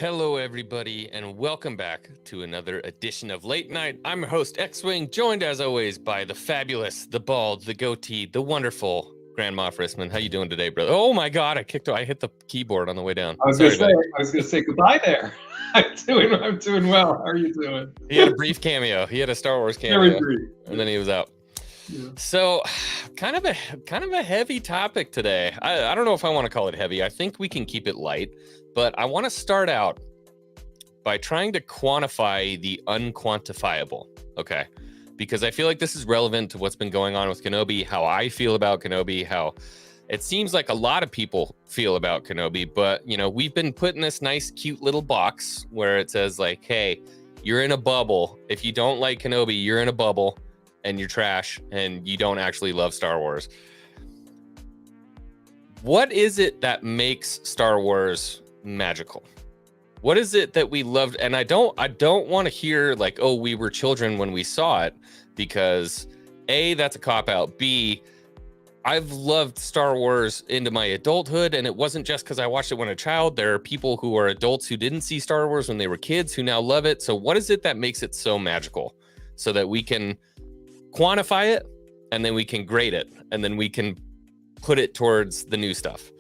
Hello, everybody, and welcome back to another edition of Late Night. I'm your host, X-Wing, joined as always by the fabulous, the bald, the goatee, the wonderful Grand Moff Rissman. How you doing today, brother? Oh my God, I hit the keyboard on the way down. I was gonna say goodbye there. I'm doing well. How are you doing? He had a brief cameo. He had a Star Wars cameo, Very brief, and then he was out. Yeah. So, kind of a heavy topic today. I don't know if I want to call it heavy. I think we can keep it light. But I want to start out by trying to quantify the unquantifiable, okay? Because I feel like this is relevant to what's been going on with Kenobi, how I feel about Kenobi, how it seems like a lot of people feel about Kenobi, but, you know, we've been put in this nice, cute little box where it says, like, hey, you're in a bubble. If you don't like Kenobi, you're in a bubble and you're trash and you don't actually love Star Wars. What is it that makes Star Wars magical? What is it that we loved? And I don't want to hear like, oh, we were children when we saw it, because A, that's a cop-out. B, I've loved Star Wars into my adulthood, and it wasn't just because I watched it when a child. There are people who are adults who didn't see Star Wars when they were kids who now love it. So what is it that makes it so magical so that we can quantify it, and then we can grade it, and then we can put it towards the new stuff?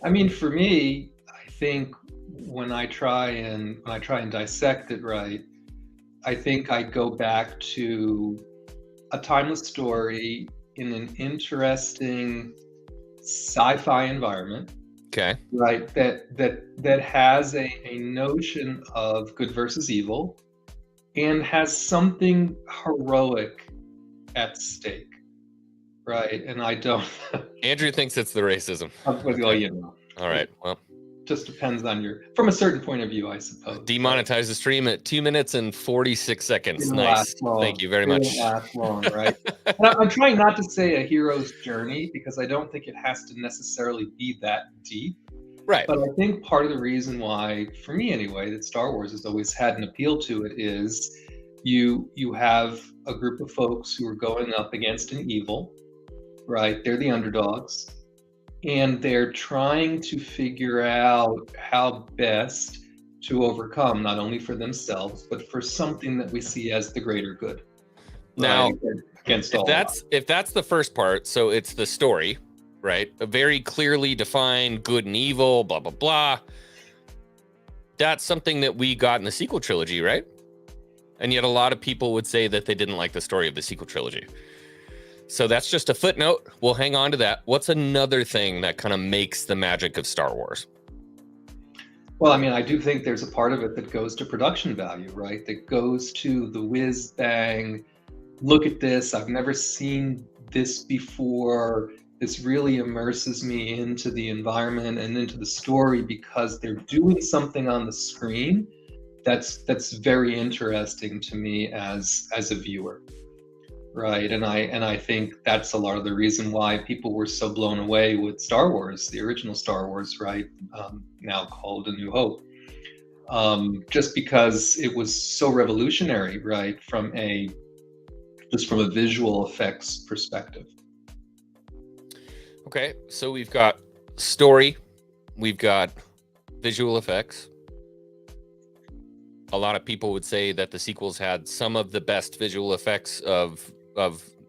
I mean, for me, I think when I try and dissect it right, I think I go back to a timeless story in an interesting sci-fi environment. Okay. Right. That has a notion of good versus evil and has something heroic at stake. Right, and I don't. Andrew thinks it's the racism. Well, you know. All right. Well, just depends on from a certain point of view, I suppose. Demonetize the stream at 2 minutes and 46 seconds. Nice. Thank you very much. It won't last long, right? I'm trying not to say a hero's journey because I don't think it has to necessarily be that deep. Right. But I think part of the reason why, for me anyway, that Star Wars has always had an appeal to it is you have a group of folks who are going up against an evil. Right, they're the underdogs, and they're trying to figure out how best to overcome, not only for themselves, but for something that we see as the greater good. Now, right? Against all if that's the first part, so it's the story, right? A very clearly defined good and evil, blah, blah, blah. That's something that we got in the sequel trilogy, right? And yet a lot of people would say that they didn't like the story of the sequel trilogy. So that's just a footnote. We'll hang on to that. What's another thing that kind of makes the magic of Star Wars? Well, I mean, I do think there's a part of it that goes to production value, right? That goes to the whiz bang. Look at this. I've never seen this before. This really immerses me into the environment and into the story because they're doing something on the screen that's very interesting to me as a viewer. Right, and I think that's a lot of the reason why people were so blown away with Star Wars, the original Star Wars, right? Now called A New Hope, just because it was so revolutionary, right? From a visual effects perspective. Okay, so we've got story, we've got visual effects. A lot of people would say that the sequels had some of the best visual effects of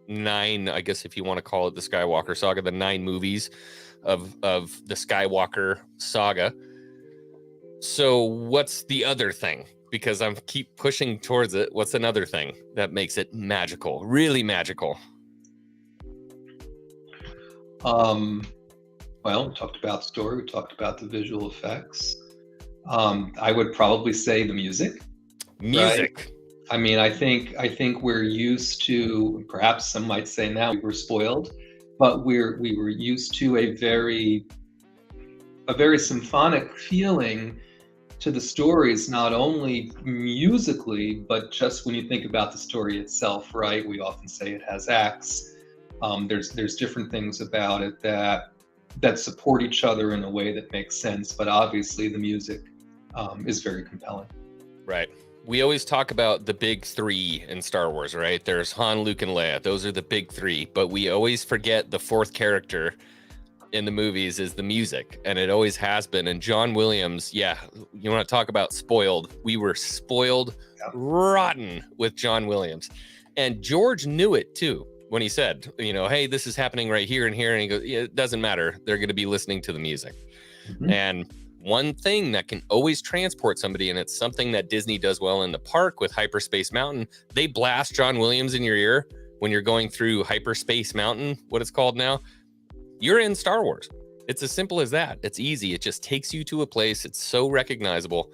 9, I guess if you want to call it the Skywalker saga, the 9 movies of the Skywalker saga. So what's the other thing? Because I'm keep pushing towards it. What's another thing that makes it magical, really magical? Well, we talked about story, we talked about the visual effects. I would probably say the music. Music. Right? I mean, I think we're used to, perhaps some might say now we were spoiled, but we were used to a very symphonic feeling to the stories, not only musically, but just when you think about the story itself, right? We often say it has acts. There's different things about it that support each other in a way that makes sense, but obviously the music is very compelling. Right. We always talk about the big three in Star Wars, right? There's Han, Luke, and Leia. Those are the big three, but we always forget the fourth character in the movies is the music, and it always has been. And John Williams, yeah, you want to talk about spoiled? We were spoiled rotten with John Williams. And George knew it too when he said, hey, this is happening right here and here. And he goes, yeah, it doesn't matter. They're going to be listening to the music. Mm-hmm. And one thing that can always transport somebody, and it's something that Disney does well in the park with Hyperspace Mountain, they blast John Williams in your ear when you're going through Hyperspace Mountain, what it's called now. You're in Star Wars. It's as simple as that. It's easy. It just takes you to a place. It's so recognizable.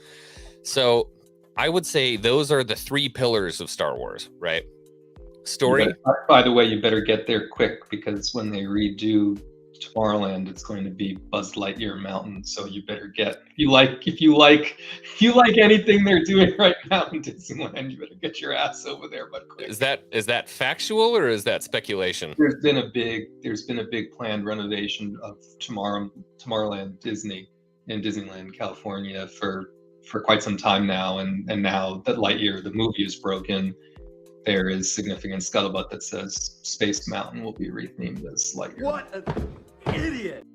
So I would say those are the three pillars of Star Wars, right? Story. By the way, you better get there quick, because when they redo Tomorrowland, it's going to be Buzz Lightyear Mountain. So you better get, if you like anything they're doing right now in Disneyland, you better get your ass over there. But quick. Is that factual or is that speculation? There's been a big planned renovation of Tomorrowland Disney in Disneyland, California for quite some time now, and now that Lightyear the movie is broken, there is significant scuttlebutt that says Space Mountain will be rethemed as Lightyear. What an idiot!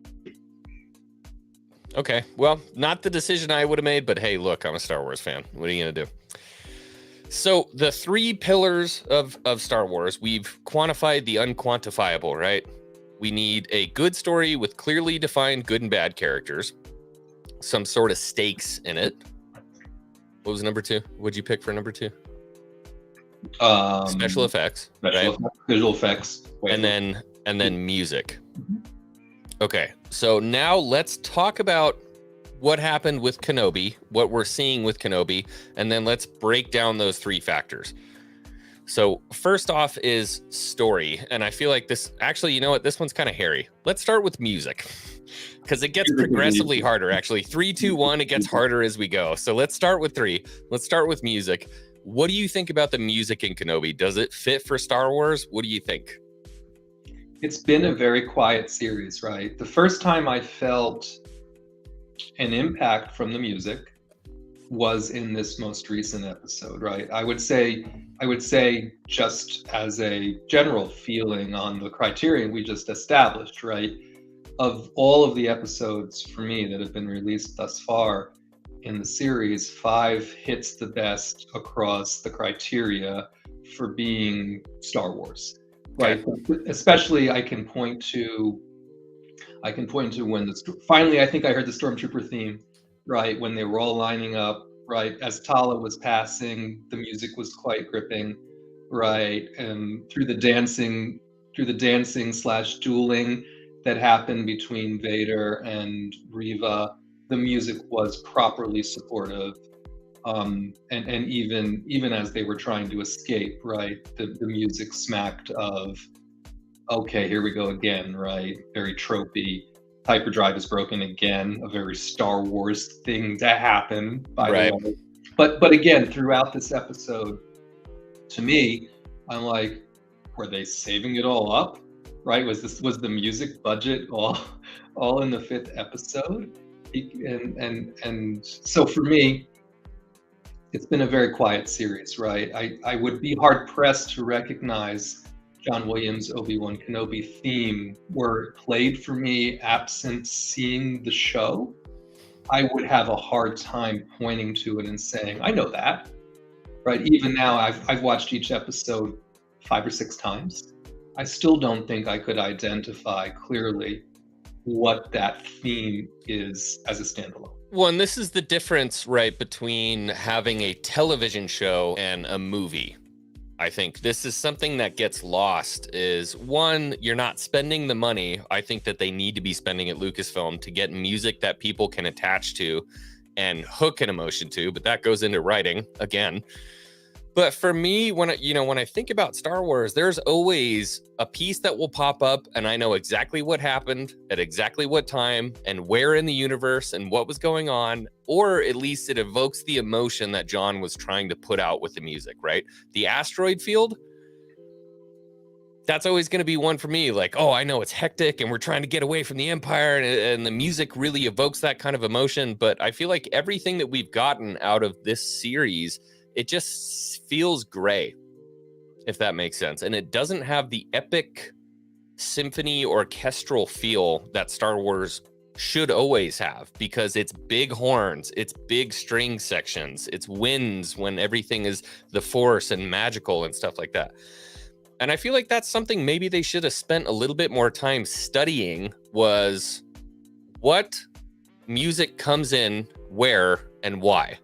Okay, well, not the decision I would have made, but hey, look, I'm a Star Wars fan. What are you gonna do? So the three pillars of Star Wars, we've quantified the unquantifiable, right? We need a good story with clearly defined good and bad characters, some sort of stakes in it. What was number two? What'd you pick for number two? Special effects, right? Visual effects, and then music. Okay, so now let's talk about what happened with Kenobi, what we're seeing with Kenobi, and then let's break down those three factors. So first off is story, and I feel like this, actually, you know what, this one's kind of hairy. Let's start with music, because it gets progressively harder. Actually, 3, 2, 1, it gets harder as we go. So let's start with 3. Let's start with music. What do you think about the music in Kenobi? Does it fit for Star Wars? What do you think? It's been a very quiet series, right? The first time I felt an impact from the music was in this most recent episode, right? I would say just as a general feeling on the criterion we just established, right? Of all of the episodes for me that have been released thus far in the series, 5 hits the best across the criteria for being Star Wars, right? Okay. Especially I can point to when finally I think I heard the Stormtrooper theme, right? When they were all lining up, right? As Tala was passing, the music was quite gripping, right? And through the dancing / dueling that happened between Vader and Reva, the music was properly supportive, and even as they were trying to escape, right, the music smacked of, okay, here we go again, right, very tropey. Hyperdrive is broken again, a very Star Wars thing to happen, by the way. But again, throughout this episode, to me, I'm like, were they saving it all up, right? Was the music budget all in the 5th episode? And so for me, it's been a very quiet series, right? I would be hard pressed to recognize John Williams' Obi-Wan Kenobi theme were it played for me absent seeing the show. I would have a hard time pointing to it and saying, I know that, right? Even now, I've watched each episode 5 or 6 times. I still don't think I could identify clearly what that theme is as a standalone. Well, and this is the difference, right, between having a television show and a movie. I think this is something that gets lost is, one, you're not spending the money I think that they need to be spending at Lucasfilm to get music that people can attach to and hook an emotion to, but that goes into writing again. But for me, when I think about Star Wars, there's always a piece that will pop up and I know exactly what happened at exactly what time and where in the universe and what was going on, or at least it evokes the emotion that John was trying to put out with the music, right? The asteroid field, that's always going to be one for me. Like, oh, I know it's hectic and we're trying to get away from the Empire, and the music really evokes that kind of emotion. But I feel like everything that we've gotten out of this series, it just feels gray, if that makes sense. And it doesn't have the epic symphony orchestral feel that Star Wars should always have, because it's big horns, it's big string sections, it's winds when everything is the Force and magical and stuff like that. And I feel like that's something maybe they should have spent a little bit more time studying, was what music comes in where and why.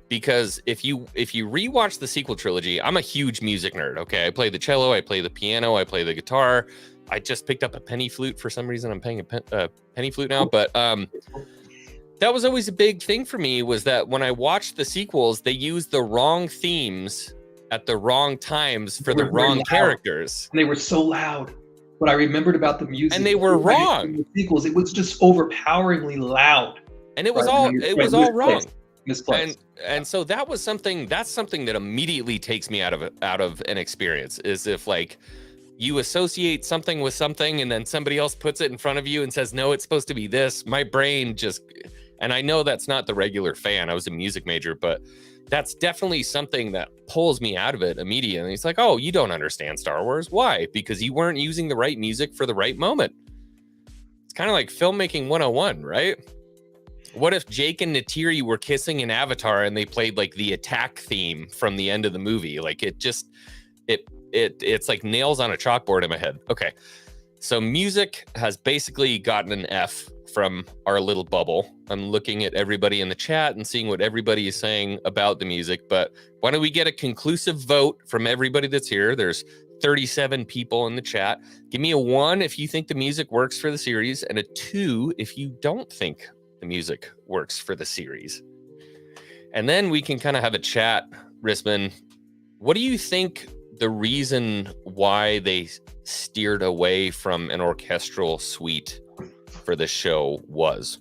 Because if you rewatch the sequel trilogy, I'm a huge music nerd, okay? I play the cello, I play the piano, I play the guitar. I just picked up a penny flute for some reason. I'm playing a penny flute now, but that was always a big thing for me, was that when I watched the sequels, they used the wrong themes at the wrong times for the wrong characters. And they were so loud. What I remembered about the music, and they were wrong. The sequels, it was just overpoweringly loud. And it was all wrong. Misplaced. And so that's something that immediately takes me out of an experience, is if like you associate something with something and then somebody else puts it in front of you and says, no, it's supposed to be this. My brain just, and I know that's not the regular fan. I was a music major, but that's definitely something that pulls me out of it immediately. It's like, oh, you don't understand Star Wars. Why? Because you weren't using the right music for the right moment. It's kind of like filmmaking 101, right? What if Jake and Neytiri were kissing in Avatar and they played like the attack theme from the end of the movie? Like it's like nails on a chalkboard in my head. Okay. So music has basically gotten an F from our little bubble. I'm looking at everybody in the chat and seeing what everybody is saying about the music, but why don't we get a conclusive vote from everybody that's here? There's 37 people in the chat. Give me a 1 if you think the music works for the series, and a 2 if you don't think the music works for the series. And then we can kind of have a chat. Rissman, what do you think the reason why they steered away from an orchestral suite for the show was?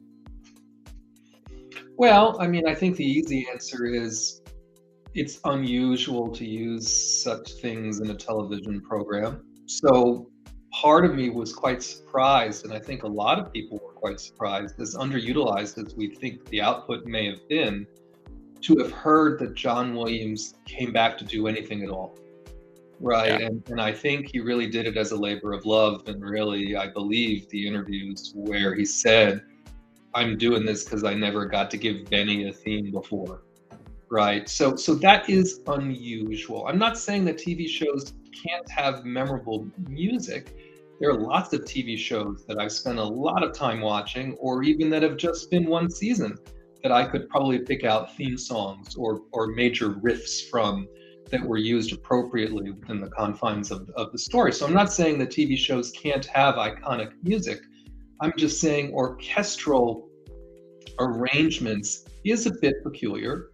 Well, I mean, I think the easy answer is it's unusual to use such things in a television program. So part of me was quite surprised, and I think a lot of people were quite surprised, as underutilized as we think the output may have been, to have heard that John Williams came back to do anything at all. Right. Yeah. And I think he really did it as a labor of love. And really, I believe the interviews where he said, I'm doing this because I never got to give Benny a theme before. Right. So that is unusual. I'm not saying that TV shows can't have memorable music. There are lots of TV shows that I've spent a lot of time watching, or even that have just been one season, that I could probably pick out theme songs or major riffs from, that were used appropriately within the confines of the story. So I'm not saying that TV shows can't have iconic music. I'm just saying orchestral arrangements is a bit peculiar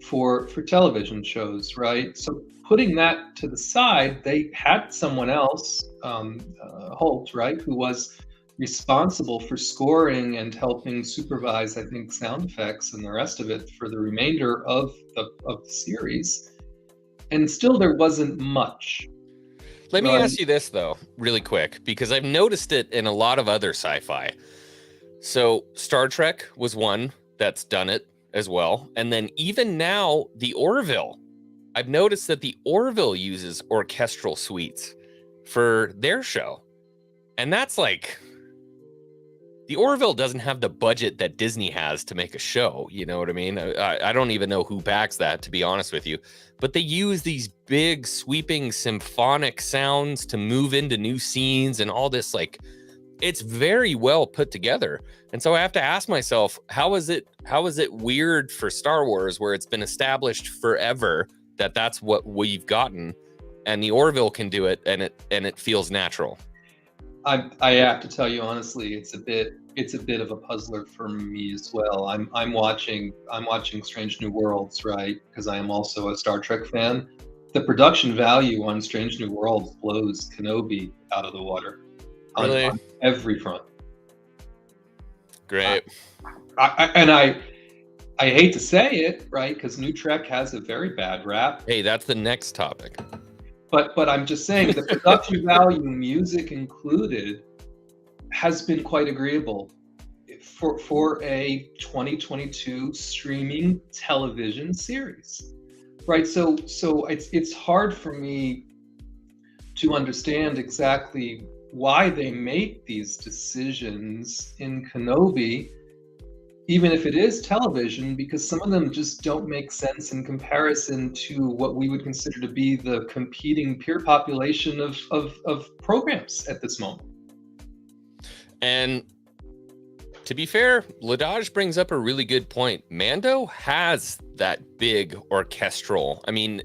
for television shows, right? So putting that to the side, they had someone else, Holt, right, who was responsible for scoring and helping supervise, I think, sound effects and the rest of it for the remainder of the series. And still there wasn't much. Let me ask you this, though, really quick, because I've noticed it in a lot of other sci-fi. So Star Trek was one that's done it as well. And then even now, the Orville. I've noticed that the Orville uses orchestral suites for their show. And that's like... The Orville doesn't have the budget that Disney has to make a show. You know what I mean? I don't even know who backs that, to be honest with you. But they use these big, sweeping, symphonic sounds to move into new scenes and all this. Like, it's very well put together. And so I have to ask myself, how is it weird for Star Wars, where it's been established forever that that's what we've gotten, and the Orville can do it, and it feels natural? I have to tell you honestly, it's a bit it's a bit of a puzzler for me as well. I'm watching Strange New Worlds, right? Because I am also a Star Trek fan. The production value on Strange New Worlds blows Kenobi out of the water on every front. Great. I hate to say it, right? Because New Trek has a very bad rap. Hey, that's the next topic. But I'm just saying the production value, music included, has been quite agreeable for a 2022 streaming television series, right? So it's hard for me to understand exactly why they make these decisions in Kenobi, even if it is television, because some of them just don't make sense in comparison to what we would consider to be the competing peer population of programs at this moment. And to be fair, Ladaj brings up a really good point. Mando has that big orchestral. I mean,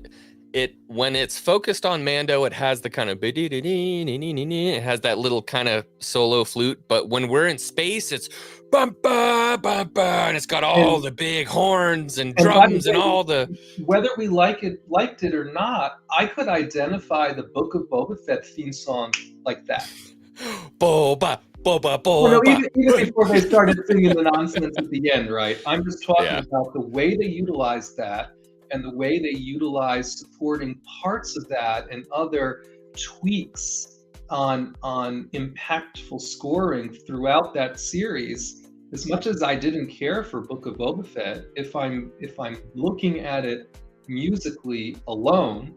when it's focused on Mando, it has the kind of it has that little kind of solo flute. But when we're in space, it's bum ba bum ba, and it's got all the big horns and drums and all the. Whether we liked it or not, I could identify the Book of Boba Fett theme song like that. Boba. Boba. Well, no, even before they started singing the nonsense at the end, right? I'm just talking about the way they utilized that and the way they utilized supporting parts of that and other tweaks on impactful scoring throughout that series. As much as I didn't care for Book of Boba Fett, if I'm looking at it musically alone,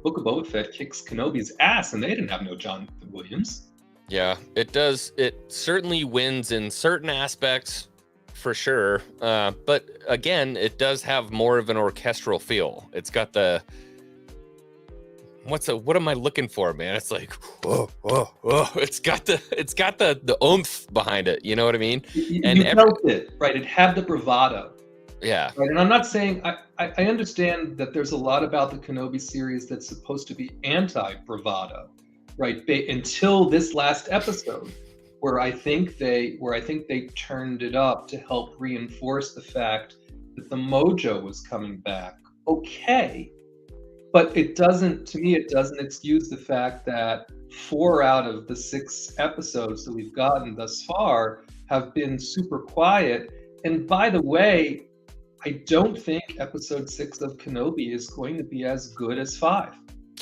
Book of Boba Fett kicks Kenobi's ass, and they didn't have no John Williams. Yeah, it does. It certainly wins in certain aspects, for sure. But again, it does have more of an orchestral feel. It's got the what am I looking for, man? It's like whoa. It's got the oomph behind it. You know what I mean? You felt it, right? It had the bravado. Yeah. Right? And I'm not saying I understand that there's a lot about the Kenobi series that's supposed to be anti-bravado. Right, until this last episode, where I think they turned it up to help reinforce the fact that the mojo was coming back. Okay, but it doesn't excuse the fact that 4 out of the 6 episodes that we've gotten thus far have been super quiet. And by the way, I don't think episode 6 of Kenobi is going to be as good as 5.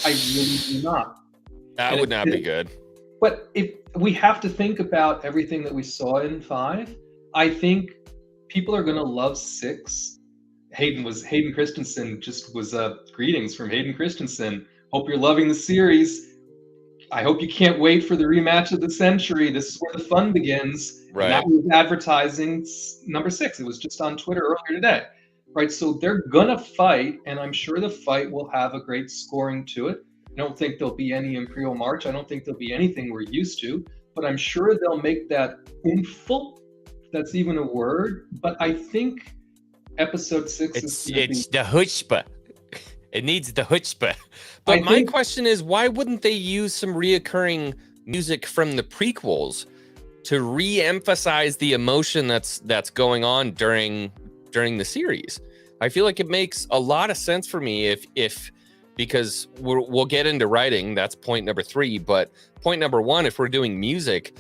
I really do not. That would not be good. But if we have to think about everything that we saw in 5, I think people are going to love 6. Hayden Christensen just was greetings from Hayden Christensen. Hope you're loving the series. I hope you can't wait for the rematch of the century. This is where the fun begins. Right. And that was advertising number 6. It was just on Twitter earlier today. Right. So they're going to fight, and I'm sure the fight will have a great scoring to it. I don't think there'll be any Imperial March. I don't think there'll be anything we're used to, but I'm sure they'll make that oomph, if that's even a word. But I think episode 6 it's the chutzpah. It needs the chutzpah. But my question is, why wouldn't they use some reoccurring music from the prequels to re-emphasize the emotion that's going on during the series? I feel like it makes a lot of sense for me if because we'll get into writing. That's point number 3. But point number 1, if we're doing music,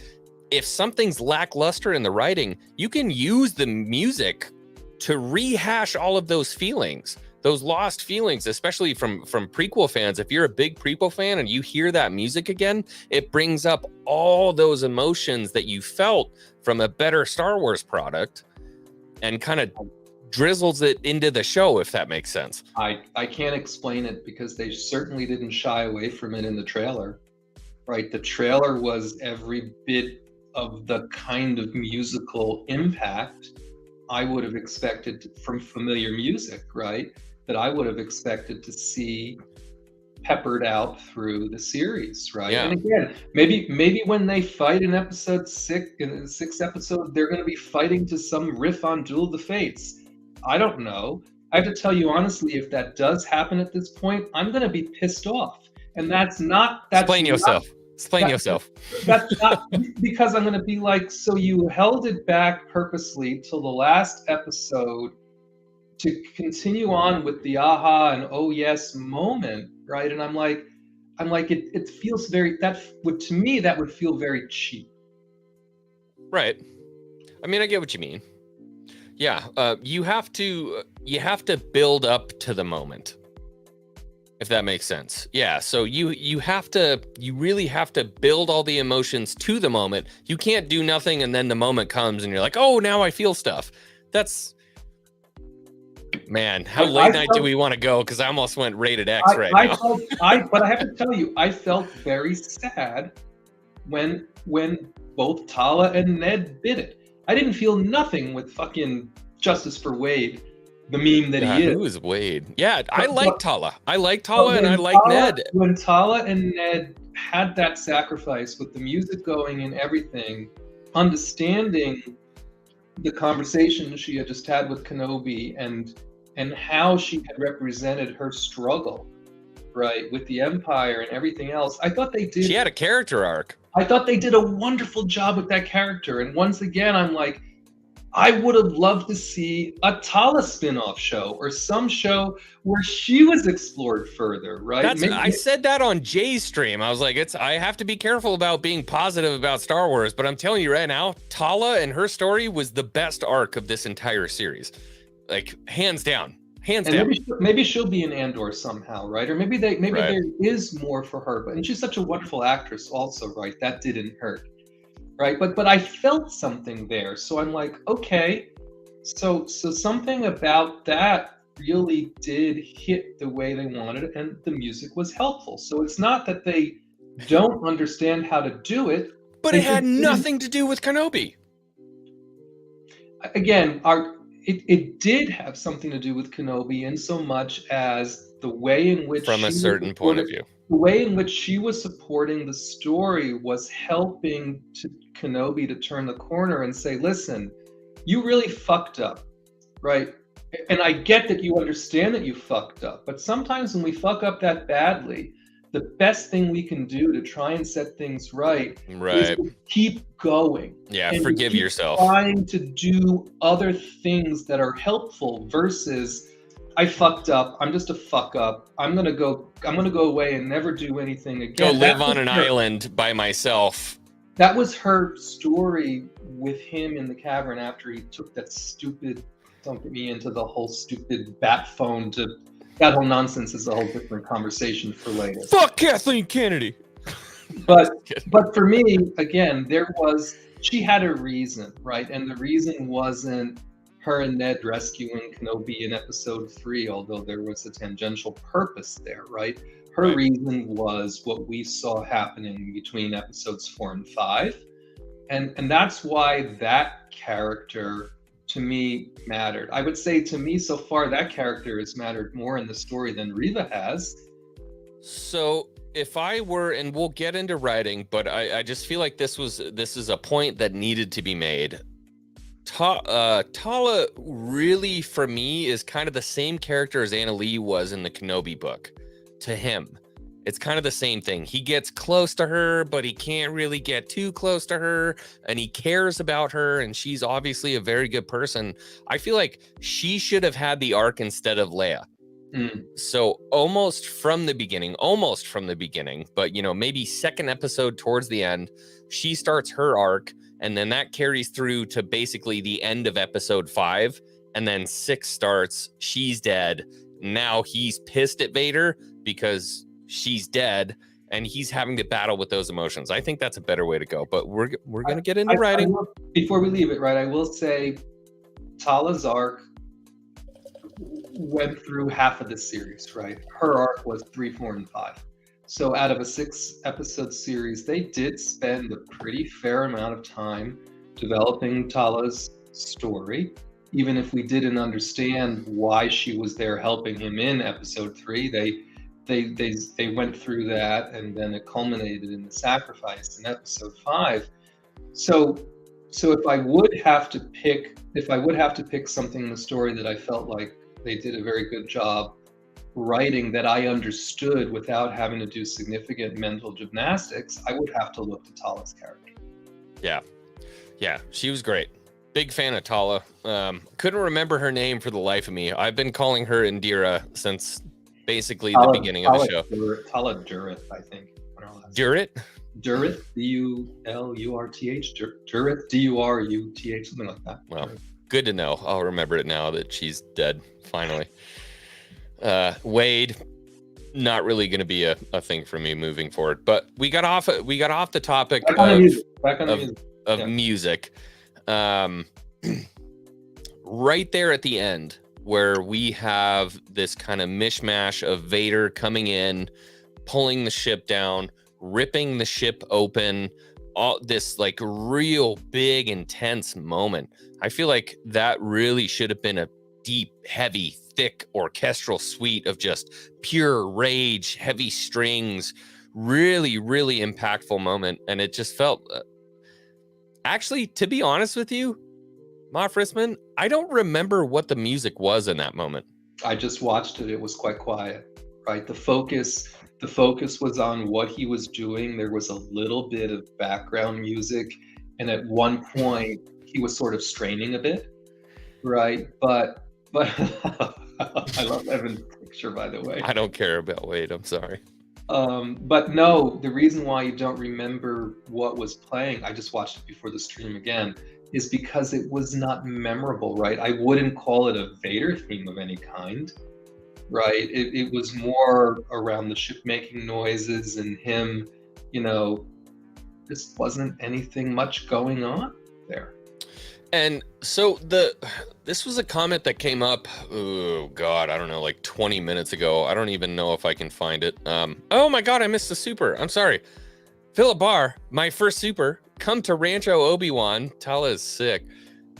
if something's lackluster in the writing, you can use the music to rehash all of those feelings, those lost feelings, especially from prequel fans. If you're a big prequel fan and you hear that music again, it brings up all those emotions that you felt from a better Star Wars product and kind of drizzles it into the show, if that makes sense. I can't explain it because they certainly didn't shy away from it in the trailer, right? The trailer was every bit of the kind of musical impact I would have expected from familiar music, right? That I would have expected to see peppered out through the series, right? Yeah. And again, maybe when they fight in episode 6, in the 6th episode, they're going to be fighting to some riff on Duel of the Fates. I don't know. I have to tell you honestly, if that does happen at this point, I'm going to be pissed off. And that's not... Explain yourself. Explain yourself. That's not because I'm going to be like, so you held it back purposely till the last episode to continue on with the aha and oh yes moment, right? And I'm like, it feels very, that would, to me, that would feel very cheap. Right. I mean, I get what you mean. Yeah. You have to build up to the moment, if that makes sense. Yeah. So you really have to build all the emotions to the moment. You can't do nothing and then the moment comes and you're like, oh, now I feel stuff. That's, man, how late night do we want to go? Because I almost went rated X now. But I have to tell you, I felt very sad when both Tala and Ned did it. I didn't feel nothing with fucking Justice for Wade, the meme that he is. Who is Wade? Yeah, I like Tala. I like Tala and I like Ned. When Tala and Ned had that sacrifice with the music going and everything, understanding the conversation she had just had with Kenobi and how she had represented her struggle, right, with the Empire and everything else, I thought they did. She had a character arc. I thought they did a wonderful job with that character. And once again, I'm like, I would have loved to see a Tala spin-off show or some show where she was explored further, right? I said that on Jay's stream. I was like, I have to be careful about being positive about Star Wars, but I'm telling you right now, Tala and her story was the best arc of this entire series. Like, hands down. Hands down. Maybe she'll be in Andor somehow, right? Or maybe there is more for her. And she's such a wonderful actress also, right? That didn't hurt. Right, but I felt something there, so I'm like, okay, so something about that really did hit the way they wanted it, and the music was helpful. So it's not that they don't understand how to do it, but it had nothing to do with Kenobi. Again, it did have something to do with Kenobi in so much as the way in which, from a certain point of view, the way in which she was supporting the story was helping to Kenobi to turn the corner and say, listen, you really fucked up, right? And I get that you understand that you fucked up, but sometimes when we fuck up that badly, the best thing we can do to try and set things right is to keep going. Yeah, forgive yourself. Trying to do other things that are helpful versus, I fucked up. I'm just a fuck up. I'm gonna go away and never do anything again. Go live on an island by myself. That was her story with him in the cavern after he took that stupid, don't get me into the whole stupid bat phone to, that whole nonsense is a whole different conversation for later. Fuck Kathleen Kennedy. But for me, again, she had a reason, right? And the reason wasn't her and Ned rescuing Kenobi in episode 3, although there was a tangential purpose there, right? Her reason was what we saw happening between episodes 4 and 5. And that's why that character, to me, mattered. I would say, to me, so far, that character has mattered more in the story than Reva has. So if I were, and we'll get into writing, but I just feel like this is a point that needed to be made. Tala really, for me, is kind of the same character as Anna Lee was in the Kenobi book. To him, it's kind of the same thing. He gets close to her, but he can't really get too close to her, and he cares about her, and she's obviously a very good person. I feel like she should have had the arc instead of Leia. So almost from the beginning, but maybe second episode towards the end, she starts her arc, and then that carries through to basically the end of episode 5, and then 6 starts, she's dead. Now he's pissed at Vader because she's dead, and he's having to battle with those emotions. I think that's a better way to go, but we're going to get into writing. Before we leave it, right, I will say Tala's arc went through half of the series, right? Her arc was 3, 4, and 5. So out of a 6-episode series, they did spend a pretty fair amount of time developing Tala's story. Even if we didn't understand why she was there helping him in episode 3, they went through that, and then it culminated in the sacrifice in episode 5. So if I would have to pick something in the story that I felt like they did a very good job writing that I understood without having to do significant mental gymnastics, I would have to look to Tala's character. Yeah, she was great. Big fan of Tala. Couldn't remember her name for the life of me. I've been calling her Indira since basically the beginning of the show. Tala Durrett, I think. Durrett? Durrett, D-U-L-U-R-T-H, Durrett, D-U-R-U-T-H, something like that. Well, good to know. I'll remember it now that she's dead, finally. Wade, not really going to be a thing for me moving forward. But we got off the topic of music. Right there at the end, where we have this kind of mishmash of Vader coming in, pulling the ship down, ripping the ship open, all this like real big, intense moment. I feel like that really should have been a deep, heavy, thick orchestral suite of just pure rage, heavy strings, really, really impactful moment. And it just felt, actually, to be honest with you, Moff Rissman, I don't remember what the music was in that moment. I just watched it. It was quite quiet, right? The focus was on what he was doing. There was a little bit of background music, and at one point he was sort of straining a bit, right? But I love Evan's picture, by the way. I don't care about Wade. I'm sorry. But no, the reason why you don't remember what was playing, I just watched it before the stream again, is because it was not memorable, right? I wouldn't call it a Vader theme of any kind, right? It was more around the ship making noises and him, just wasn't anything much going on there. And so this was a comment that came up, oh God, I don't know, like 20 minutes ago. I don't even know if I can find it. Oh my God, I missed the super. I'm sorry. Philip Barr, my first super, come to Rancho Obi-Wan. Tala is sick.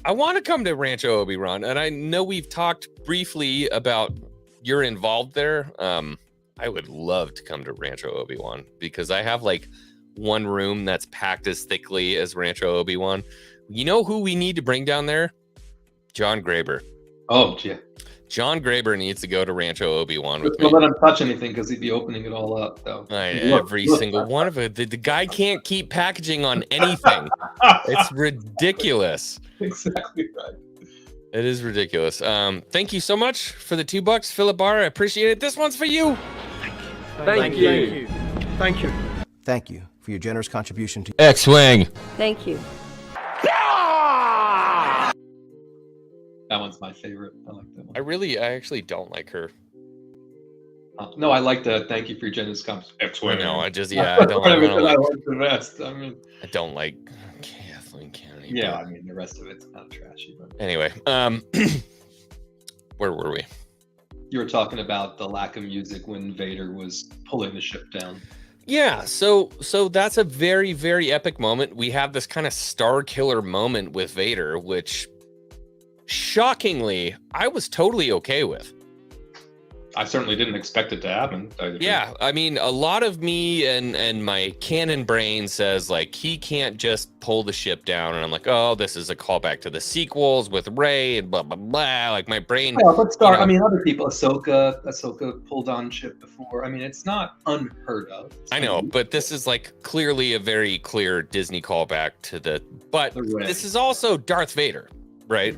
I want to come to Rancho Obi-Wan, and I know we've talked briefly about you're involved there. I would love to come to Rancho Obi-Wan because I have like one room that's packed as thickly as Rancho Obi-Wan. You know who we need to bring down there? John Graber. Oh, yeah. John Graber needs to go to Rancho Obi-Wan with me. Don't let him touch anything because he'd be opening it all up, though. Every single one of it. The guy can't keep packaging on anything. It's ridiculous. Exactly right. It is ridiculous. Thank you so much for the $2, Philip Barr. I appreciate it. This one's for you. Thank you. Thank you. Thank you for your generous contribution to X-Wing. Thank you. That one's my favorite. I like that one. I actually don't like her. No, I like the thank you for your generous contribution. No, I don't like the best. I don't like Kathleen Kennedy. Yeah, I mean the rest of it's not trashy. But anyway, where were we? You were talking about the lack of music when Vader was pulling the ship down. Yeah, so that's a very, very epic moment. We have this kind of star killer moment with Vader, which shockingly I was totally okay with. I certainly didn't expect it to happen. Yeah, I mean, a lot of me and my canon brain says like he can't just pull the ship down, and I'm like, oh, this is a callback to the sequels with Rey and blah blah blah. Like my brain. Yeah, but I mean, other people, Ahsoka pulled on ship before. I mean, it's not unheard of. I know, but this is like clearly a very clear Disney callback to the. But this is also Darth Vader, right?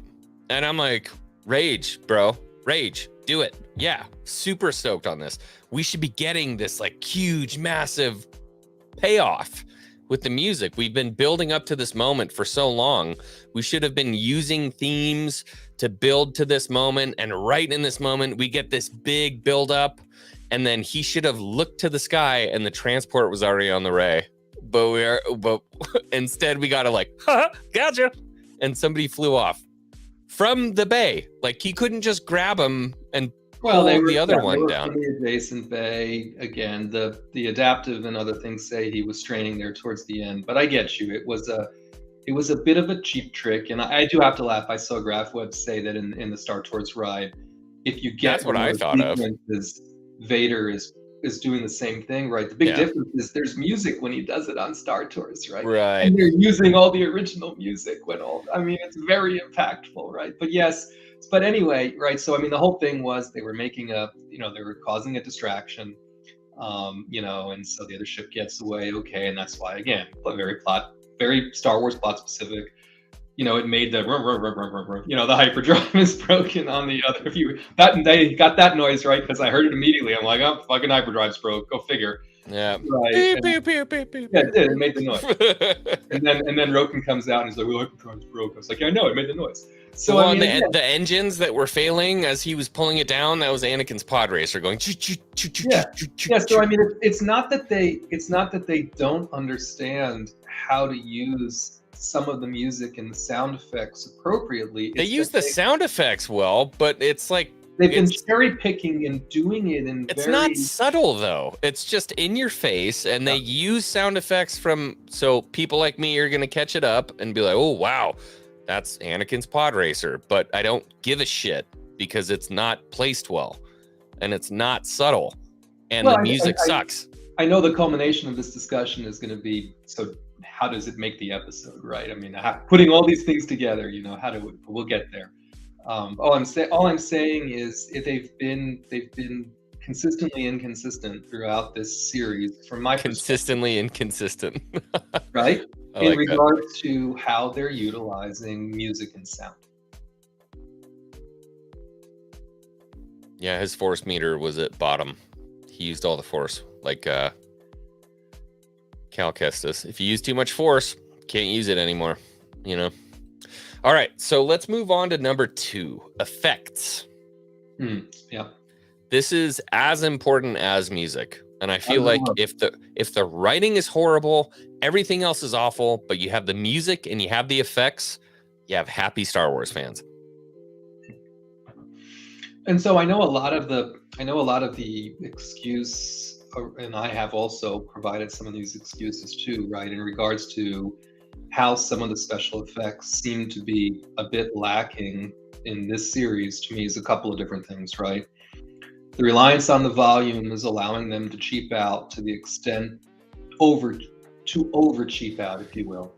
And I'm like, rage, bro, rage. Do it. Yeah, super stoked on this. We should be getting this like huge, massive payoff with the music. We've been building up to this moment for so long. We should have been using themes to build to this moment. And right in this moment, we get this big build up. And then he should have looked to the sky and the transport was already on the way. But instead we got to like, gotcha. And somebody flew off from the bay. Like he couldn't just grab him and pull the other one down. The adjacent bay again. The adaptive and other things say he was straining there towards the end. But I get you. It was a bit of a cheap trick, and I do have to laugh. I saw GraphWeb say that in the Star Tours ride, if you get that's what I thought of. Vader is doing the same thing, right? The big difference is there's music when he does it on Star Tours, right? Right. And they're using all the original music it's very impactful, right? But yes, But anyway, right. So I mean, the whole thing was they were making they were causing a distraction, and so the other ship gets away, okay, and that's why again, very Star Wars plot specific. It made the the hyperdrive is broken on the other. They got that noise right because I heard it immediately. I'm like, oh, fucking hyperdrive's broke. Go figure. Yeah. Right. Beep, beep, beep, beep, yeah, it did. It made the noise. and then Roken comes out and he's like, well, hyperdrive's broke. I was like, yeah, I know, it made the noise. So well, the engines that were failing as he was pulling it down, that was Anakin's pod racer going. Yeah. So I mean, it's not that they don't understand how to use some of the music and the sound effects appropriately. They use the sound effects well, but it's like they've been cherry picking and doing it in. It's not subtle though. It's just in your face, and they use sound effects so people like me are gonna catch it up and be like, oh wow, that's Anakin's pod racer. But I don't give a shit because it's not placed well, and it's not subtle, and the music sucks. I know the culmination of this discussion is going to be, so how does it make the episode, right? I mean, putting all these things together, we'll get there. All I'm saying is they've been consistently inconsistent throughout this series from my consistently inconsistent, right? In regards to how they're utilizing music and sound. Yeah, his force meter was at bottom. He used all the force, like Cal Kestis. If you use too much force, can't use it anymore, All right, so let's move on to number 2, effects. Yeah. This is as important as music. And I feel like if the writing is horrible, everything else is awful, but you have the music and you have the effects, you have happy Star Wars fans. And so I know a lot of the excuse, and I have also provided some of these excuses too, right, in regards to how some of the special effects seem to be a bit lacking in this series. To me, is a couple of different things, right? The reliance on the volume is allowing them to cheap out to the extent over cheap out, if you will,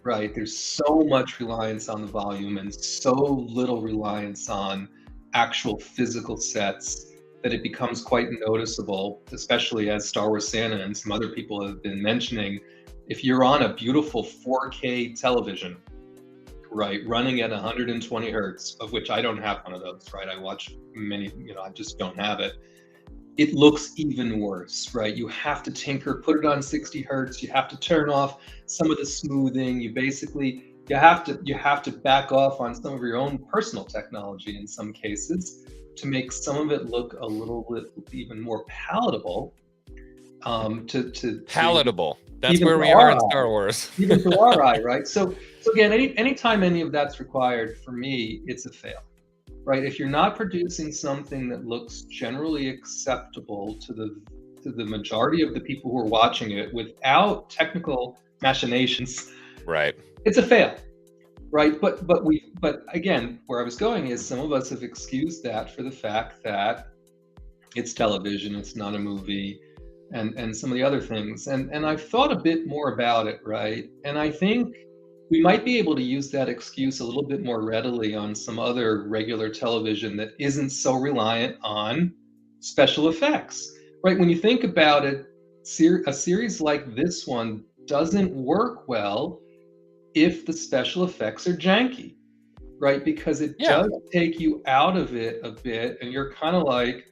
right? There's so much reliance on the volume and so little reliance on actual physical sets that it becomes quite noticeable, especially as Star Wars Santa and some other people have been mentioning. If you're on a beautiful 4K television, right, running at 120 hertz, of which I don't have one of those, right? I watch many, I just don't have it. It looks even worse, right? You have to tinker, put it on 60 hertz. You have to turn off some of the smoothing. You have to back off on some of your own personal technology in some cases to make some of it look a little bit even more palatable. Palatable. That's where we are in Star Wars. Even to our eye, right? So again, anytime any of that's required, for me, it's a fail, right? If you're not producing something that looks generally acceptable to the majority of the people who are watching it without technical machinations, right, it's a fail, right? But again, where I was going is some of us have excused that for the fact that it's television, it's not a movie. And some of the other things. And I've thought a bit more about it, right? And I think we might be able to use that excuse a little bit more readily on some other regular television that isn't so reliant on special effects, right? When you think about it, a series like this one doesn't work well if the special effects are janky, right? Because it does take you out of it a bit, and you're kind of like,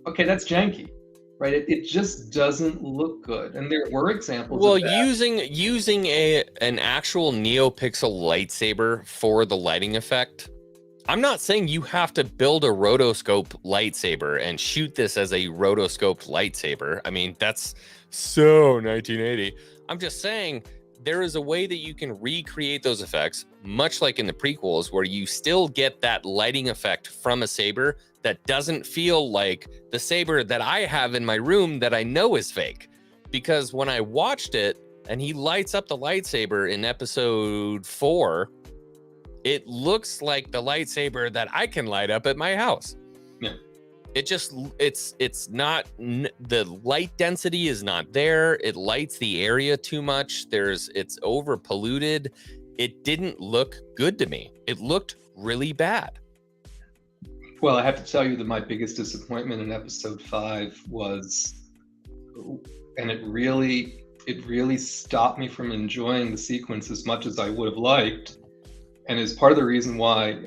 okay, that's janky. Right, it just doesn't look good, and there were examples. Well, of that. using an actual NeoPixel lightsaber for the lighting effect. I'm not saying you have to build a rotoscope lightsaber and shoot this as a rotoscoped lightsaber. I mean, that's so 1980. I'm just saying there is a way that you can recreate those effects, much like in the prequels, where you still get that lighting effect from a saber that doesn't feel like the saber that I have in my room that I know is fake. Because when I watched it and he lights up the lightsaber in episode 4, it looks like the lightsaber that I can light up at my house. Yeah. It's not, the light density is not there. It lights the area too much. It's over polluted. It didn't look good to me. It looked really bad. Well, I have to tell you that my biggest disappointment in episode 5 was, and it really stopped me from enjoying the sequence as much as I would have liked, and is part of the reason why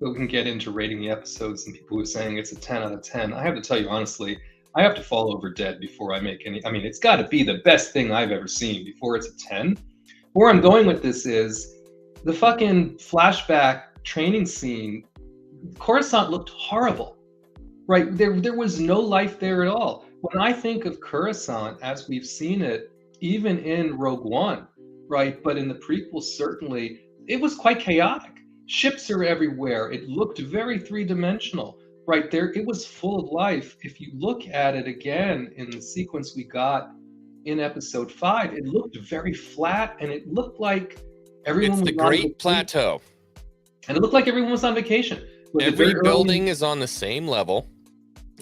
we can get into rating the episodes and people who are saying it's a 10 out of 10. I have to tell you honestly, I have to fall over dead before I make any. I mean, it's got to be the best thing I've ever seen before it's a 10. Where I'm going with this is the fucking flashback training scene. Coruscant looked horrible, right? There was no life there at all. When I think of Coruscant as we've seen it, even in Rogue One, right? But in the prequels, certainly, it was quite chaotic. Ships are everywhere. It looked very three-dimensional, right? There, it was full of life. If you look at it again in the sequence we got in episode 5, it looked very flat, and it looked like everyone was the Great Plateau. And it looked like everyone was on vacation. Every building is on the same level.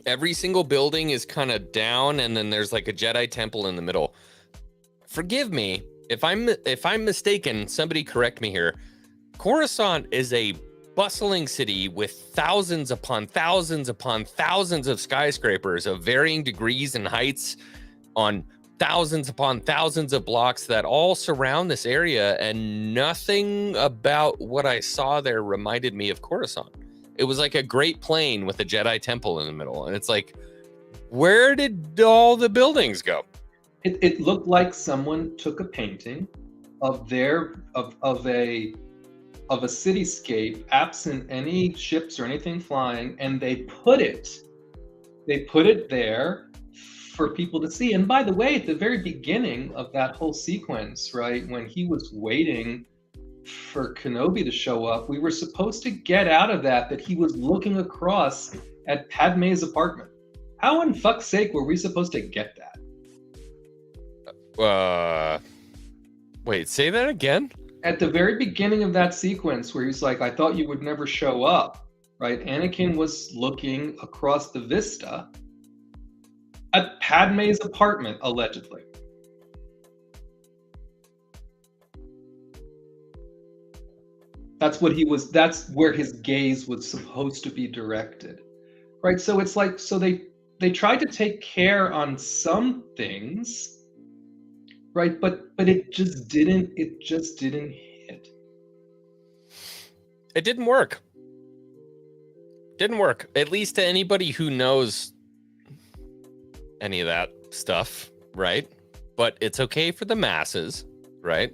Every single building is kind of down, and then there's like a Jedi temple in the middle. Forgive me if I'm mistaken. Somebody correct me here. Coruscant is a bustling city with thousands upon thousands upon thousands of skyscrapers of varying degrees and heights on thousands upon thousands of blocks that all surround this area, and nothing about what I saw there reminded me of Coruscant. It was like a great plain with a Jedi temple in the middle, and it's like, where did all the buildings go? It looked like someone took a painting of a cityscape absent any ships or anything flying, and they put it there for people to see. And by the way, at the very beginning of that whole sequence, right, when he was waiting for Kenobi to show up, we were supposed to get out of that he was looking across at Padme's apartment. How in fuck's sake were we supposed to get that? Wait, say that again? At the very beginning of that sequence where he's like, I thought you would never show up, right? Anakin was looking across the vista at Padme's apartment, allegedly. That's where his gaze was supposed to be directed, right? So it's like, so they tried to take care on some things, right? But it just didn't hit. It didn't work. Didn't work. At least to anybody who knows any of that stuff, right? But it's okay for the masses, right?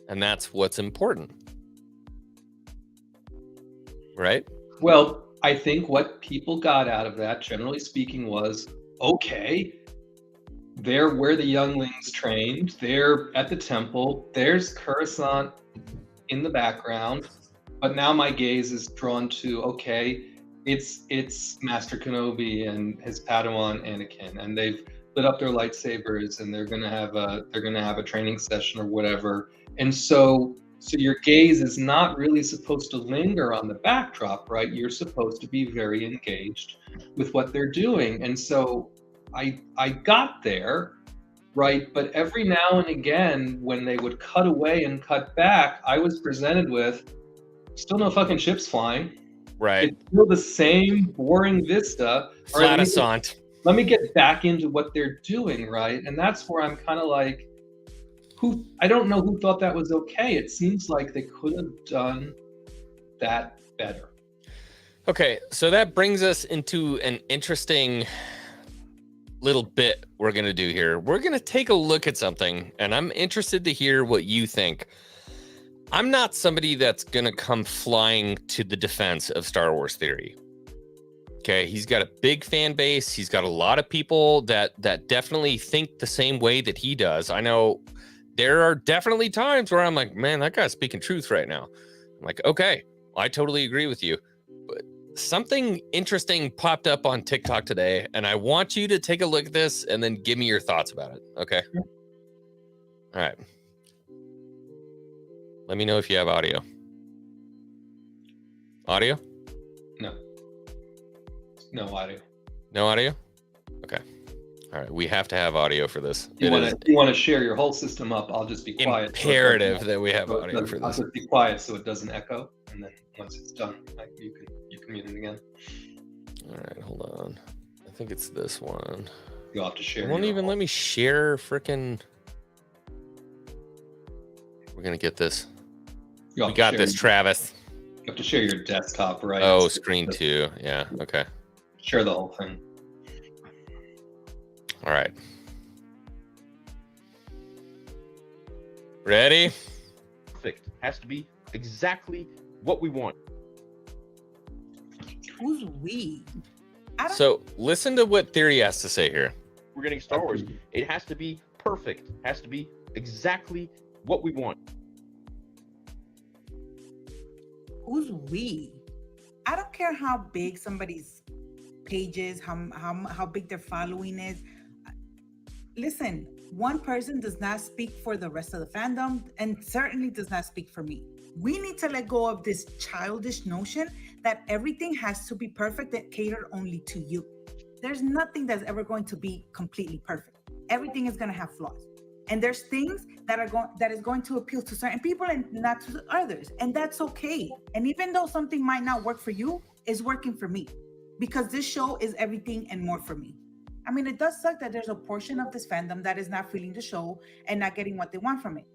And that's what's important. Right? Well, I think what people got out of that, generally speaking, was, okay, they're where the younglings trained, they're at the temple, there's Coruscant in the background, but now my gaze is drawn to, okay, it's Master Kenobi and his Padawan Anakin, and they've lit up their lightsabers, and they're gonna have a training session or whatever, and so your gaze is not really supposed to linger on the backdrop, right? You're supposed to be very engaged with what they're doing. And so I got there, right? But every now and again, when they would cut away and cut back, I was presented with still no fucking ships flying. Right. It's still the same boring vista. Flatisant. Let me get back into what they're doing, right? And that's where I'm kind of like, I don't know who thought that was okay. It seems like they could have done that better. Okay, so that brings us into an interesting little bit we're going to do here. We're going to take a look at something, and I'm interested to hear what you think. I'm not somebody that's going to come flying to the defense of Star Wars theory. Okay, he's got a big fan base. He's got a lot of people that definitely think the same way that he does. I know there are definitely times where I'm like, man, that guy's speaking truth right now. I'm like, okay, I totally agree with you. But something interesting popped up on TikTok today, and I want you to take a look at this and then give me your thoughts about it. Okay. Sure. All right. Let me know if you have audio. Audio? No. No audio. No audio? Okay. All right. We have to have audio for this. You want to share your whole system up, I'll just be quiet. Imperative that we have audio for this. I'll just be quiet so it doesn't echo, and then once it's done, you can mute it again. All right, hold on. I think it's this one. You'll have to share. It won't even let me share frickin'. We're gonna get this. We got this, Travis. You have to share your desktop, right? Oh, screen 2. Yeah, okay. Share the whole thing. All right. Ready? Perfect. Has to be exactly what we want. Who's we? So listen to what Theory has to say here. We're getting Star Wars. It has to be perfect. Has to be exactly what we want. Who's we? I don't care how big somebody's page is, how big their following is. Listen, one person does not speak for the rest of the fandom and certainly does not speak for me. We need to let go of this childish notion that everything has to be perfect and catered only to you. There's nothing that's ever going to be completely perfect. Everything is going to have flaws. And there's things that is going to appeal to certain people and not to others. And that's okay. And even though something might not work for you, it's working for me. Because this show is everything and more for me. I mean, it does suck that there's a portion of this fandom that is not feeling the show and not getting what they want from it.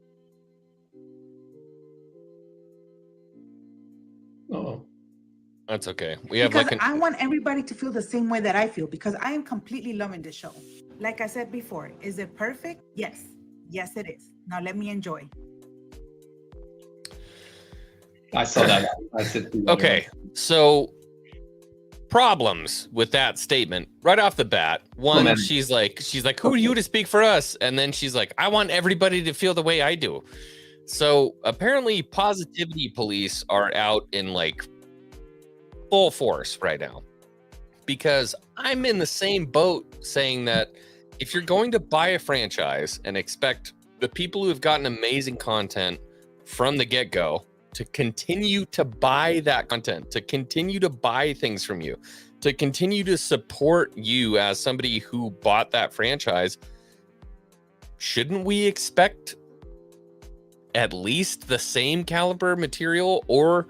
Oh, That's okay. We have because I want everybody to feel the same way that I feel, because I am completely loving this show. Like I said before, is it perfect? Yes. Yes, it is. Now let me enjoy. I saw that. I said, Okay, so problems with that statement right off the bat. One, she's like, who are you to speak for us? And then she's like, I want everybody to feel the way I do. So apparently positivity police are out in like full force right now, because I'm in the same boat saying that if you're going to buy a franchise and expect the people who have gotten amazing content from the get-go to continue to buy that content, to continue to buy things from you, to continue to support you as somebody who bought that franchise, shouldn't we expect at least the same caliber material, or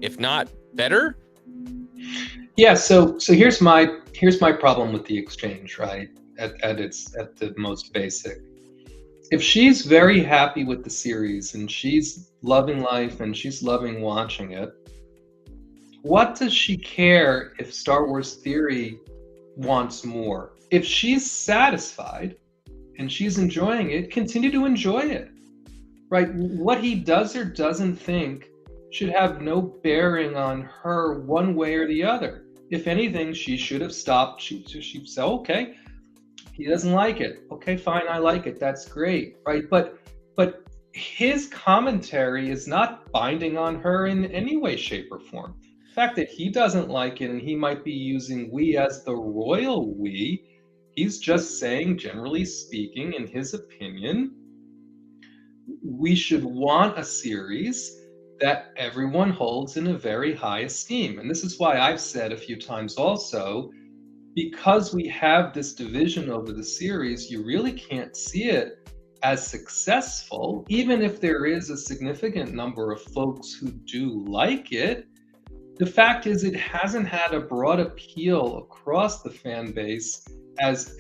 if not better? Yeah, so here's my problem with the exchange, right? At the most basic. If she's very happy with the series and she's loving life and she's loving watching it, what does she care if Star Wars Theory wants more? If she's satisfied and she's enjoying it, continue to enjoy it, right? What he does or doesn't think should have no bearing on her one way or the other. If anything, she should have stopped. She said, okay, he doesn't like it. Okay, fine, I like it. That's great, right? But his commentary is not binding on her in any way, shape, or form. The fact that he doesn't like it and he might be using we as the royal we, he's just saying, generally speaking, in his opinion, we should want a series that everyone holds in a very high esteem. And this is why I've said a few times also, because we have this division over the series, you really can't see it as successful, even if there is a significant number of folks who do like it. The fact is, it hasn't had a broad appeal across the fan base as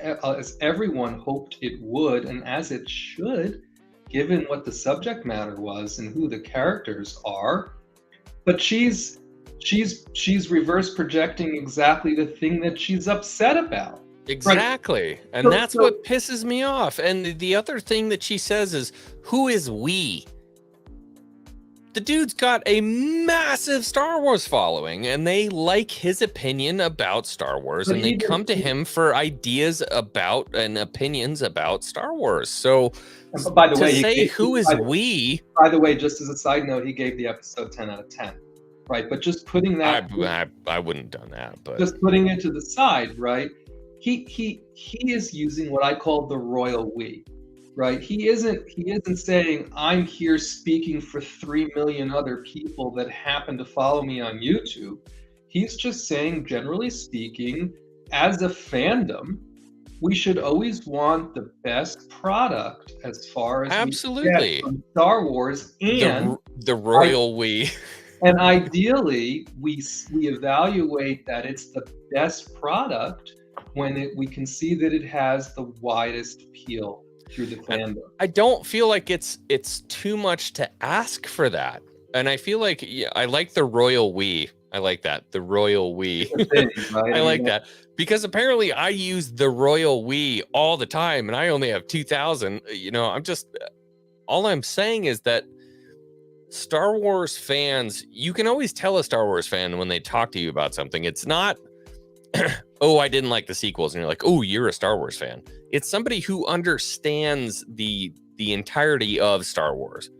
everyone hoped it would, and as it should, given what the subject matter was and who the characters are. But she's reverse projecting exactly the thing that she's upset about. Exactly. Right? And that's what pisses me off. And the other thing that she says is, who is we? The dude's got a massive Star Wars following, and they like his opinion about Star Wars, and they come to him for ideas about and opinions about Star Wars. So, by the way, we? By the way, just as a side note, he gave the episode 10 out of 10, right? But just putting that, I wouldn't have done that, but just putting it to the side, right? He is using what I call the royal we. Right? He isn't saying I'm here speaking for 3 million other people that happen to follow me on YouTube. He's just saying, generally speaking, as a fandom, we should always want the best product as far as absolutely we get from Star Wars, and the royal we. And ideally, we evaluate that it's the best product when we can see that it has the widest appeal through the fandom. I don't feel like it's too much to ask for that. And I feel like, yeah, I like the royal we. I like that. The royal we. Thing, right? I like that. Because apparently I use the royal we all the time and I only have 2,000. You know, all I'm saying is that Star Wars fans, you can always tell a Star Wars fan when they talk to you about something. It's not, oh, I didn't like the sequels. And you're like, oh, you're a Star Wars fan. It's somebody who understands the entirety of Star Wars.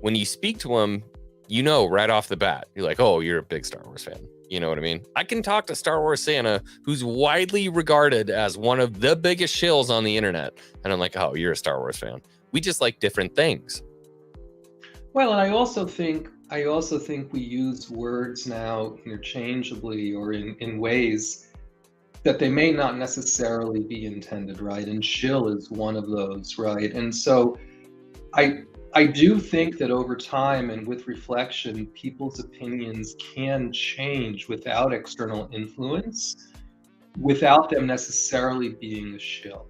When you speak to them, you know right off the bat, you're like, oh, you're a big Star Wars fan. You know what I mean? I can talk to Star Wars Santa, who's widely regarded as one of the biggest shills on the internet. And I'm like, oh, you're a Star Wars fan. We just like different things. Well, and I also think we use words now interchangeably or in ways that they may not necessarily be intended, right? And shill is one of those, right? And so I do think that over time and with reflection, people's opinions can change without external influence, without them necessarily being a shill,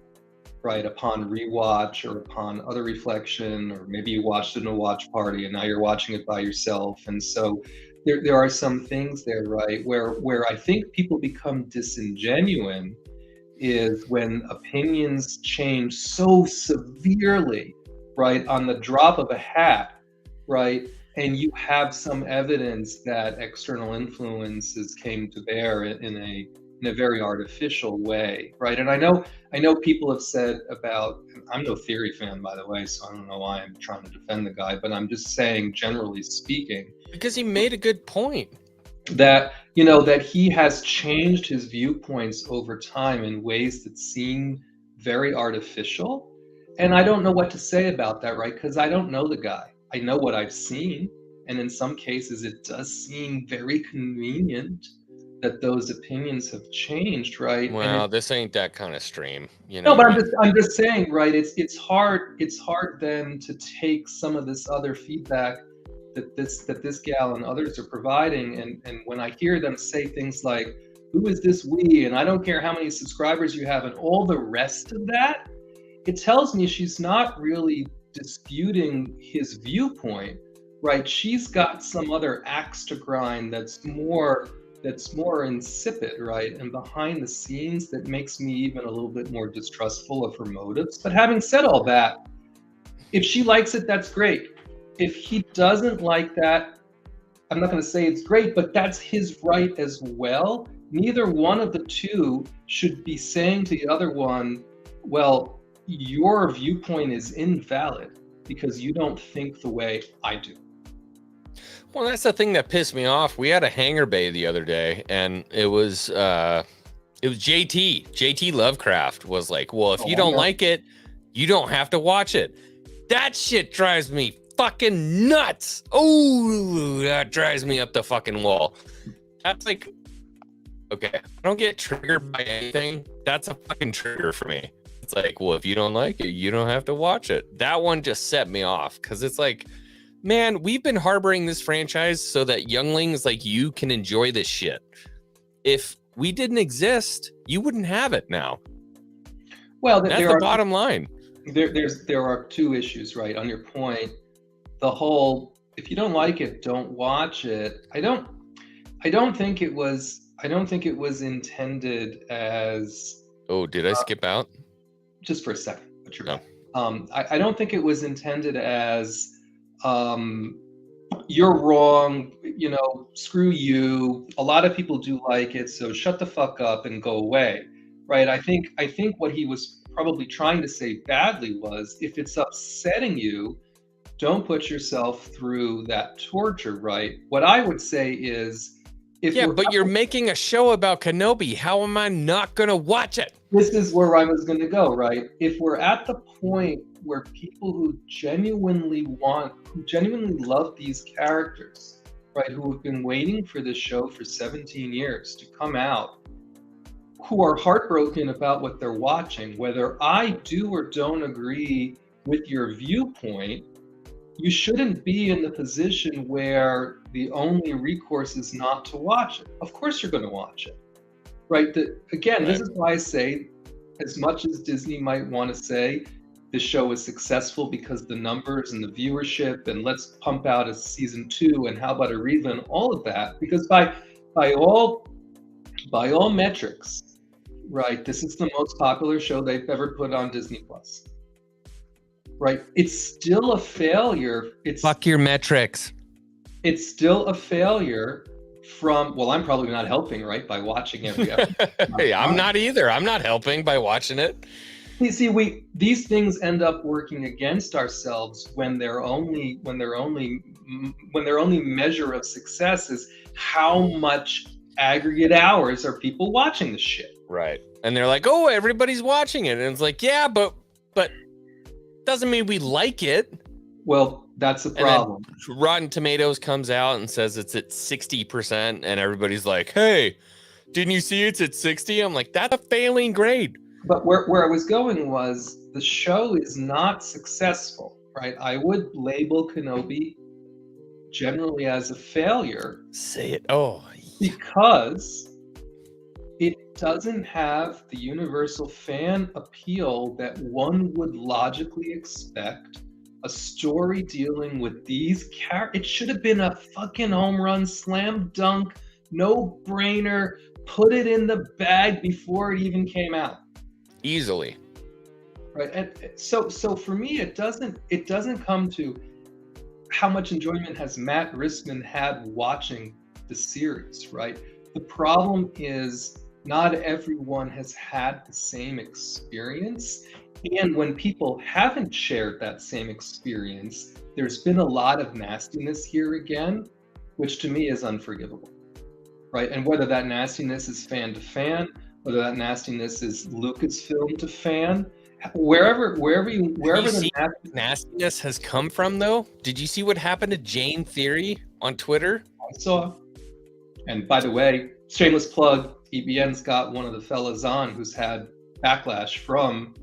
right? Upon rewatch or upon other reflection, or maybe you watched it in a watch party and now you're watching it by yourself. And so there are some things there, right? Where I think people become disingenuous is when opinions change so severely, right, on the drop of a hat, right, and you have some evidence that external influences came to bear in a very artificial way, right? And I know people have said about, I'm no theory fan, by the way, so I don't know why I'm trying to defend the guy, but I'm just saying, generally speaking, because he made a good point, that that he has changed his viewpoints over time in ways that seem very artificial. And I don't know what to say about that, right? Because I don't know the guy. I know what I've seen. And in some cases, it does seem very convenient that those opinions have changed, right? Well, this ain't that kind of stream, you No, know. but I'm just saying, right? It's hard then to take some of this other feedback that this gal and others are providing, and when I hear them say things like, "Who is this we?" and I don't care how many subscribers you have, and all the rest of that, it tells me she's not really disputing his viewpoint, right? She's got some other axe to grind that's more insipid, right? And behind the scenes that makes me even a little bit more distrustful of her motives. But having said all that, if she likes it, that's great. If he doesn't like that, I'm not going to say it's great, but that's his right as well. Neither one of the two should be saying to the other one, well, your viewpoint is invalid because you don't think the way I do. Well, that's the thing that pissed me off. We had a hangar bay the other day, and it was JT Lovecraft was like, well, if you don't like it, you don't have to watch it. That shit drives me fucking nuts. Oh, that drives me up the fucking wall. That's like, okay, I don't get triggered by anything. That's a fucking trigger for me. It's like, well, if you don't like it, you don't have to watch it. That one just set me off because it's like, man, we've been harboring this franchise so that younglings like you can enjoy this shit. If we didn't exist, you wouldn't have it now. Well, that's the bottom line. There are two issues, right? On your point, the whole, if you don't like it, don't watch it. I don't think it was intended as. Oh, did I skip out? Just for a second, but you're no. I don't think it was intended as you're wrong, screw you. A lot of people do like it, so shut the fuck up and go away, right? I think what he was probably trying to say badly was, if it's upsetting you, don't put yourself through that torture, right? What I would say is, but you're making a show about Kenobi. How am I not going to watch it? This is where I was going to go, right? If we're at the point where people who genuinely love these characters, right, who have been waiting for this show for 17 years to come out, who are heartbroken about what they're watching, whether I do or don't agree with your viewpoint, you shouldn't be in the position where the only recourse is not to watch it. Of course you're going to watch it, right? This is why I say, as much as Disney might want to say the show is successful because the numbers and the viewership, and let's pump out a season 2, and how about a rerun, all of that, because by all metrics, right, this is the most popular show they've ever put on Disney Plus. Right, it's still a failure. Fuck your metrics. It's still a failure from, well, I'm probably not helping, right, by watching every episode. Hey, I'm not either. I'm not helping by watching it. These things end up working against ourselves when their only measure of success is how much aggregate hours are people watching the shit. Right, and they're like, oh, everybody's watching it, and it's like, yeah, but doesn't mean we like it. Well, that's a problem. Rotten Tomatoes comes out and says it's at 60%, and everybody's like, hey, didn't you see it's at 60? I'm like, that's a failing grade. But where I was going was, the show is not successful, right? I would label Kenobi generally as a failure. Say it. Oh, because it doesn't have the universal fan appeal that one would logically expect. A story dealing with these characters, it should have been a fucking home run, slam dunk, no brainer. Put it in the bag before it even came out. Easily. Right, and so for me, it doesn't come to how much enjoyment has Matt Rissman had watching the series, right? The problem is, not everyone has had the same experience. And when people haven't shared that same experience, there's been a lot of nastiness here again, which to me is unforgivable, right? And whether that nastiness is fan to fan, whether that nastiness is Lucasfilm to fan, wherever the nastiness has come from, though. Did you see what happened to Jane Theory on Twitter? I saw. And by the way, shameless plug, EBN's got one of the fellas on who's had backlash from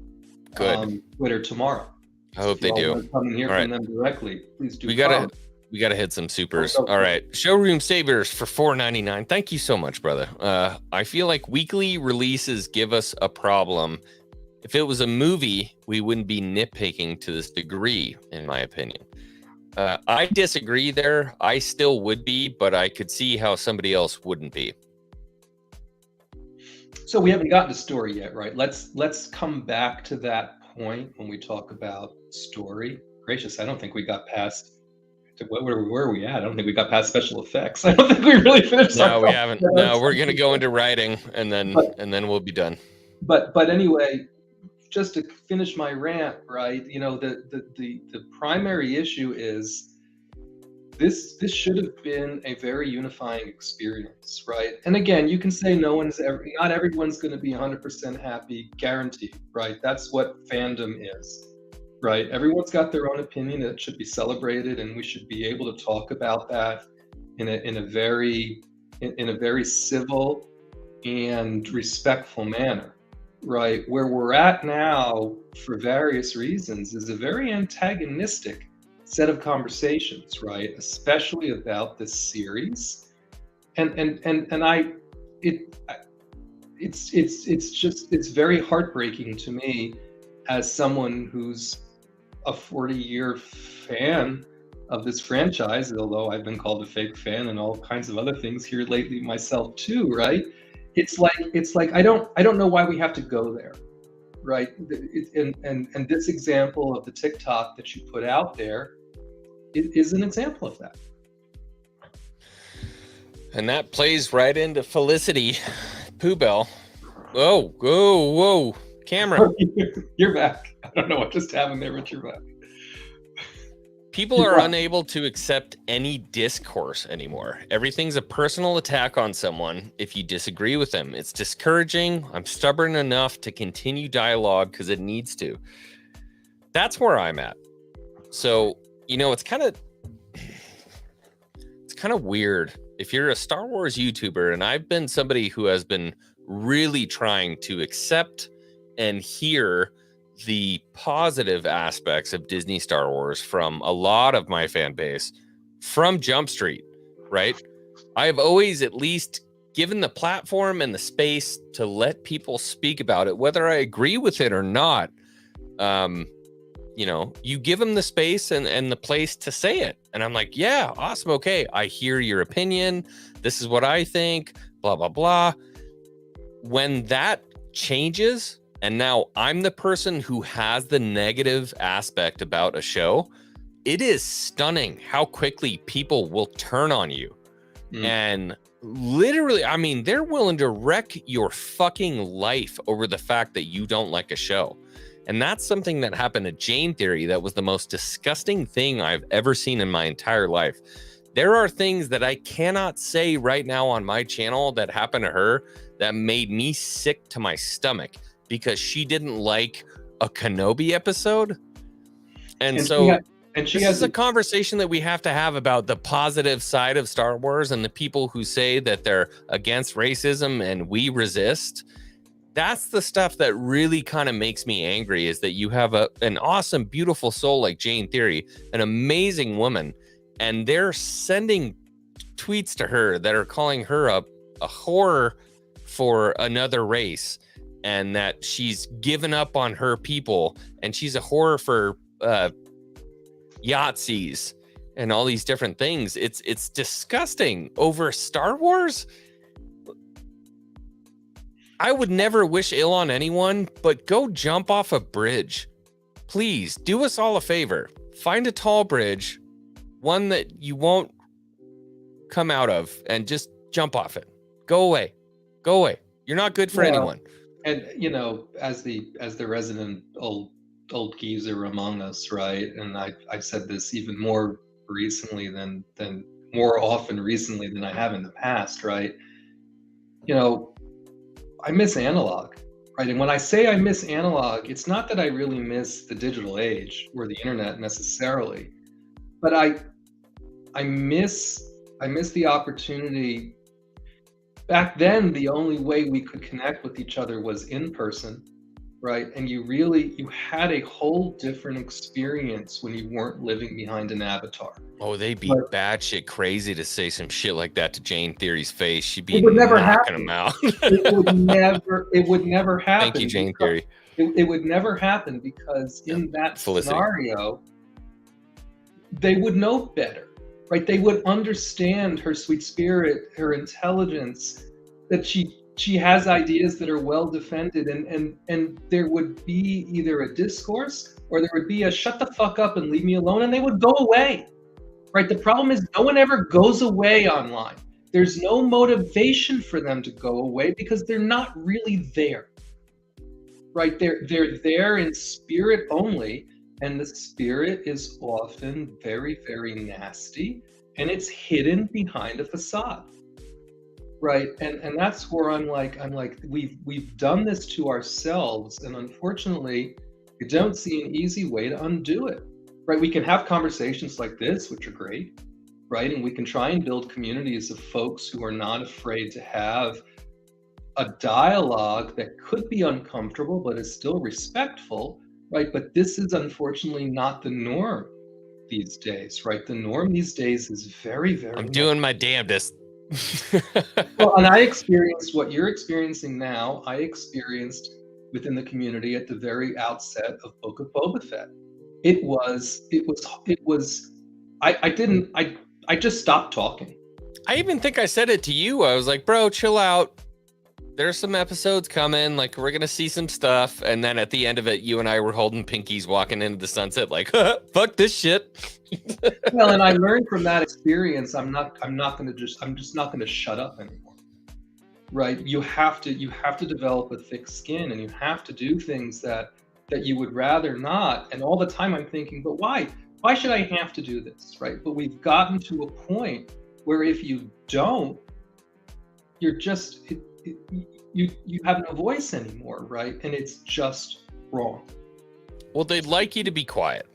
Twitter tomorrow. I hope they do. Come and hear from them directly. Please do. We gotta hit some supers. All right, Showroom Sabers for $4.99. Thank you so much, brother. I feel like weekly releases give us a problem. If it was a movie, we wouldn't be nitpicking to this degree, in my opinion. I disagree there. I still would be, but I could see how somebody else wouldn't be. So we haven't gotten to story yet, right? Let's come back to that point when we talk about story. Gracious, I don't think we got past. Where are we at? I don't think we got past special effects. I don't think we really finished. No, we haven't. No, we're gonna go into writing, and then we'll be done. But anyway, just to finish my rant, right? You know, the primary issue is this should have been a very unifying experience, right? And again, you can say not everyone's going to be 100% happy, guaranteed, right? That's what fandom is, right? Everyone's got their own opinion that should be celebrated, and we should be able to talk about that in a very civil and respectful manner, right? Where we're at now, for various reasons, is a very antagonistic set of conversations, right? Especially about this series, it's very heartbreaking to me as someone who's a 40-year fan of this franchise, although I've been called a fake fan and all kinds of other things here lately myself too, right? It's like I don't know why we have to go there, right? And this example of the TikTok that you put out there is an example of that. And that plays right into Felicity Poobell. Whoa, camera. You're back. I don't know what just happened there, but you're back. People are unable to accept any discourse anymore. Everything's a personal attack on someone if you disagree with them. It's discouraging. I'm stubborn enough to continue dialogue because it needs to. That's where I'm at. So, you know, it's kind of weird. If you're a Star Wars YouTuber, and I've been somebody who has been really trying to accept and hear the positive aspects of Disney Star Wars from a lot of my fan base from Jump Street, right? I have always at least given the platform and the space to let people speak about it, whether I agree with it or not. You know, you give them the space and the place to say it. And I'm like, yeah, awesome. Okay. I hear your opinion. This is what I think, blah, blah, blah. When that changes, and now I'm the person who has the negative aspect about a show, it is stunning how quickly people will turn on you. And literally, I mean, they're willing to wreck your fucking life over the fact that you don't like a show. And that's something that happened to Jane Theory that was the most disgusting thing I've ever seen in my entire life. There are things that I cannot say right now on my channel that happened to her that made me sick to my stomach because she didn't like a Kenobi episode. And so this is a conversation that we have to have about the positive side of Star Wars and the people who say that they're against racism and we resist. That's the stuff that really kind of makes me angry, is that you have an awesome, beautiful soul like Jane Theory, an amazing woman, and they're sending tweets to her that are calling her a whore for another race, and that she's given up on her people, and she's a whore for Yahtzees and all these different things. It's disgusting over Star Wars. I would never wish ill on anyone, but go jump off a bridge. Please do us all a favor. Find a tall bridge, one that you won't come out of, and just jump off it. Go away. Go away. You're not good for anyone. And you know, as the resident old geezer among us, right? And I've said this even more recently than more often recently than I have in the past, right? You know, I miss analog, right? And when I say I miss analog, it's not that I really miss the digital age or the internet necessarily, but I miss the opportunity. Back then, the only way we could connect with each other was in person, right? And you had a whole different experience when you weren't living behind an avatar. Oh, they'd be batshit crazy to say some shit like that to Jane Theory's face. She'd be It would never knocking happen. them out. It would never happen. Thank you, Jane Theory. It would never happen because in that scenario, they would know better, right? They would understand her sweet spirit, her intelligence, that she has ideas that are well defended, and there would be either a discourse or there would be a shut the fuck up and leave me alone, and they would go away, right? The problem is no one ever goes away online. There's no motivation for them to go away because they're not really there, right? They're there in spirit only, and the spirit is often very, very nasty, and it's hidden behind a facade. Right, and that's where I'm like we've done this to ourselves, and unfortunately, we don't see an easy way to undo it. Right, we can have conversations like this, which are great, right, and we can try and build communities of folks who are not afraid to have a dialogue that could be uncomfortable but is still respectful, right? But this is unfortunately not the norm these days, right? The norm these days is very, very. I'm doing my damnedest. Well, and I experienced what you're experiencing now. I experienced within the community at the very outset of Book of Boba Fett. I just stopped talking. I even think I said it to you. I was like, bro, chill out. There's some episodes coming. Like, we're going to see some stuff. And then at the end of it, you and I were holding pinkies walking into the sunset like, fuck this shit. Well, and I learned from that experience, I'm just not going to shut up anymore. Right? You have to develop a thick skin, and you have to do things that you would rather not. And all the time I'm thinking, but why? Why should I have to do this? Right? But we've gotten to a point where if you don't, you're just you have no voice anymore, right? And it's just wrong. Well, they'd like you to be quiet.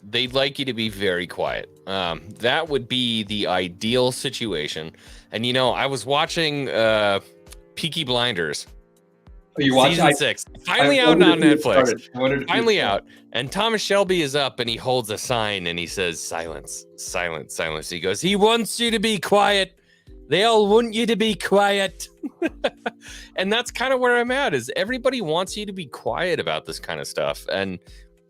They'd like you to be very quiet. That would be the ideal situation. And you know, I was watching Peaky Blinders, Oh, you watch Season 6. Finally out on Netflix. Finally out. out. And Thomas Shelby is up and he holds a sign and he says, silence, silence, silence. He goes, he wants you to be quiet. They all want you to be quiet. And that's kind of where I'm at, is everybody wants you to be quiet about this kind of stuff. And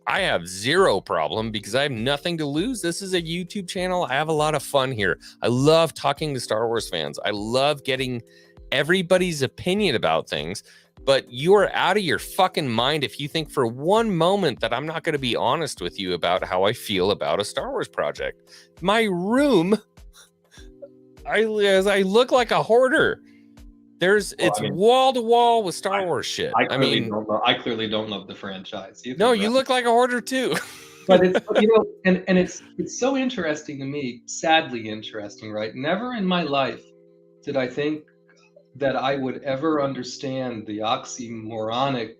I have zero problem because I have nothing to lose. This is a YouTube channel. I have a lot of fun here. I love talking to Star Wars fans. I love getting everybody's opinion about things. But you are out of your fucking mind if you think for one moment that I'm not going to be honest with you about how I feel about a Star Wars project. My room, I look like a hoarder. It's wall to wall with Star Wars shit. I clearly don't love the franchise either. No, you look like a hoarder too. But it's, and it's so interesting to me, sadly interesting, right? Never in my life did I think that I would ever understand the oxymoronic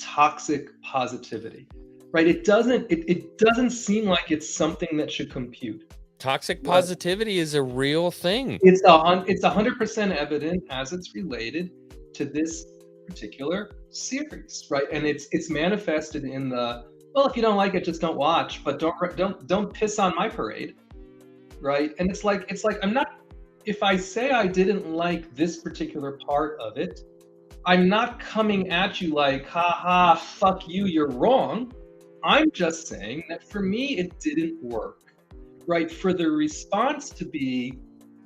toxic positivity, right? It doesn't seem like it's something that should compute. Toxic positivity is a real thing. It's 100% evident as it's related to this particular series, right? And it's manifested in the, well, if you don't like it, just don't watch, but don't piss on my parade, right? And it's like I'm not, if I say I didn't like this particular part of it, I'm not coming at you like, haha, fuck you, you're wrong. I'm just saying that for me, it didn't work. Right, for the response to be,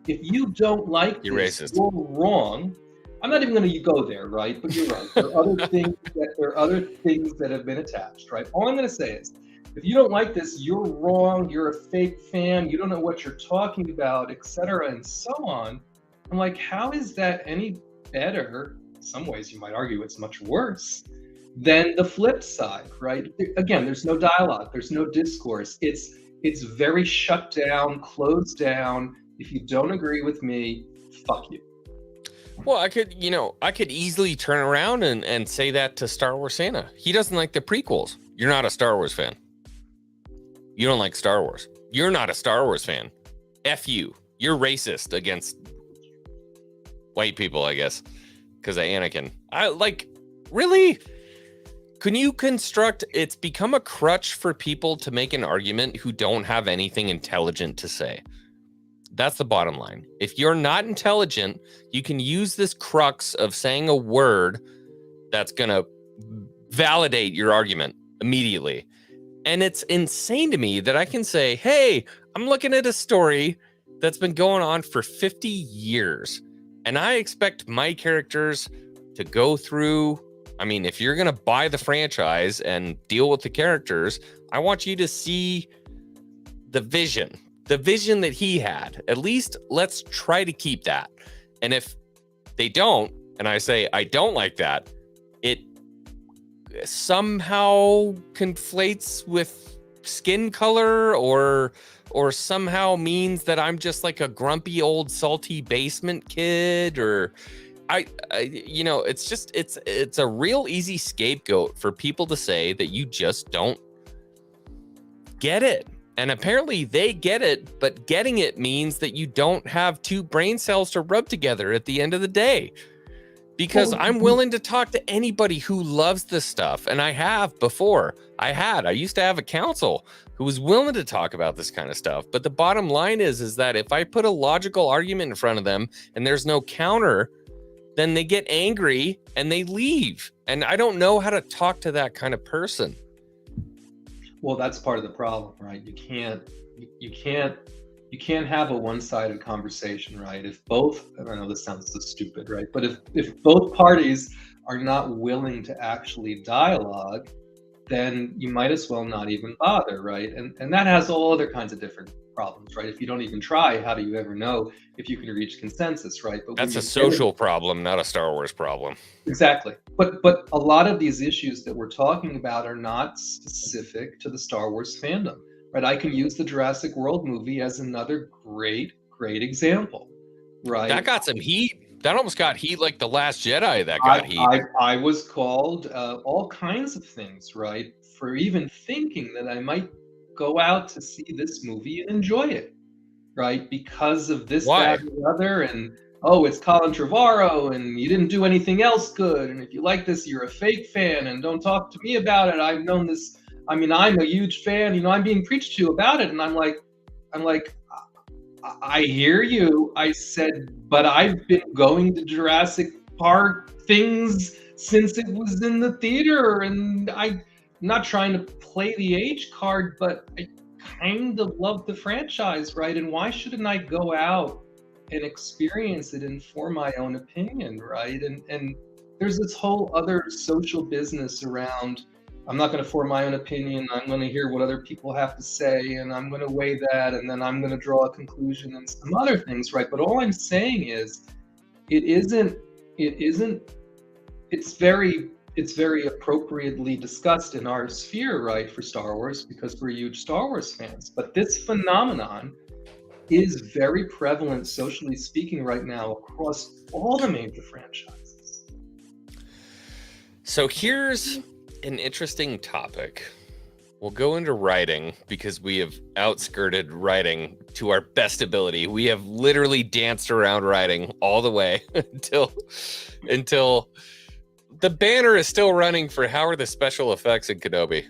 if you don't like you're this, racist. you're wrong. I'm not even going to go there, right? But you're right. There are other things that have been attached, right? All I'm going to say is, if you don't like this, you're wrong. You're a fake fan. You don't know what you're talking about, etc., and so on. I'm like, how is that any better? In some ways, you might argue it's much worse than the flip side, right? Again, there's no dialogue. There's no discourse. It's very shut down, closed down. If you don't agree with me, fuck you. Well, I could easily turn around and say that to Star Wars Santa. He doesn't like the prequels. You're not a Star Wars fan. You don't like Star Wars. You're not a Star Wars fan. F you. You're racist against white people, I guess, because of Anakin. Really? Can you construct, it's become a crutch for people to make an argument who don't have anything intelligent to say. That's the bottom line. If you're not intelligent, you can use this crux of saying a word that's going to validate your argument immediately. And it's insane to me that I can say, hey, I'm looking at a story that's been going on for 50 years. And I expect my characters to go through, I mean, if you're going to buy the franchise and deal with the characters, I want you to see the vision that he had. At least let's try to keep that. And if they don't, and I say, I don't like that, it somehow conflates with skin color or somehow means that I'm just like a grumpy old salty basement kid, or it's a real easy scapegoat for people to say that you just don't get it. And apparently they get it, but getting it means that you don't have two brain cells to rub together at the end of the day. Because I'm willing to talk to anybody who loves this stuff. And I have before. I used to have a counsel who was willing to talk about this kind of stuff. But the bottom line is that if I put a logical argument in front of them and there's no counter, then they get angry and they leave. And I don't know how to talk to that kind of person. Well, that's part of the problem, right? You can't have a one-sided conversation, right? If both, I don't know, this sounds so stupid, right? But if both parties are not willing to actually dialogue, then you might as well not even bother, right? And that has all other kinds of different problems, right? If you don't even try, how do you ever know if you can reach consensus, right? But that's a social problem, not a Star Wars problem. Exactly. But a lot of these issues that we're talking about are not specific to the Star Wars fandom, right? I can use the Jurassic World movie as another great example, right? That got some heat. That almost got heat like The Last Jedi that got heat. I was called all kinds of things, right? For even thinking that I might go out to see this movie and enjoy it, right? Because of this, Why? that, and the other. And oh, it's Colin Trevorrow and you didn't do anything else good. And if you like this, you're a fake fan and don't talk to me about it. I've known this. I mean, I'm a huge fan, you know, I'm being preached to about it. And I'm like, I hear you. I said, but I've been going to Jurassic Park things since it was in the theater. And I'm not trying to play the age card, but I kind of love the franchise, right? And why shouldn't I go out and experience it and form my own opinion, right? And there's this whole other social business around, I'm not going to form my own opinion, I'm going to hear what other people have to say, and I'm going to weigh that, and then I'm going to draw a conclusion and some other things, right? But all I'm saying is, it's very appropriately discussed in our sphere, right, for Star Wars, because we're huge Star Wars fans. But this phenomenon is very prevalent, socially speaking, right now across all the major franchises. So here's an interesting topic. We'll go into writing because we have outskirted writing to our best ability. We have literally danced around writing all the way until the banner is still running for how are the special effects in Kenobi.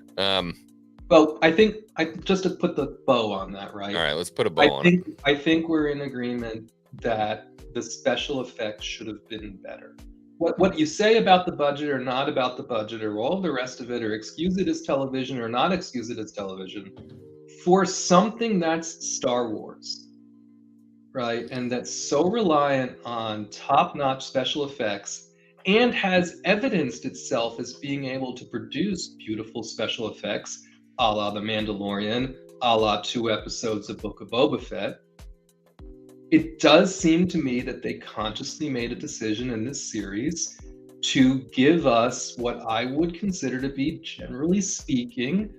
Well, I think just to put the bow on that, right? All right, let's put a bow on it. I think we're in agreement that the special effects should have been better. What you say about the budget or not about the budget or all the rest of it, or excuse it as television or not excuse it as television, for something that's Star Wars, right? And that's so reliant on top-notch special effects and has evidenced itself as being able to produce beautiful special effects, a la The Mandalorian, a la 2 episodes of Book of Boba Fett. It does seem to me that they consciously made a decision in this series to give us what I would consider to be, generally speaking,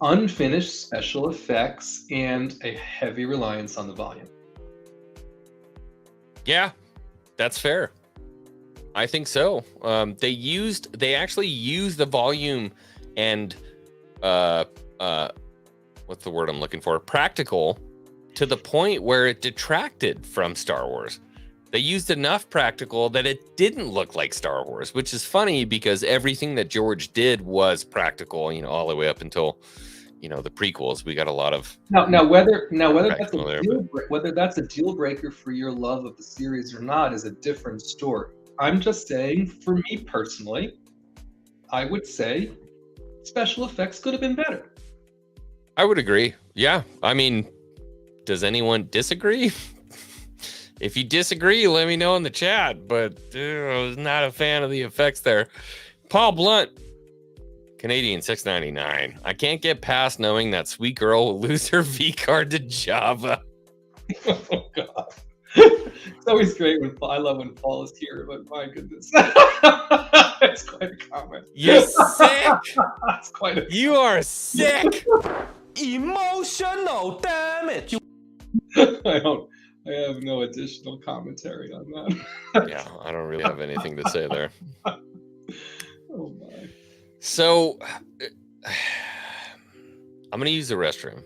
unfinished special effects and a heavy reliance on the volume. Yeah, that's fair. I think so. They actually used the volume and what's the word I'm looking for? Practical, to the point where it detracted from Star Wars. They used enough practical that it didn't look like Star Wars, which is funny because everything that George did was practical, you know, all the way up until, you know, the prequels. We got a lot of whether that's a deal breaker for your love of the series or not is a different story. I'm just saying, for me personally, I would say special effects could have been better. I would agree. Yeah. I mean, does anyone disagree? If you disagree, let me know in the chat, but I was not a fan of the effects there. Paul Blunt, Canadian 699. I can't get past knowing that sweet girl will lose her V card to Java. Oh, God. It's always great I love when Paul is here, but my goodness. It's quite a comment. You're sick. That's quite a You are sick. Emotional damage. I have no additional commentary on that. Yeah, I don't really have anything to say there. Oh my. So I'm gonna use the restroom.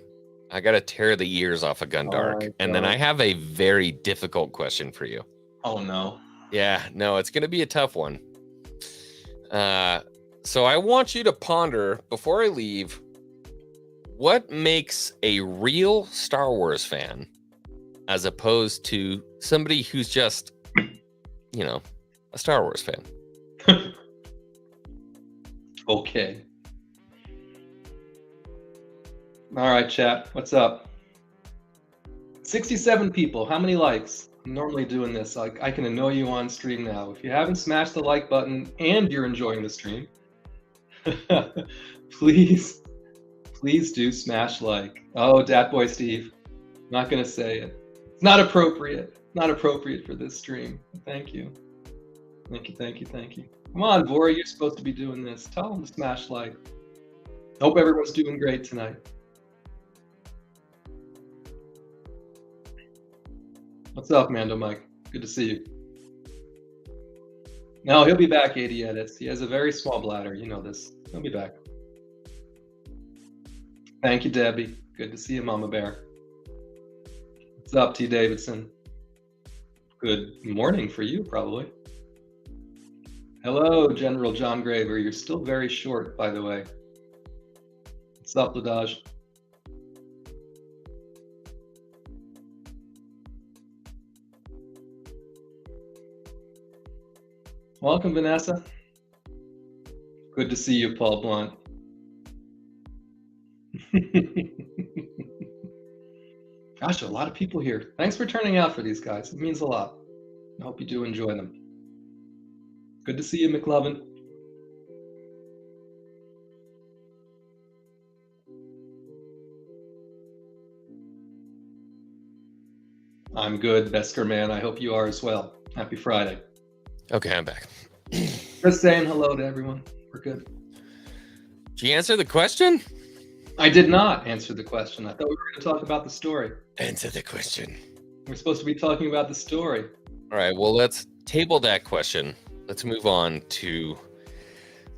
I gotta tear the ears off of Gundark, and then I have a very difficult question for you. Oh no. Yeah, no, it's gonna be a tough one. So I want you to ponder before I leave, what makes a real Star Wars fan as opposed to somebody who's just, you know, a Star Wars fan? Okay. All right, chat. What's up? 67 people. How many likes? I'm normally doing this. I can annoy you on stream now. If you haven't smashed the like button and you're enjoying the stream, please do smash like. Oh, Dat Boy Steve. Not going to say it. It's not appropriate. Not appropriate for this stream. Thank you. Thank you. Come on, Vora, you're supposed to be doing this. Tell them to smash like. Hope everyone's doing great tonight. What's up, Mando Mike? Good to see you. No, he'll be back, 80 edits. He has a very small bladder. You know this. He'll be back. Thank you, Debbie. Good to see you, Mama Bear. What's up, T. Davidson? good morning for you, probably. Hello, General John Graver. You're still very short, by the way. What's up, Ladaj? Welcome, Vanessa. Good to see you, Paul Blunt. Gosh, a lot of people here. Thanks for turning out for these guys. It means a lot. I hope you do enjoy them. Good to see you, McLovin. I'm good, Besker man. I hope you are as well. Happy Friday. Okay, I'm back. Just saying hello to everyone. We're good. Did you answer the question? I did not answer the question. I thought we were going to talk about the story. Answer the question. We're supposed to be talking about the story. All right, well, let's table that question. Let's move on to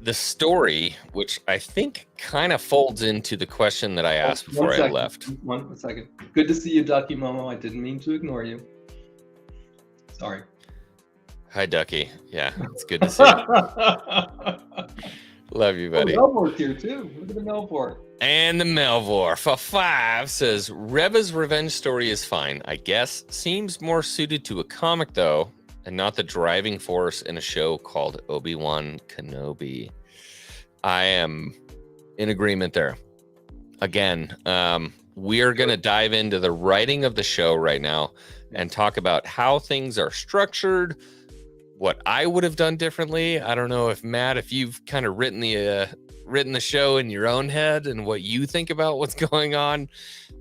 the story, which I think kind of folds into the question that I asked before I left. One second. Good to see you, Ducky Momo. I didn't mean to ignore you. Sorry. Hi, Ducky. Yeah, it's good to see you. Love you, buddy. Oh, Melvor's here, too. Look at the Melvor. And the Melvor for 5 says, Reva's revenge story is fine, I guess. Seems more suited to a comic, though, and not the driving force in a show called Obi-Wan Kenobi. I am in agreement there. Again, we are going to dive into the writing of the show right now and talk about how things are structured, what I would have done differently. I don't know if Matt, if you've kind of written the show in your own head and what you think about what's going on.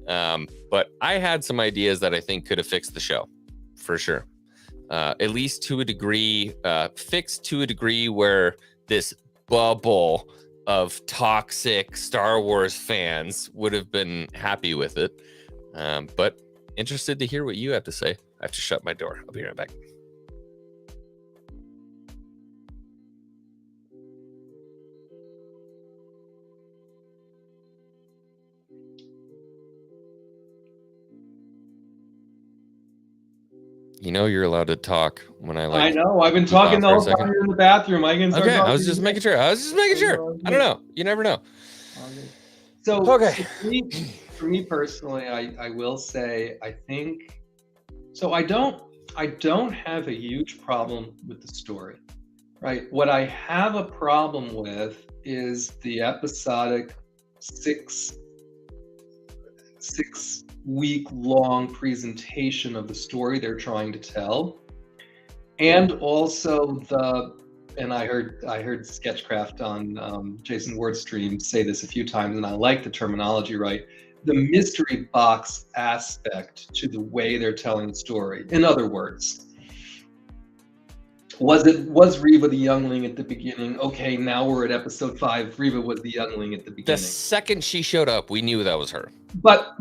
But I had some ideas that I think could have fixed the show for sure. At least to a degree, fixed to a degree where this bubble of toxic Star Wars fans would have been happy with it. But interested to hear what you have to say. I have to shut my door. I'll be right back. You know you're allowed to talk when I know. I've been talking the whole time you're in the bathroom. I can start okay, talking. I was just making sure. I don't know. You never know. So, okay. For me personally, I will say I think so. I don't have a huge problem with the story, right? What I have a problem with is the episodic six week long presentation of the story they're trying to tell, and also and I heard Sketchcraft on Jason Ward's stream say this a few times, and I like the terminology, right? The mystery box aspect to the way they're telling the story. In other words, was Reva the youngling at the beginning? Okay, now we're at episode 5. Reva was the youngling at the beginning. The second she showed up, we knew that was her. But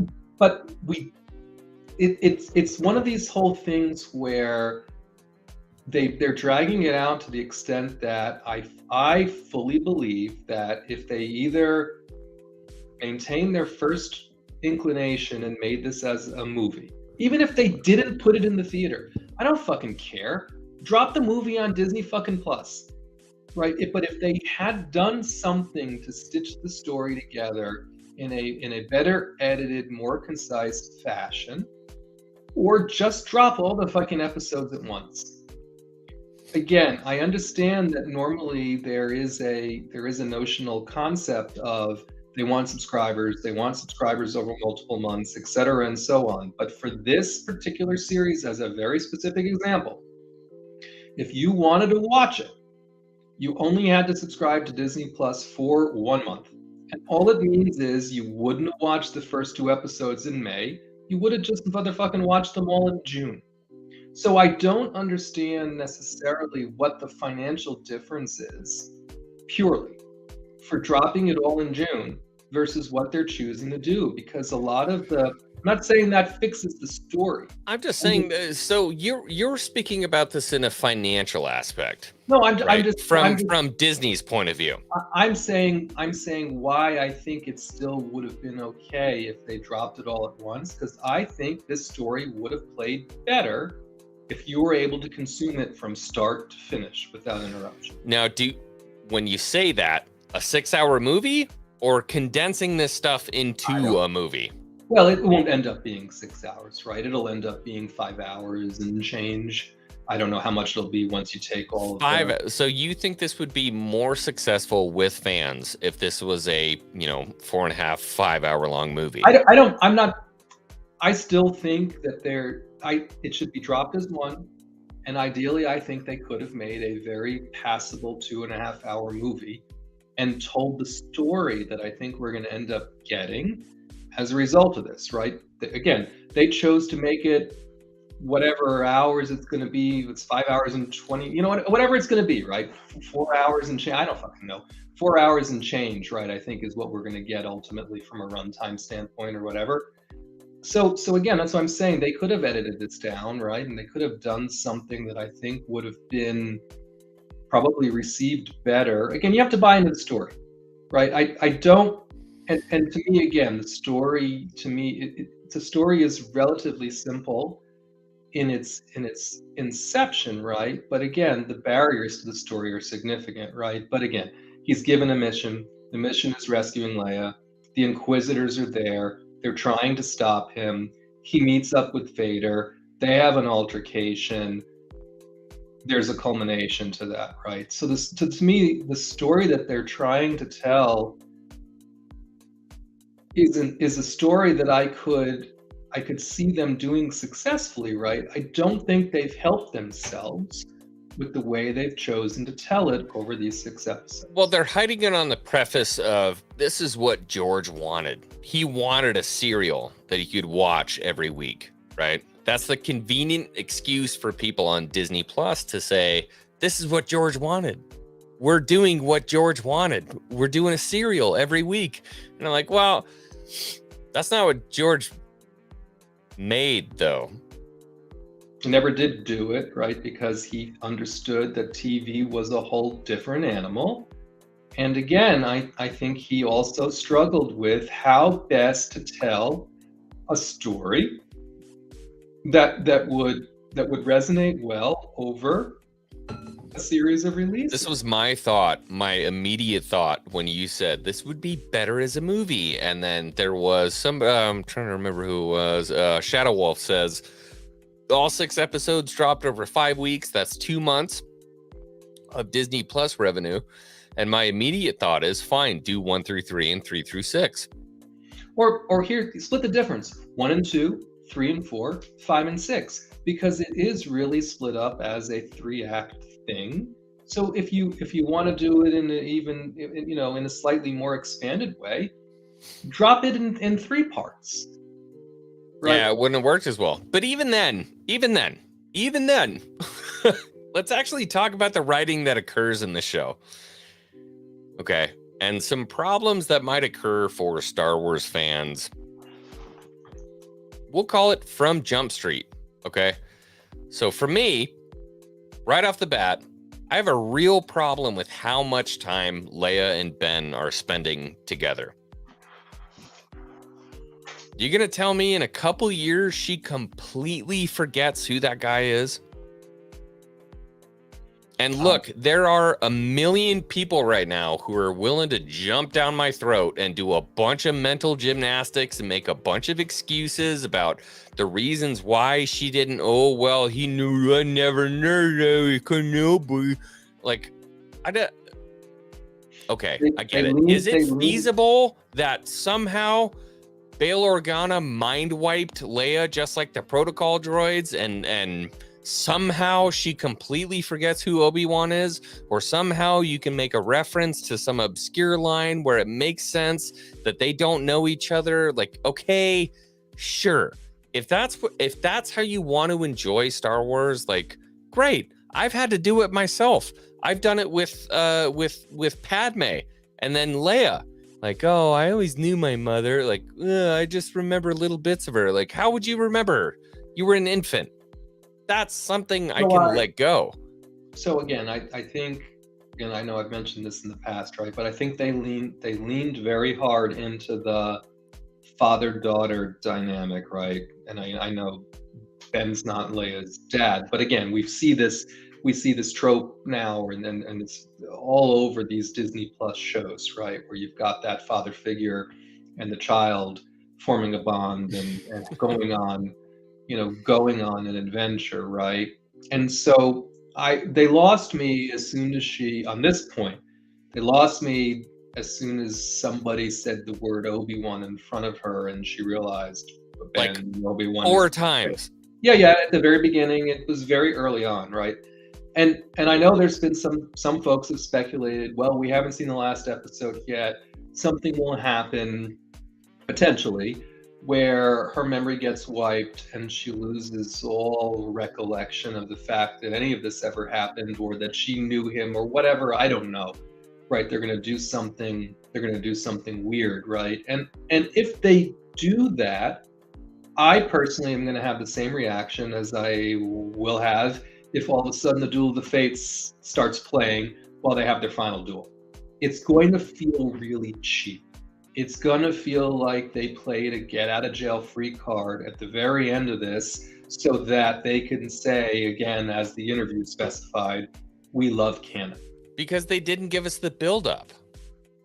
it's one of these whole things where they're dragging it out to the extent that I fully believe that if they either maintained their first inclination and made this as a movie, even if they didn't put it in the theater, I don't fucking care. Drop the movie on Disney fucking Plus, right? But if they had done something to stitch the story together in a better edited, more concise fashion, or just drop all the fucking episodes at once. Again, I understand that normally there is a notional concept of they want subscribers over multiple months, etc., and so on. But for this particular series, as a very specific example, if you wanted to watch it, you only had to subscribe to Disney Plus for 1 month. And all it means is you wouldn't have watched the first 2 episodes in May. You would have just motherfucking watched them all in June. So I don't understand necessarily what the financial difference is, purely, for dropping it all in June versus what they're choosing to do. Because a lot of I'm not saying that fixes the story. I'm just saying, so you're speaking about this in a financial aspect. No, I'm just from Disney's point of view. I'm saying why I think it still would have been okay if they dropped it all at once, because I think this story would have played better if you were able to consume it from start to finish without interruption. Now, when you say that, a 6-hour movie or condensing this stuff into a movie? Well, it won't end up being 6 hours, right? It'll end up being 5 hours and change. I don't know how much it'll be once you take all of So you think this would be more successful with fans if this was a 4.5, 5 hour long movie? I still think that it should be dropped as one. And ideally, I think they could have made a very passable 2.5 hour movie and told the story that I think we're going to end up getting as a result of this, right? Again, they chose to make it whatever hours it's going to be. It's 5 hours and 20, whatever it's going to be, right? 4 hours and change. I don't fucking know. 4 hours and change, right? I think is what we're going to get ultimately from a runtime standpoint or whatever. So again, that's what I'm saying. They could have edited this down, right? And they could have done something that I think would have been probably received better. Again, you have to buy into the story, right? I don't, and to me, again, the story, to me, the story is relatively simple in its inception, right? But again, the barriers to the story are significant, right? But again, he's given a mission. The mission is rescuing Leia. The Inquisitors are there. They're trying to stop him. He meets up with Vader. They have an altercation. There's a culmination to that, right? So to me, the story that they're trying to tell is a story that I could see them doing successfully, right? I don't think they've helped themselves with the way they've chosen to tell it over these 6 episodes. Well, they're hiding it on the preface of this is what George wanted. He wanted a serial that he could watch every week, right? That's the convenient excuse for people on Disney Plus to say, this is what George wanted. We're doing what George wanted. We're doing a serial every week. And I'm like, well, that's not what George made, though. He never did do it, right? Because he understood that TV was a whole different animal. And again, I think he also struggled with how best to tell a story that would resonate well over a series of releases. This was my immediate thought when you said this would be better as a movie. And then there was some, I'm trying to remember who it was, Shadow Wolf says, all 6 episodes dropped over 5 weeks. That's 2 months of Disney Plus revenue. And my immediate thought is, fine, do 1 through 3 and 3 through 6. Or here, split the difference. 1 and 2, 3 and 4, 5 and 6, because it is really split up as a 3-act thing. So if you want to do it in a slightly more expanded way, drop it in 3 parts. Right? Yeah, it wouldn't have worked as well. But even then, let's actually talk about the writing that occurs in the show. Okay. And some problems that might occur for Star Wars fans. We'll call it from Jump Street. Okay. So for me, right off the bat, I have a real problem with how much time Leia and Ben are spending together. You gonna tell me in a couple years she completely forgets who that guy is? And look, there are a million people right now who are willing to jump down my throat and do a bunch of mental gymnastics and make a bunch of excuses about the reasons why she didn't. Oh, well, he knew, I never knew, he couldn't help it. Like, okay, I get it. Is it feasible that somehow Bail Organa mind wiped Leia just like the protocol droids and somehow she completely forgets who Obi-Wan is, or somehow you can make a reference to some obscure line where it makes sense that they don't know each other? Like, okay, sure. If that's how you want to enjoy Star Wars, like, great. I've had to do it myself. I've done it with Padme and then Leia. Like, oh, I always knew my mother. Like, I just remember little bits of her. Like, how would you remember her? You were an infant. That's something I can let go. So again, I think, and I know I've mentioned this in the past, right? But I think they leaned very hard into the father-daughter dynamic, right? And I know Ben's not Leia's dad. But again, we see this trope now, and it's all over these Disney Plus shows, right? Where you've got that father figure and the child forming a bond and going on, going on an adventure, right? And so they lost me as soon as on this point, they lost me as soon as somebody said the word Obi-Wan in front of her and she realized like Obi-Wan 4 times. Yeah, at the very beginning. It was very early on, right? And I know there's been some folks have speculated, well, we haven't seen the last episode yet. Something will happen potentially where her memory gets wiped and she loses all recollection of the fact that any of this ever happened or that she knew him or whatever. I don't know, right? They're going to do something weird, right? And if they do that, I personally am going to have the same reaction as I will have if all of a sudden the Duel of the Fates starts playing while they have their final duel. It's going to feel really cheap. It's going to feel like they played a get out of jail free card at the very end of this so that they can say, again, as the interview specified, we love canon. Because they didn't give us the build-up.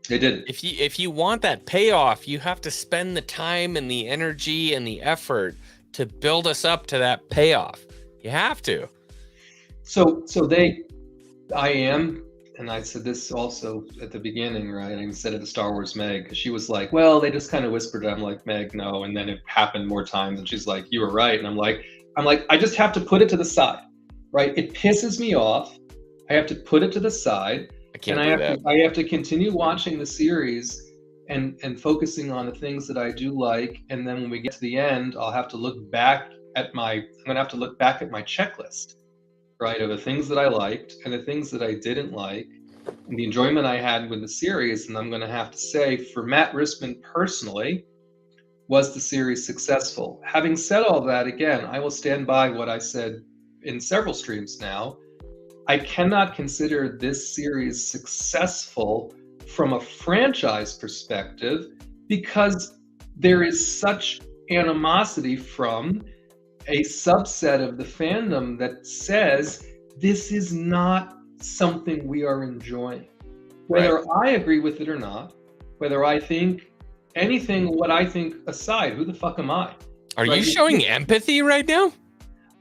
They didn't. If you want that payoff, you have to spend the time and the energy and the effort to build us up to that payoff. You have to. I am, and I said this also at the beginning, right? I said it to Star Wars Meg, because she was like, well, they just kind of whispered it. I'm like, Meg, no. And then it happened more times. And she's like, you were right. And I'm like, I just have to put it to the side, right? It pisses me off. I have to put it to the side. I have to continue watching the series and focusing on the things that I do like. And then when we get to the end, I'll have to look back at my checklist, right, of the things that I liked and the things that I didn't like and the enjoyment I had with the series. And I'm going to have to say, for Matt Rissman personally, was the series successful? Having said all that, again, I will stand by what I said in several streams now. I cannot consider this series successful from a franchise perspective because there is such animosity from a subset of the fandom that says this is not something we are enjoying. Whether I agree with it or not, whether I think anything, what I think aside, who the fuck am I? Are you showing empathy right now?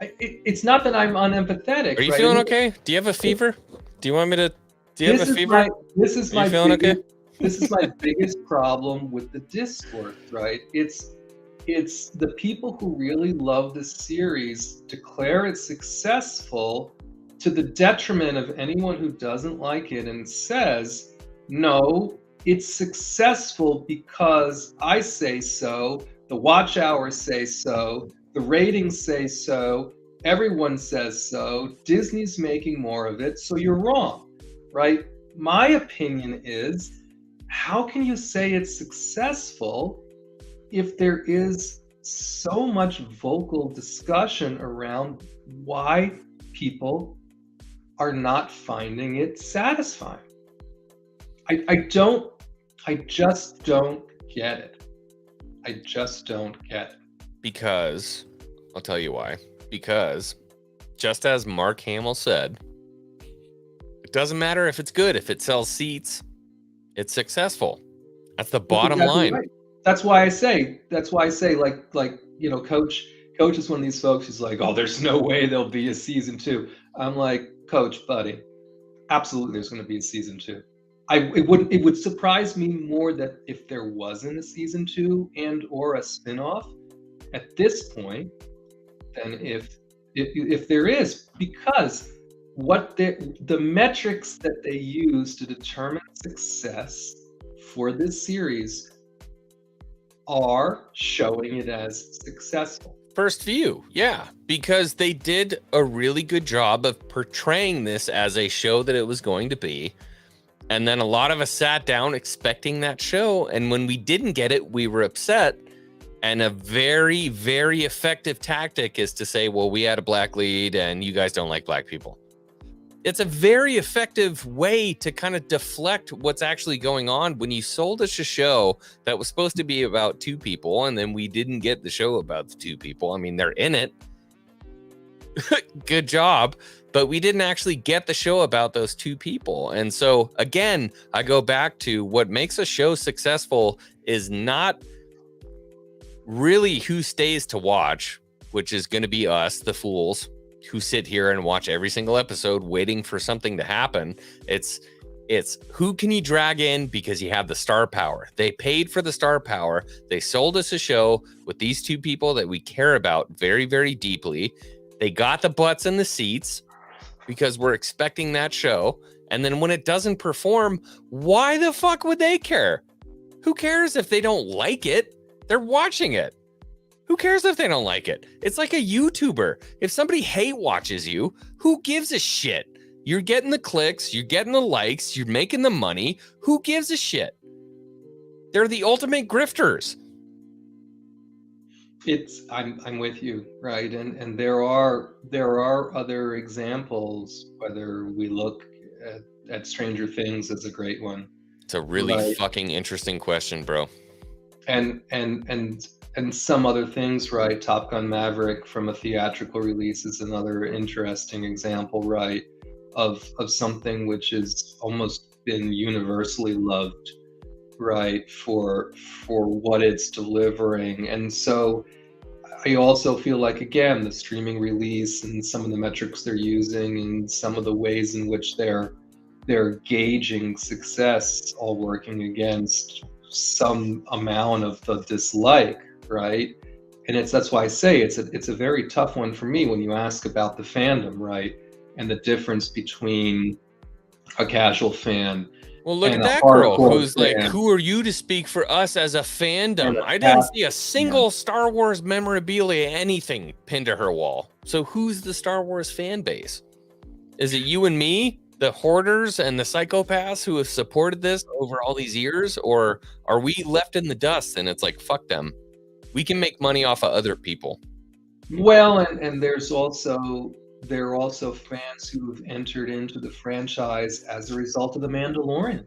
It's not that I'm unempathetic. Are you feeling okay? Do you have a fever? Do you want me to? Do you have a fever? This is my feeling okay? This is my biggest problem with the discourse, right? It's the people who really love the series declare it successful to the detriment of anyone who doesn't like it and says, no, it's successful because I say so, the watch hours say so, the ratings say so, everyone says so, Disney's making more of it, so you're wrong, right? My opinion is, how can you say it's successful if there is so much vocal discussion around why people are not finding it satisfying? I just don't get it. I just don't get it. Because, I'll tell you why. Because, just as Mark Hamill said, it doesn't matter if it's good, if it sells seats, it's successful. That's the bottom line. Right. That's why I say, like, you know, Coach is one of these folks who's like, oh, there's no way there'll be a season 2. I'm like, Coach, buddy, absolutely there's going to be a season 2. It would surprise me more that if there wasn't a season 2 and or a spinoff at this point than if there is, because what the metrics that they use to determine success for this series are showing it as successful. First view, yeah, because they did a really good job of portraying this as a show that it was going to be. And then a lot of us sat down expecting that show. And when we didn't get it, we were upset. And a very, very effective tactic is to say, well, we had a black lead and you guys don't like black people. It's a very effective way to kind of deflect what's actually going on when you sold us a show that was supposed to be about 2 people and then we didn't get the show about the 2 people. I mean, they're in it. good job. But we didn't actually get the show about those two people. And so, again, I go back to what makes a show successful is not really who stays to watch, which is going to be us, the fools, who sit here and watch every single episode waiting for something to happen. It's who can you drag in because you have the star power. They paid for the star power. They sold us a show with these two people that we care about very, very deeply. They got the butts in the seats because we're expecting that show. And then when it doesn't perform, why the fuck would they care? Who cares if they don't like it? They're watching it. Who cares if they don't like it? It's like a YouTuber. If somebody hate watches you, who gives a shit? You're getting the clicks, you're getting the likes, you're making the money. Who gives a shit? They're the ultimate grifters. I'm with you, right? And there are other examples, whether we look at Stranger Things as a great one. It's a really fucking interesting question, bro. And some other things, right? Top Gun Maverick from a theatrical release is another interesting example, right? Of something which has almost been universally loved, right? For what it's delivering. And so I also feel like, again, the streaming release and some of the metrics they're using and some of the ways in which they're gauging success, all working against some amount of the dislike, right? And that's why I say it's a very tough one for me when you ask about the fandom, right? And the difference between a casual fan. Well, look at that girl who's like, who are you to speak for us as a fandom? I didn't see a single Star Wars memorabilia, anything pinned to her wall. So who's the Star Wars fan base? Is it you and me, the hoarders and the psychopaths who have supported this over all these years? Or are we left in the dust and it's like, fuck them? We can make money off of other people. Well, and there are also fans who have entered into the franchise as a result of The Mandalorian,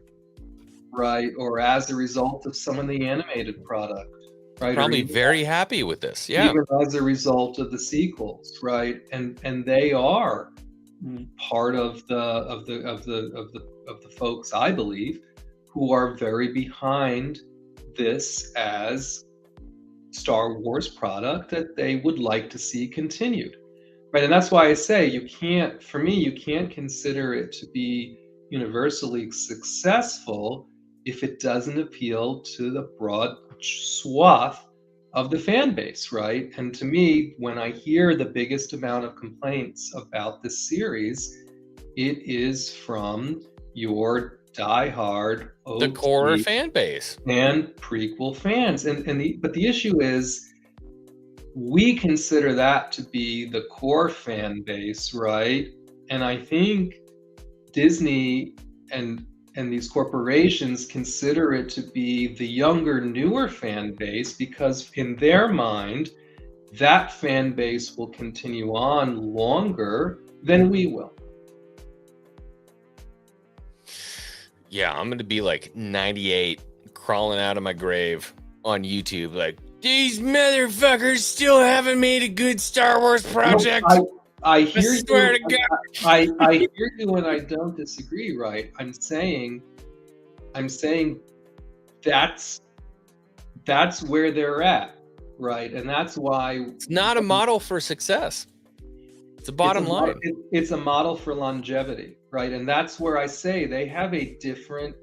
right? Or as a result of some of the animated product, right? Probably very happy with this, yeah. Even as a result of the sequels, right? And they are part of the folks, I believe, who are very behind this as Star Wars product that they would like to see continued. Right, and that's why I say you can't consider it to be universally successful if it doesn't appeal to the broad swath of the fan base, right? And to me, when I hear the biggest amount of complaints about this series, it is from your diehard the core fan base and prequel fans. But the issue is, we consider that to be the core fan base, right? And I think Disney and these corporations consider it to be the younger, newer fan base, because in their mind, that fan base will continue on longer than we will. Yeah, I'm going to be like 98 crawling out of my grave on YouTube like, these motherfuckers still haven't made a good Star Wars project. I hear you. Swear to God. I hear you, and I don't disagree. Right? I'm saying that's where they're at. Right? And that's why it's not a model for success. It's a bottom line. It's a model for longevity. Right? And that's where I say they have a different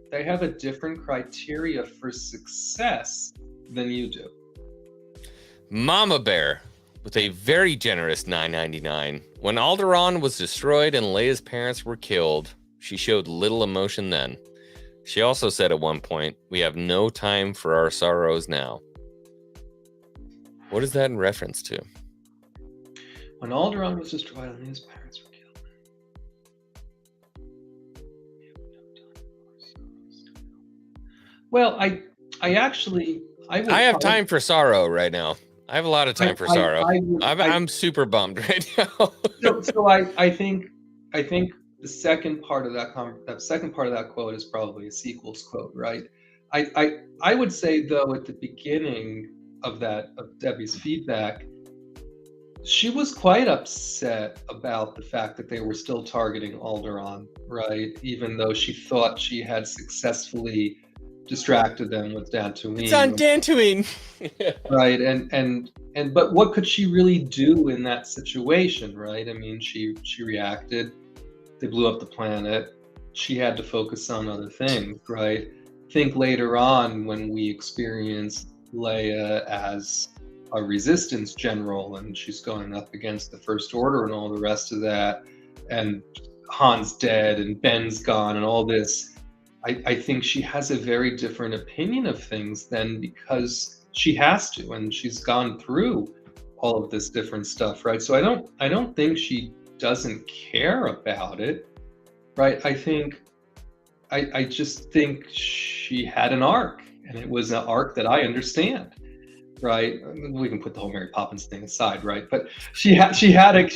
criteria for success than you do. Mama Bear with a very generous $9.99. When Alderaan was destroyed and Leia's parents were killed, she showed little emotion then. She also said at one point, "We have no time for our sorrows now." What is that in reference to? When Alderaan was destroyed and Leia's parents were killed. Well, I have time for sorrow right now. I have a lot of time for sorrow. I'm super bummed right now. so I think the second part of that quote is probably a sequel's quote, right? I would say, though, at the beginning of Debbie's feedback, she was quite upset about the fact that they were still targeting Alderaan, right? Even though she thought she had successfully distracted them with Dantooine. It's on Dantooine. Right, and but what could she really do in that situation, right? I mean, she reacted. They blew up the planet. She had to focus on other things, right? Think later on when we experience Leia as a resistance general and she's going up against the First Order and all the rest of that, and Han's dead and Ben's gone and all this. I think she has a very different opinion of things then, because she has to, and she's gone through all of this different stuff, right? So I don't think she doesn't care about it, right? I just think she had an arc, and it was an arc that I understand, right? We can put the whole Mary Poppins thing aside, right? But she had a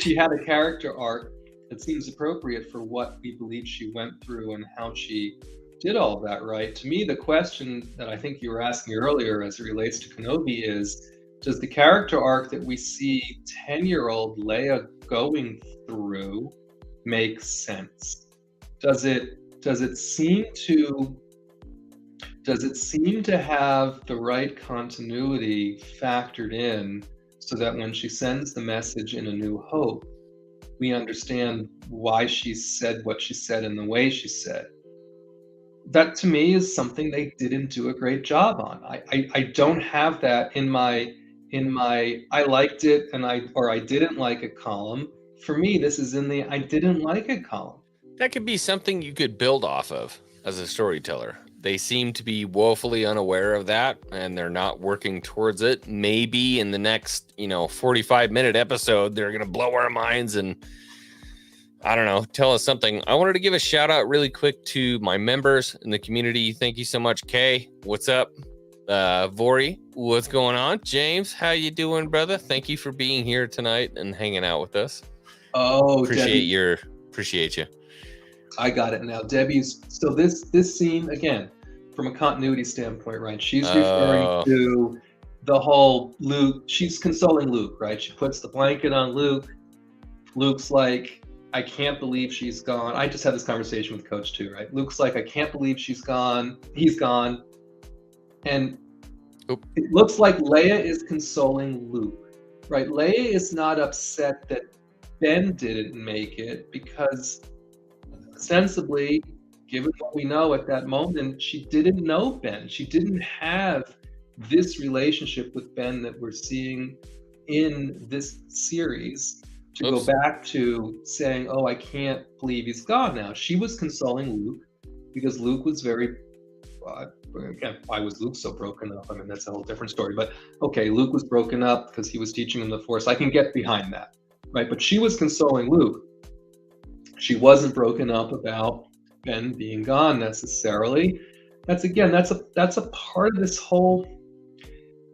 character arc that seems appropriate for what we believe she went through and how she did all of that, right? To me, the question that I think you were asking earlier as it relates to Kenobi is, does the character arc that we see 10-year-old Leia going through make sense? Does it seem to have the right continuity factored in so that when she sends the message in A New Hope, we understand why she said what she said in the way she said? That to me is something they didn't do a great job on. I don't have that in my I liked it and I didn't like it column. For me, this is in the I didn't like it column. That could be something you could build off of as a storyteller. They seem to be woefully unaware of that, and they're not working towards it. Maybe in the next, 45-minute episode, they're going to blow our minds and, I don't know, tell us something. I wanted to give a shout out really quick to my members in the community. Thank you so much, Kay. What's up? Vori, what's going on? James, how you doing, brother? Thank you for being here tonight and hanging out with us. Oh, appreciate Debbie. you. I got it now. Debbie's so this scene again, from a continuity standpoint, right? She's referring to the whole Luke. She's consoling Luke, right? She puts the blanket on Luke. Luke's like, I can't believe she's gone. I just had this conversation with Coach too, right? Luke's like, I can't believe she's gone. He's gone. And it looks like Leia is consoling Luke, right? Leia is not upset that Ben didn't make it because ostensibly, given what we know at that moment, she didn't know Ben. She didn't have this relationship with Ben that we're seeing in this series to go back to saying, oh, I can't believe he's gone now. She was consoling Luke because Luke was very, again, why was Luke so broken up? I mean, that's a whole different story. But okay, Luke was broken up because he was teaching him the Force. I can get behind that, right? But she was consoling Luke. She wasn't broken up about Ben being gone necessarily. That's a part of this whole,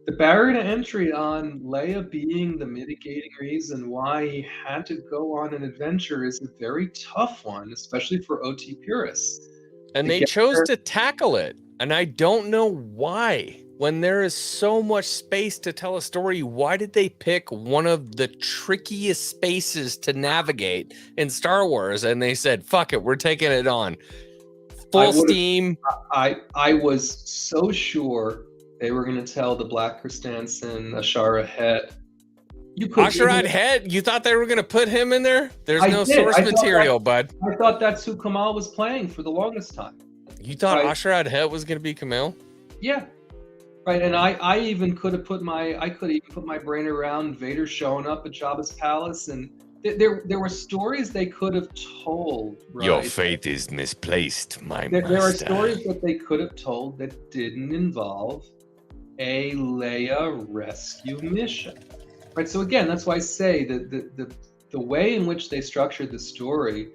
the barrier to entry on Leia being the mitigating reason why he had to go on an adventure is a very tough one, especially for OT purists. And they chose to tackle it. And I don't know why. When there is so much space to tell a story, why did they pick one of the trickiest spaces to navigate in Star Wars? And they said, fuck it, we're taking it on. Full steam. I was so sure they were going to tell the Black Krrsantan, Ashara Het. Asherad Het? You thought they were going to put him in there? There's no source material, bud. I thought that's who Kamal was playing for the longest time. You thought Asherad Het was going to be Camille? Yeah. Right, and I even could have put my brain around Vader showing up at Jabba's palace, and there were stories they could have told. Right? Your faith is misplaced, my master. There are stories that they could have told that didn't involve a Leia rescue mission. Right, so again, that's why I say that the way in which they structured the story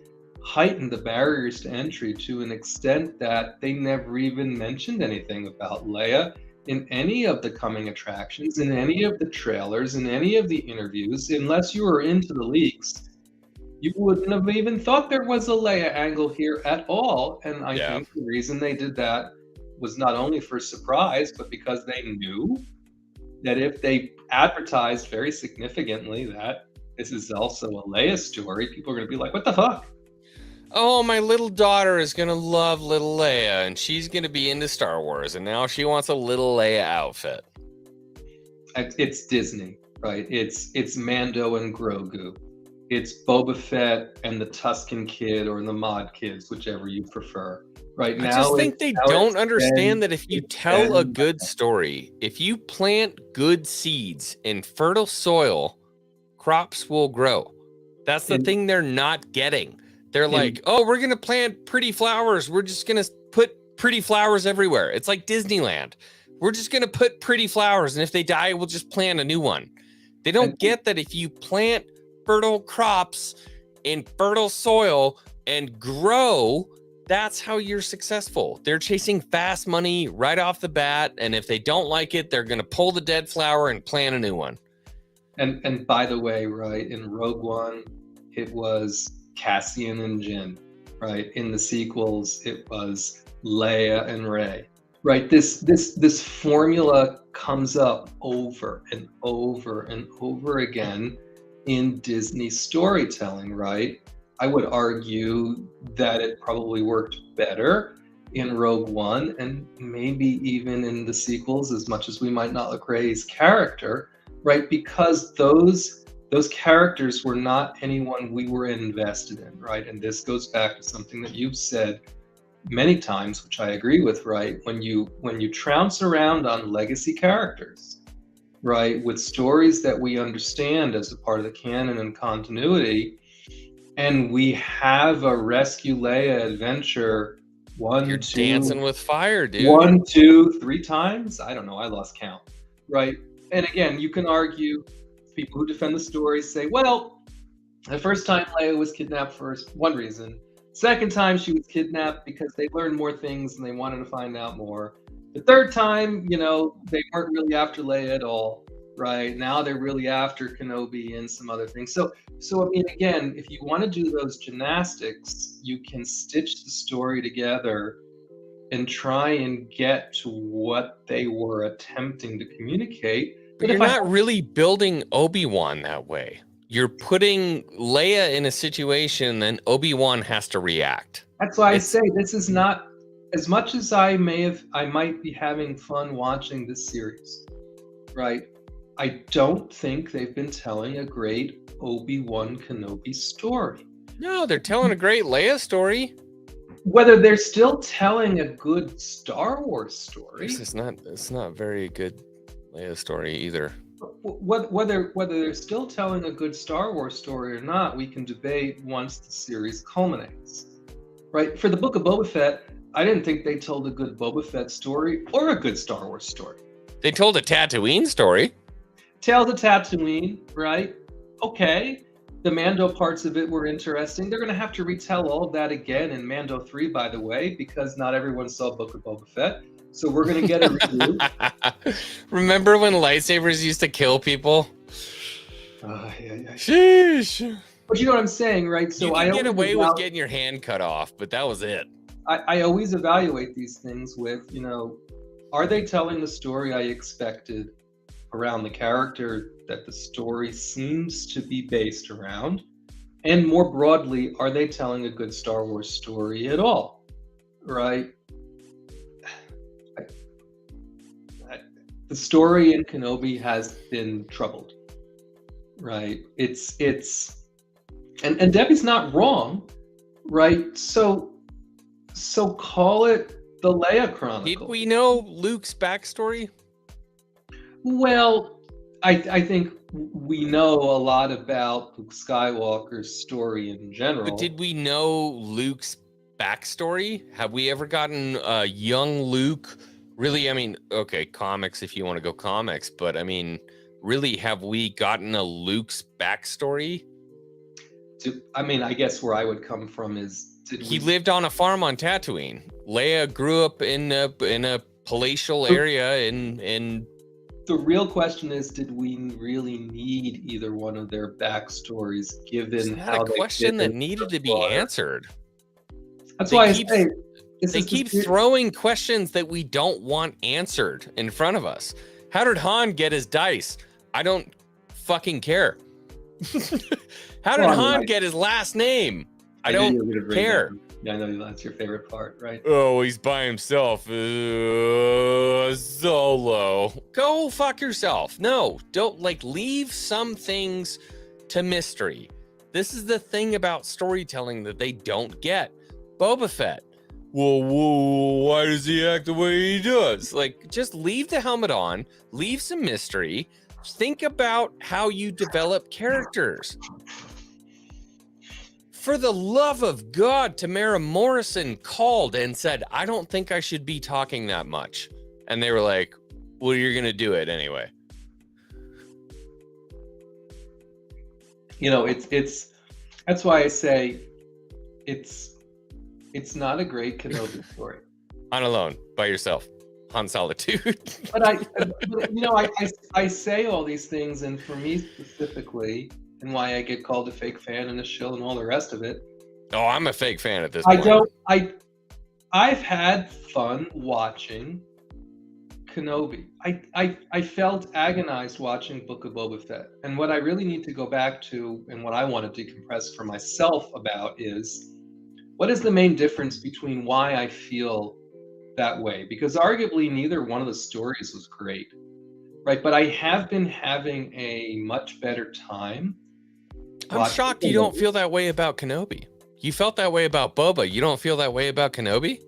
heightened the barriers to entry to an extent that they never even mentioned anything about Leia in any of the coming attractions, in any of the trailers, in any of the interviews. Unless you were into the leaks, you wouldn't have even thought there was a Leia angle here at all. And I think the reason they did that was not only for surprise, but because they knew that if they advertised very significantly that this is also a Leia story, people are going to be like, what the fuck? Oh, my little daughter is going to love little Leia, and she's going to be into Star Wars, and now she wants a little Leia outfit. It's Disney, right? It's Mando and Grogu. It's Boba Fett and the Tusken Kid or the Mod Kids, whichever you prefer. Right now, I just think they don't understand that if you tell a good story, if you plant good seeds in fertile soil, crops will grow. That's the thing they're not getting. They're like, oh, we're going to plant pretty flowers. We're just going to put pretty flowers everywhere. It's like Disneyland. We're just going to put pretty flowers, and if they die, we'll just plant a new one. They don't get that if you plant fertile crops in fertile soil and grow, that's how you're successful. They're chasing fast money right off the bat, and if they don't like it, they're going to pull the dead flower and plant a new one. And by the way, right, in Rogue One, it was Cassian and Jyn, right? In the sequels, it was Leia and Rey, right? This formula comes up over and over and over again in Disney storytelling, right? I would argue that it probably worked better in Rogue One and maybe even in the sequels, as much as we might not like Rey's character, right? Because those characters were not anyone we were invested in, right? And this goes back to something that you've said many times, which I agree with, right? When you trounce around on legacy characters, right, with stories that we understand as a part of the canon and continuity, and we have a Rescue Leia adventure, You're dancing with fire, dude. 1, 2, 3 times? I don't know, I lost count, right? And again, you can argue, people who defend the story say, well, the first time Leia was kidnapped for one reason. Second time she was kidnapped because they learned more things and they wanted to find out more. The third time, they weren't really after Leia at all, right? Now they're really after Kenobi and some other things. So I mean, again, if you want to do those gymnastics, you can stitch the story together and try and get to what they were attempting to communicate. But you're not really building Obi-Wan that way. You're putting Leia in a situation and Obi-Wan has to react. That's why I say this is not, as much as I might be having fun watching this series, right? I don't think they've been telling a great Obi-Wan Kenobi story. No, they're telling a great Leia story. Whether they're still telling a good Star Wars story. It's not very good Leia story either. Whether they're still telling a good Star Wars story or not, we can debate once the series culminates. Right? For the Book of Boba Fett, I didn't think they told a good Boba Fett story or a good Star Wars story. They told a Tatooine story. Tales of Tatooine, right? Okay. The Mando parts of it were interesting. They're going to have to retell all of that again in Mando 3, by the way, because not everyone saw Book of Boba Fett. So we're going to get a review. Remember when lightsabers used to kill people? Yeah. Sheesh. But you know what I'm saying, right? So you can get away with getting your hand cut off, but that was it. I always evaluate these things with, are they telling the story I expected around the character that the story seems to be based around? And more broadly, are they telling a good Star Wars story at all? Right? The story in Kenobi has been troubled, right? And Debbie's not wrong, right? So call it the Leia Chronicle. Did we know Luke's backstory? Well, I think we know a lot about Luke Skywalker's story in general. But did we know Luke's backstory? Have we ever gotten young Luke? Really, I mean, okay, comics if you want to go comics, but I mean, really, have we gotten a Luke's backstory? I guess where I would come from is he lived on a farm on Tatooine. Leia grew up in a palatial area in. The real question is, did we really need either one of their backstories given how a question that needed to be answered? That's why I say they keep throwing questions that we don't want answered in front of us. How did Han get his dice? I don't fucking care. How did Han get his last name? I don't care. Yeah, I know that's your favorite part, right? Oh, he's by himself. Solo. Go fuck yourself. No, don't leave some things to mystery. This is the thing about storytelling that they don't get. Boba Fett. Well, why does he act the way he does? Just leave the helmet on, leave some mystery, think about how you develop characters. For the love of God, Tamara Morrison called and said, I don't think I should be talking that much. And they were like, well, you're going to do it anyway. It's that's why I say it's not a great Kenobi story. On alone, by yourself, on solitude. But I say all these things, and for me specifically, and why I get called a fake fan and a shill and all the rest of it. Oh, I'm a fake fan at this point. I've had fun watching Kenobi. I felt agonized watching Book of Boba Fett. And what I really need to go back to, and what I want to decompress for myself about, is what is the main difference between why I feel that way? Because arguably neither one of the stories was great, right? But I have been having a much better time. I'm shocked you don't feel that way about Kenobi. You felt that way about Boba. You don't feel that way about Kenobi?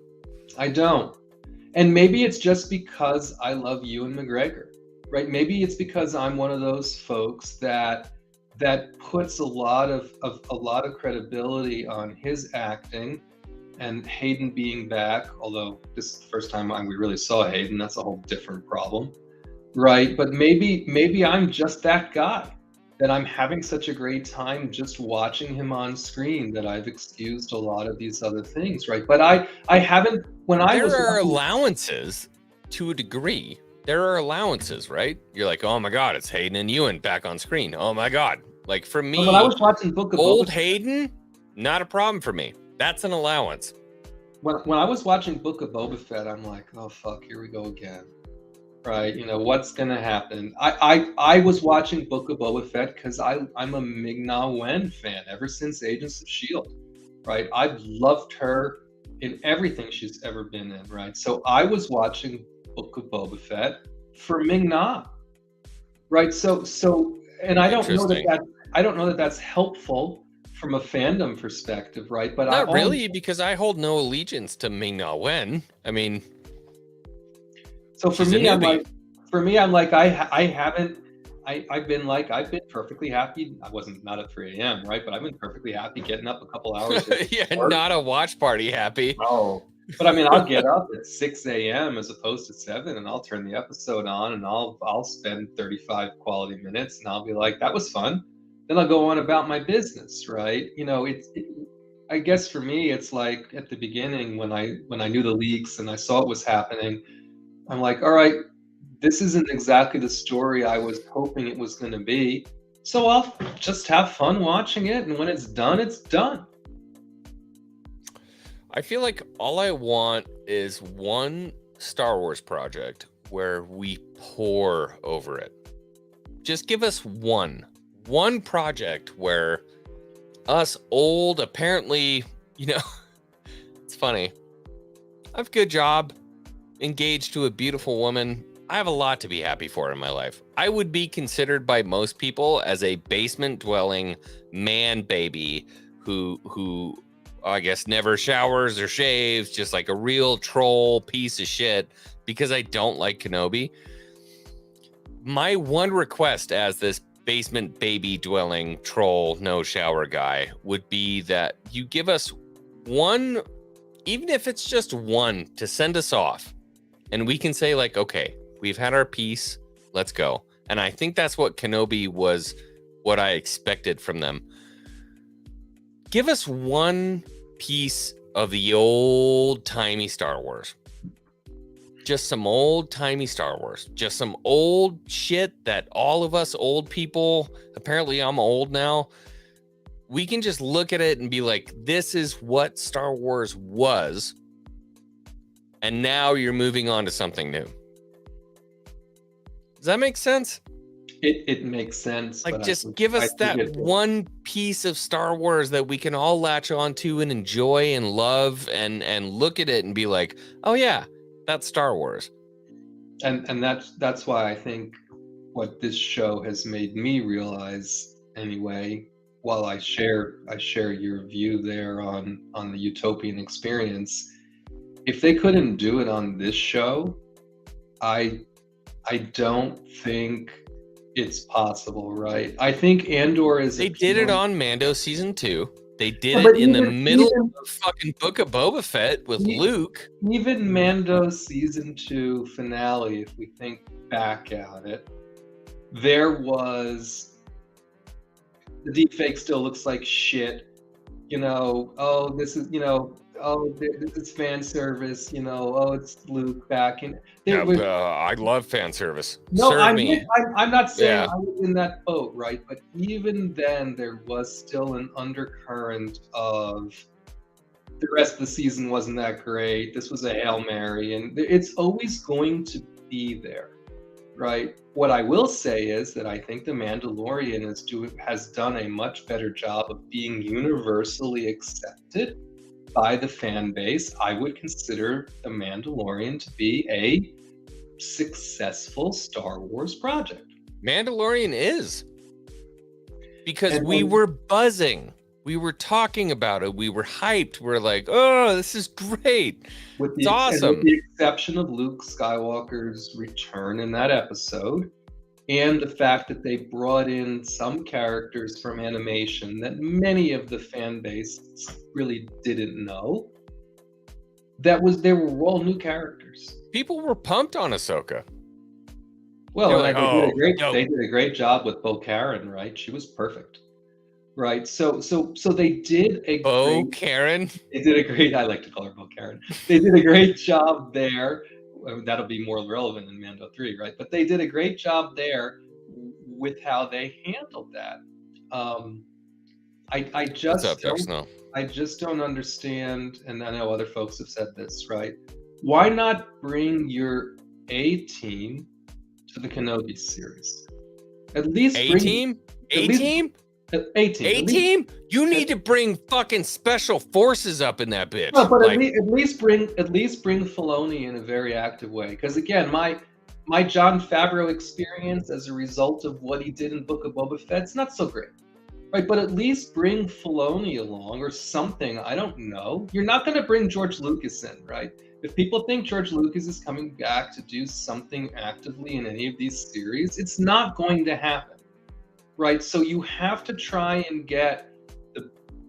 I don't. And maybe it's just because I love Ewan McGregor, right? Maybe it's because I'm one of those folks that puts a lot of credibility on his acting, and Hayden being back, although this is the first time we really saw Hayden. That's a whole different problem, right? But maybe I'm just that guy, that I'm having such a great time just watching him on screen that I've excused a lot of these other things, right? But I haven't, there are allowances to a degree. There are allowances, right? You're like, oh my God, it's Hayden and Ewan back on screen. Oh my God. For me, when I was watching Book of old Hayden, not a problem for me. That's an allowance. When I was watching Book of Boba Fett, I'm like, oh fuck, here we go again. Right, what's gonna happen? I was watching Book of Boba Fett because I'm a Ming-Na Wen fan ever since Agents of S.H.I.E.L.D., right? I've loved her in everything she's ever been in, right? So I was watching Book of Boba Fett for Ming-Na, right? So, and I don't know that that's helpful from a fandom perspective, right? But not really, because I hold no allegiance to Ming-Na Wen. I mean. So for me, I've been perfectly happy. I wasn't not at 3 a.m., right? But I've been perfectly happy getting up a couple hours. Yeah, not a watch party happy. Oh, but I mean, I'll get up at 6 a.m. as opposed to 7, and I'll turn the episode on, and I'll spend 35 quality minutes, and I'll be like, that was fun. Then I'll go on about my business, right? I guess for me, it's like at the beginning when I knew the leaks and I saw it was happening. I'm like, all right, this isn't exactly the story I was hoping it was going to be. So I'll just have fun watching it. And when it's done, it's done. I feel like all I want is one Star Wars project where we pour over it. Just give us one project where us old, apparently, it's funny. I have a good job. Engaged to a beautiful woman. I have a lot to be happy for in my life. I would be considered by most people as a basement dwelling man baby who I guess never showers or shaves, just like a real troll piece of shit because I don't like Kenobi. My one request as this basement baby dwelling troll no shower guy would be that you give us one, even if it's just one, to send us off. And we can say okay, we've had our piece, let's go. And I think that's what Kenobi was, what I expected from them. Give us one piece of the old-timey Star Wars. Just some old-timey Star Wars. Just some old shit that all of us old people, apparently I'm old now, we can just look at it and be like, this is what Star Wars was. And now you're moving on to something new. Does that make sense? It makes sense. Like, but just give us that one piece of Star Wars that we can all latch onto and enjoy and love and look at it and be like, oh yeah, that's Star Wars. And that's why I think what this show has made me realize anyway, while I share your view there on the utopian experience, if they couldn't do it on this show, I don't think it's possible, right? I think Andor is. They did it on Mando season 2. They did it in the middle of fucking Book of Boba Fett with Luke. Even Mando season 2 finale, if we think back at it, there was the deepfake still looks like shit. You know, oh, this is, you know, oh, it's fan service, you know, oh, it's Luke back in. I love fan service. No, Serve I'm me. not saying Yeah. I was in that boat, right? But even then, there was still an undercurrent of the rest of the season wasn't that great. This was a Hail Mary, and it's always going to be there, right? What I will say is that I think The Mandalorian has done a much better job of being universally accepted by the fan base. I would consider The Mandalorian to be a successful Star Wars project. Mandalorian is. Because we were buzzing. We were talking about it. We were hyped. We're like, oh, this is great. It's awesome. With the exception of Luke Skywalker's return in that episode, and the fact that they brought in some characters from animation that many of the fan base really didn't know. They were all new characters. People were pumped on Ahsoka. Well, like, they did a great job with Bo Karen, right? She was perfect. Right. So they did a Bo Karen. They did a great. I like to call her Bo Karen. They did a great job there. That'll be more relevant in Mando 3, right? But they did a great job there with how they handled that. I just don't understand, and I know other folks have said this, right? Why not bring your A team to the Kenobi series? At least A team. You need to bring fucking special forces up in that bitch. No, but like, at least bring Filoni in a very active way. Because again, my Jon Favreau experience as a result of what he did in Book of Boba Fett's not so great, right? But at least bring Filoni along or something. I don't know. You're not going to bring George Lucas in, right? If people think George Lucas is coming back to do something actively in any of these series, it's not going to happen. Right, so you have to try and get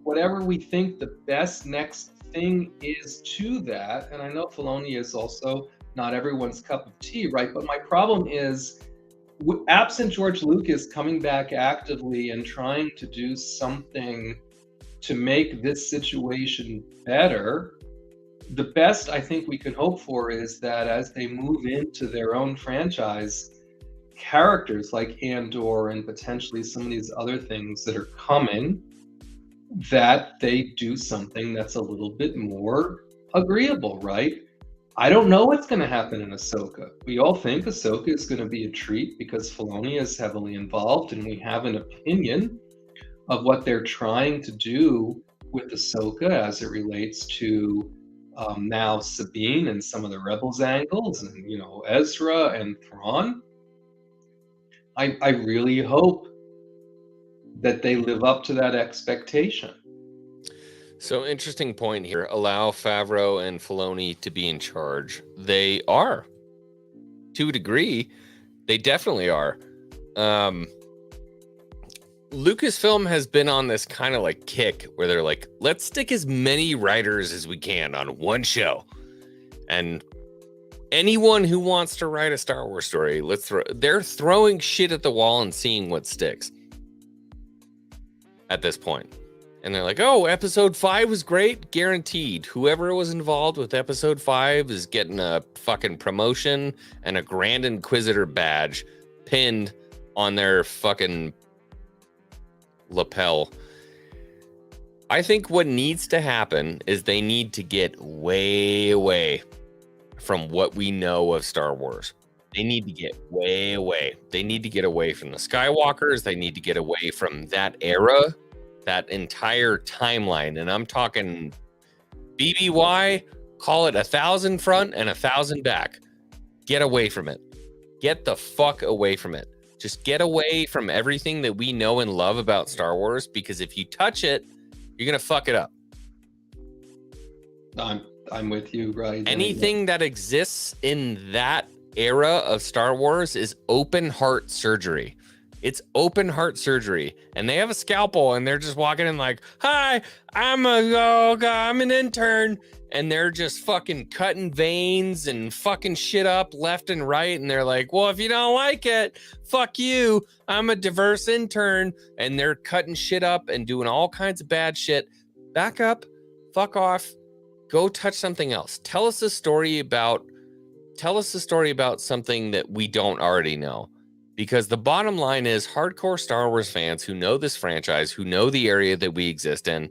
whatever we think the best next thing is to that. And I know Filoni is also not everyone's cup of tea, right? But my problem is, absent George Lucas coming back actively and trying to do something to make this situation better, the best I think we could hope for is that as they move into their own franchise, characters like Andor and potentially some of these other things that are coming, that they do something that's a little bit more agreeable, right? I don't know what's going to happen in Ahsoka. We all think Ahsoka is going to be a treat because Filoni is heavily involved, and we have an opinion of what they're trying to do with Ahsoka as it relates to now Sabine and some of the Rebels angles, and Ezra and Thrawn. I really hope that they live up to that expectation. So, interesting point here. Allow Favreau and Filoni to be in charge. They are. To a degree, they definitely are. Lucasfilm has been on this kind of like kick where they're like, let's stick as many writers as we can on one show. And anyone who wants to write a Star Wars story, they're throwing shit at the wall and seeing what sticks at this point. And they're like, oh, episode 5 was great. Guaranteed. Whoever was involved with episode 5 is getting a fucking promotion and a Grand Inquisitor badge pinned on their fucking lapel. I think what needs to happen is they need to get way away from what we know of Star Wars. They need to get way away. They need to get away from the Skywalkers. They need to get away from that era, that entire timeline. And I'm talking BBY, call it 1,000 front and 1,000 back. Get away from it. Get the fuck away from it. Just get away from everything that we know and love about Star Wars, because if you touch it, you're going to fuck it up. I'm with you, right? Anything that exists in that era of Star Wars is open heart surgery. It's open heart surgery, and they have a scalpel, and they're just walking in like, "Hi, I'm an intern," and they're just fucking cutting veins and fucking shit up left and right, and they're like, "Well, if you don't like it, fuck you. I'm a diverse intern," and they're cutting shit up and doing all kinds of bad shit. Back up, fuck off, go touch something else. Tell us a story about something that we don't already know. Because the bottom line is, hardcore Star Wars fans who know this franchise, who know the area that we exist in,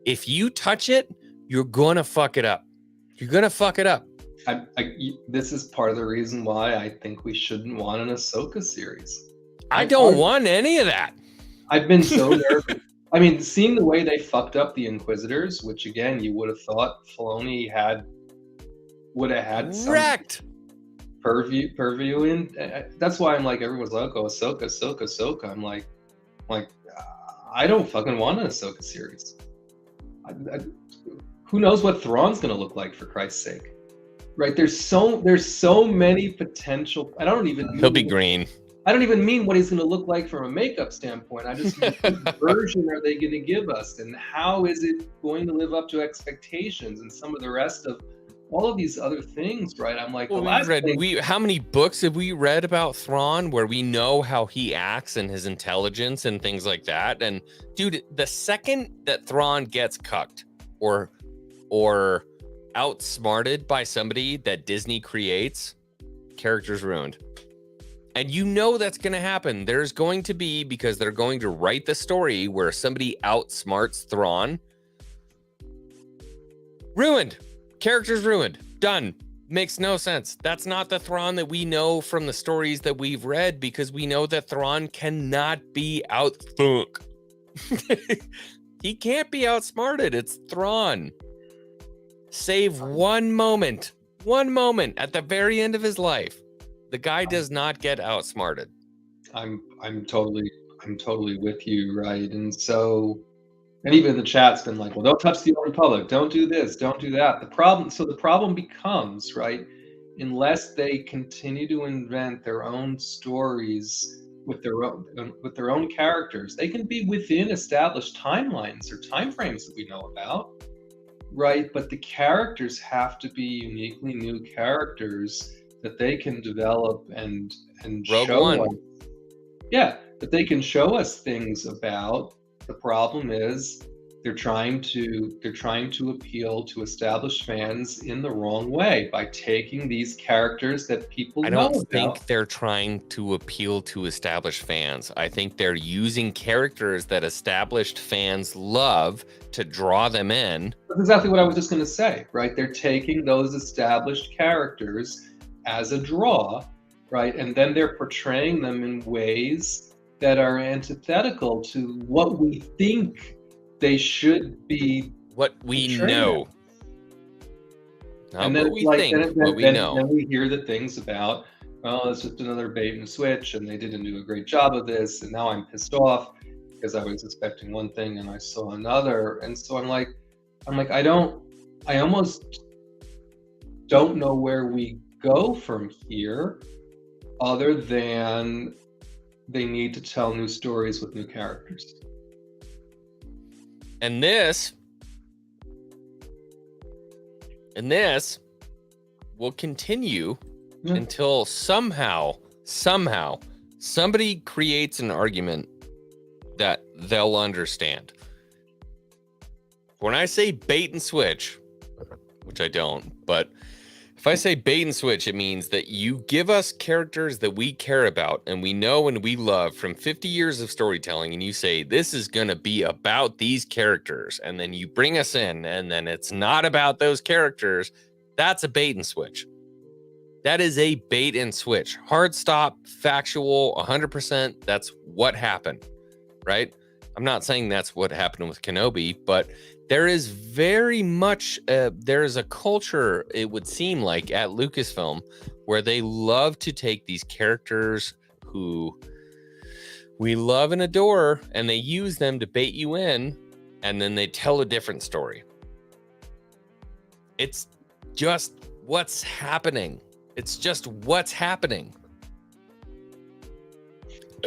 if you touch it, you're going to fuck it up. You're going to fuck it up. This is part of the reason why I think we shouldn't want an Ahsoka series. I don't want any of that. I've been so nervous. I mean, seeing the way they fucked up the Inquisitors, which again, you would have thought Filoni would have had some wrecked purview in. That's why I'm like, everyone's like, oh, Ahsoka. I'm like, I don't fucking want an Ahsoka series. Who knows what Thrawn's gonna look like, for Christ's sake, right? There's so many potential. He'll be green. I don't even mean what he's going to look like from a makeup standpoint. I just mean what version are they going to give us, and how is it going to live up to expectations, and some of the rest of all of these other things, right? I'm like, well, how many books have we read about Thrawn where we know how he acts and his intelligence and things like that? And dude, the second that Thrawn gets cucked or outsmarted by somebody that Disney creates, character's ruined. And you know that's going to happen. There's going to be, because they're going to write the story where somebody outsmarts Thrawn. Ruined. Character's ruined. Done. Makes no sense. That's not the Thrawn that we know from the stories that we've read, because we know that Thrawn cannot be outthunk. He can't be outsmarted. It's Thrawn. Save one moment at the very end of his life. The guy does not get outsmarted. I'm totally with you, right? And so, and even the chat's been like, well, don't touch the Old Republic, don't do this, don't do that. The problem becomes, right, unless they continue to invent their own stories with their own characters, they can be within established timelines or timeframes that we know about, right? But the characters have to be uniquely new characters that they can develop and Rogue show One. us. Yeah, that they can show us things about. The problem is they're trying to appeal to established fans in the wrong way by taking these characters that people know about. I don't think they're trying to appeal to established fans. I think they're using characters that established fans love to draw them in. That's exactly what I was just going to say, right? They're taking those established characters as a draw, right? And then they're portraying them in ways that are antithetical to what we think they should be. What we know. Not and then what we think, what we know. Then we hear the things about, oh, it's just another bait and switch, and they didn't do a great job of this, and now I'm pissed off because I was expecting one thing and I saw another. And so I'm like, I almost don't know where we go from here, other than they need to tell new stories with new characters. And this will continue until somehow somebody creates an argument that they'll understand. When I say bait and switch, which I don't, but if I say bait and switch, it means that you give us characters that we care about and we know and we love from 50 years of storytelling, and you say, this is going to be about these characters, and then you bring us in, and then it's not about those characters. That's a bait and switch. That is a bait and switch. Hard stop, factual, 100%. That's what happened, right? I'm not saying that's what happened with Kenobi, but there is very much, there's a culture, it would seem like, at Lucasfilm where they love to take these characters who we love and adore, and they use them to bait you in, and then they tell a different story. It's just what's happening. It's just what's happening.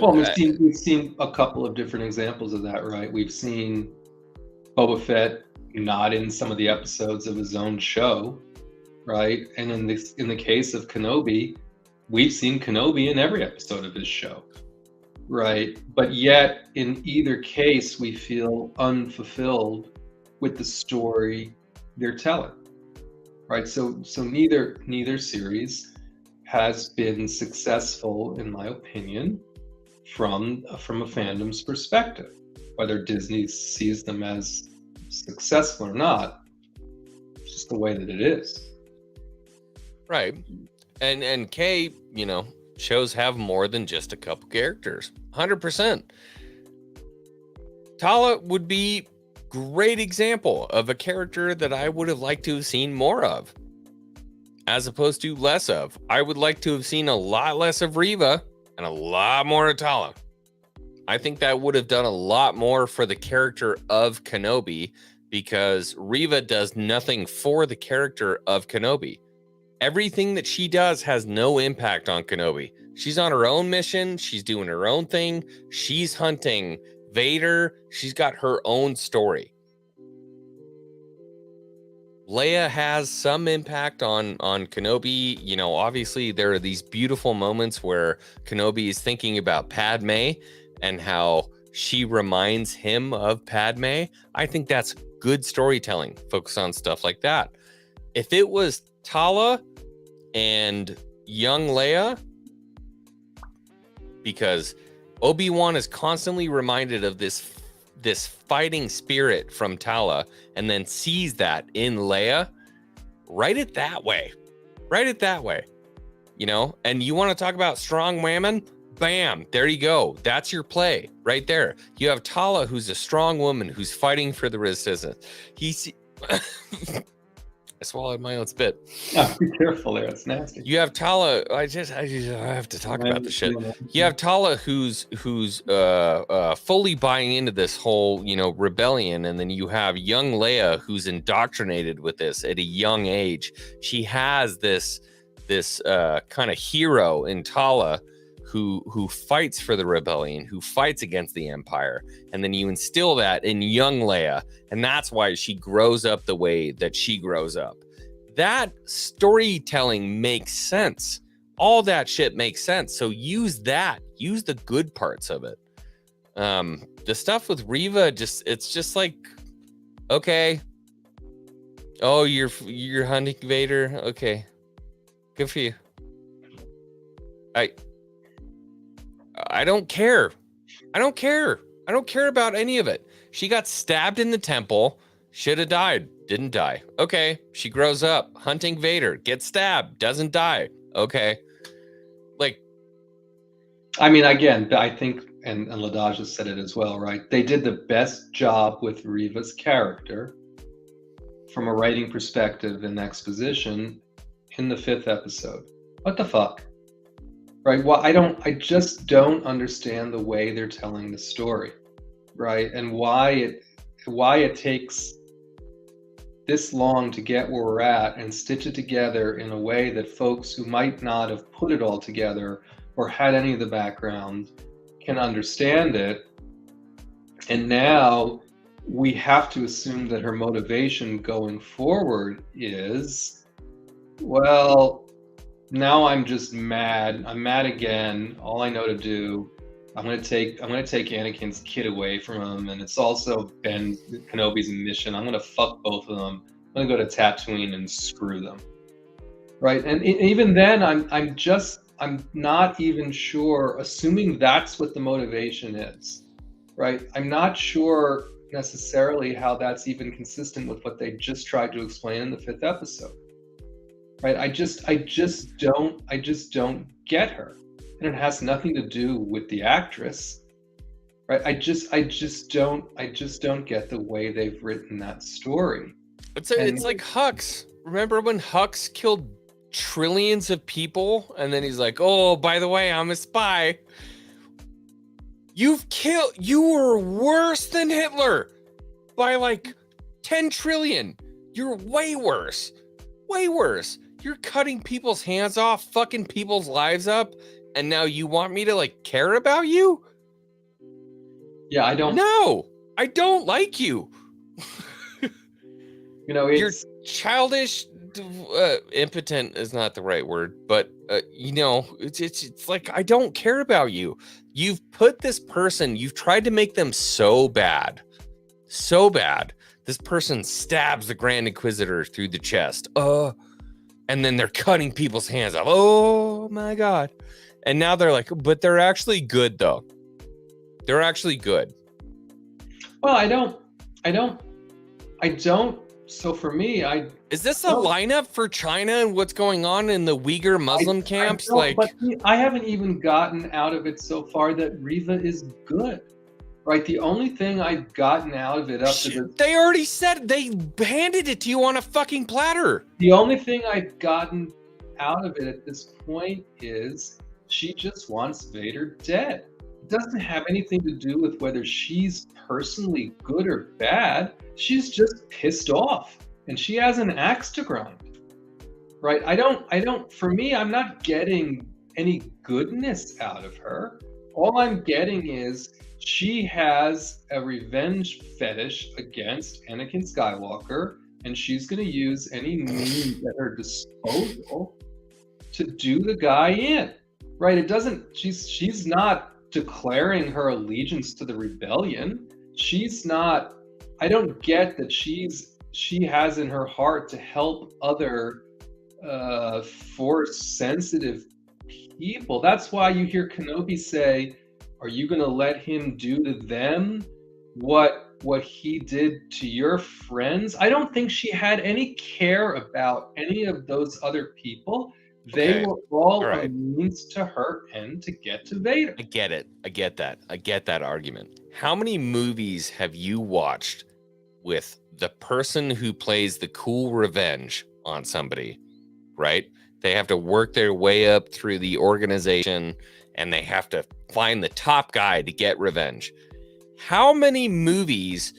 Well, we've seen a couple of different examples of that, right? We've seen Boba Fett not in some of the episodes of his own show, right? And in the case of Kenobi, we've seen Kenobi in every episode of his show, right? But yet, in either case, we feel unfulfilled with the story they're telling, right? So neither series has been successful, in my opinion, from a fandom's perspective. Whether Disney sees them as successful or not, it's just the way that it is. Right. And K, shows have more than just a couple characters. 100%. Tala would be great example of a character that I would have liked to have seen more of, as opposed to less of. I would like to have seen a lot less of Reva and a lot more of Tala. I think that would have done a lot more for the character of Kenobi, because Reva does nothing for the character of Kenobi. Everything that she does has no impact on Kenobi. She's on her own mission. She's doing her own thing. She's hunting Vader. She's got her own story. Leia has some impact on Kenobi. Obviously there are these beautiful moments where Kenobi is thinking about Padme and how she reminds him of Padme. I think that's good storytelling. Focus on stuff like that. If it was Tala and young Leia, because Obi-Wan is constantly reminded of this fighting spirit from Tala, and then sees that in Leia, write it that way. And you want to talk about strong women? Bam, there you go. That's your play right there. You have Tala, who's a strong woman who's fighting for the resistance. I swallowed my own spit. Yeah, be careful there. It's nasty. You have Tala. I have to talk about this shit. You have Tala who's fully buying into this whole, rebellion, and then you have young Leia who's indoctrinated with this at a young age. She has this kind of hero in Tala who fights for the rebellion, who fights against the Empire, and then you instill that in young Leia, and that's why she grows up the way that she grows up. That storytelling makes sense. All that shit makes sense. So use the good parts of it. The stuff with Reva, it's just like, okay, oh, you're hunting Vader, okay, good for you. I don't care. I don't care about any of it. She got stabbed in the temple. Should have died. Didn't die. Okay. She grows up. Hunting Vader. Gets stabbed. Doesn't die. Okay. Again, I think, and Ladaja said it as well, right? They did the best job with Reva's character from a writing perspective and exposition in the 5th episode. What the fuck? Right. Well, I just don't understand the way they're telling the story, right? And why it takes this long to get where we're at and stitch it together in a way that folks who might not have put it all together or had any of the background can understand it. And now we have to assume that her motivation going forward is, well, now I'm just mad. I'm mad again. All I know to do, I'm gonna take Anakin's kid away from him, and it's also Ben Kenobi's mission. I'm gonna fuck both of them. I'm gonna go to Tatooine and screw them. Right? And even then, I'm not even sure. Assuming that's what the motivation is, right? I'm not sure necessarily how that's even consistent with what they just tried to explain in the 5th episode. right? I just don't get her, and it has nothing to do with the actress, right? I just don't get the way they've written that story. It's like Hux. Remember when Hux killed trillions of people, and then he's like, "Oh, by the way, I'm a spy." You were worse than Hitler by like 10 trillion. You're way worse. Way worse. You're cutting people's hands off, fucking people's lives up, and now you want me to like care about you? Yeah, I don't. No, I don't like you. You know, You're it's childish. Impotent is not the right word, but you know, it's like I don't care about you. You've put this person. You've tried to make them so bad. This person stabs the Grand Inquisitor through the chest. And then they're cutting people's hands off. Oh my God. And now they're like, but they're actually good though. They're actually good. well, I don't. So for me, Is this a lineup for China and what's going on in the Uyghur Muslim camps? but I haven't even gotten out of it so far that Riva is good, right? The only thing I've gotten out of it up to the They already said, they handed it to you on a fucking platter. The only thing I've gotten out of it at this point is she just wants Vader dead. It doesn't have anything to do with whether she's personally good or bad. She's just pissed off and she has an axe to grind. Right? For me, I'm not getting any goodness out of her. All I'm getting is she has a revenge fetish against Anakin Skywalker, and she's going to use any means at her disposal to do the guy in. Right? It doesn't. She's not declaring her allegiance to the rebellion. She's not. I don't get that she has in her heart to help other force sensitive people. That's why you hear Kenobi say, "Are you going to let him do to them what he did to your friends?" I don't think she had any care about any of those other people. They were all a means to her end to get to Vader. I get it. I get that argument. How many movies have you watched with the person who plays the cool revenge on somebody, right? They have to work their way up through the organization and they have to find the top guy to get revenge. How many movies,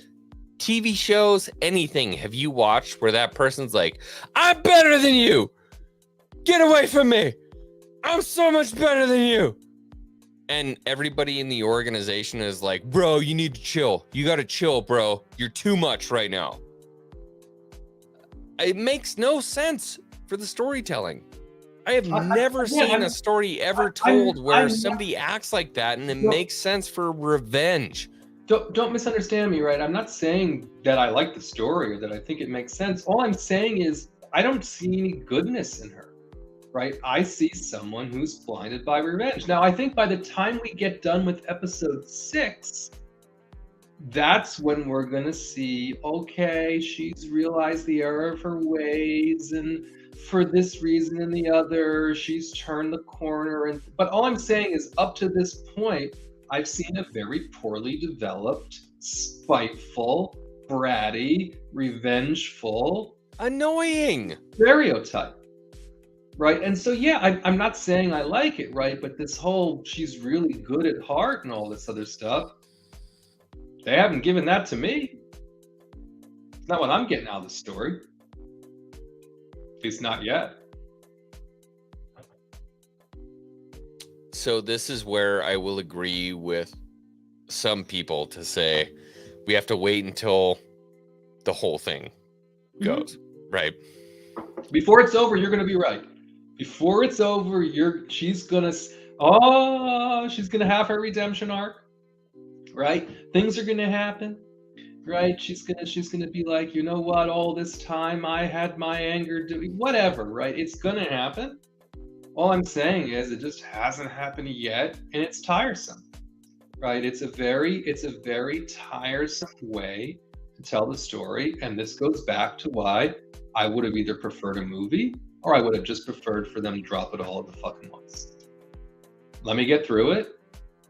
TV shows, anything have you watched where that person's like, "I'm better than you. Get away from me. I'm so much better than you." And everybody in the organization is like, "Bro, you need to chill. You got to chill, bro. You're too much right now." It makes no sense for the storytelling. I have never seen a story ever told where somebody acts like that and it makes sense for revenge. Don't misunderstand me, right? I'm not saying that I like the story or that I think it makes sense. All I'm saying is I don't see any goodness in her, right? I see someone who's blinded by revenge. Now, I think by the time we get done with episode 6, that's when we're going to see, okay, she's realized the error of her ways, and for this reason and the other, she's turned the corner. But all I'm saying is up to this point, I've seen a very poorly developed, spiteful, bratty, revengeful, annoying stereotype, right? And so, yeah, I'm not saying I like it, right? But this whole she's really good at heart and all this other stuff, they haven't given that to me. It's not what I'm getting out of the story. At least not yet. So this is where I will agree with some people to say we have to wait until the whole thing goes, right? Before it's over, you're going to be right. Before it's over, she's going to have her redemption arc, right? Things are going to happen, right? She's going to be like, you know what? All this time I had my anger doing whatever, right? It's going to happen. All I'm saying is it just hasn't happened yet, and it's tiresome, right? It's a very tiresome way to tell the story, and this goes back to why I would have either preferred a movie or I would have just preferred for them to drop it all at the fucking once. Let me get through it,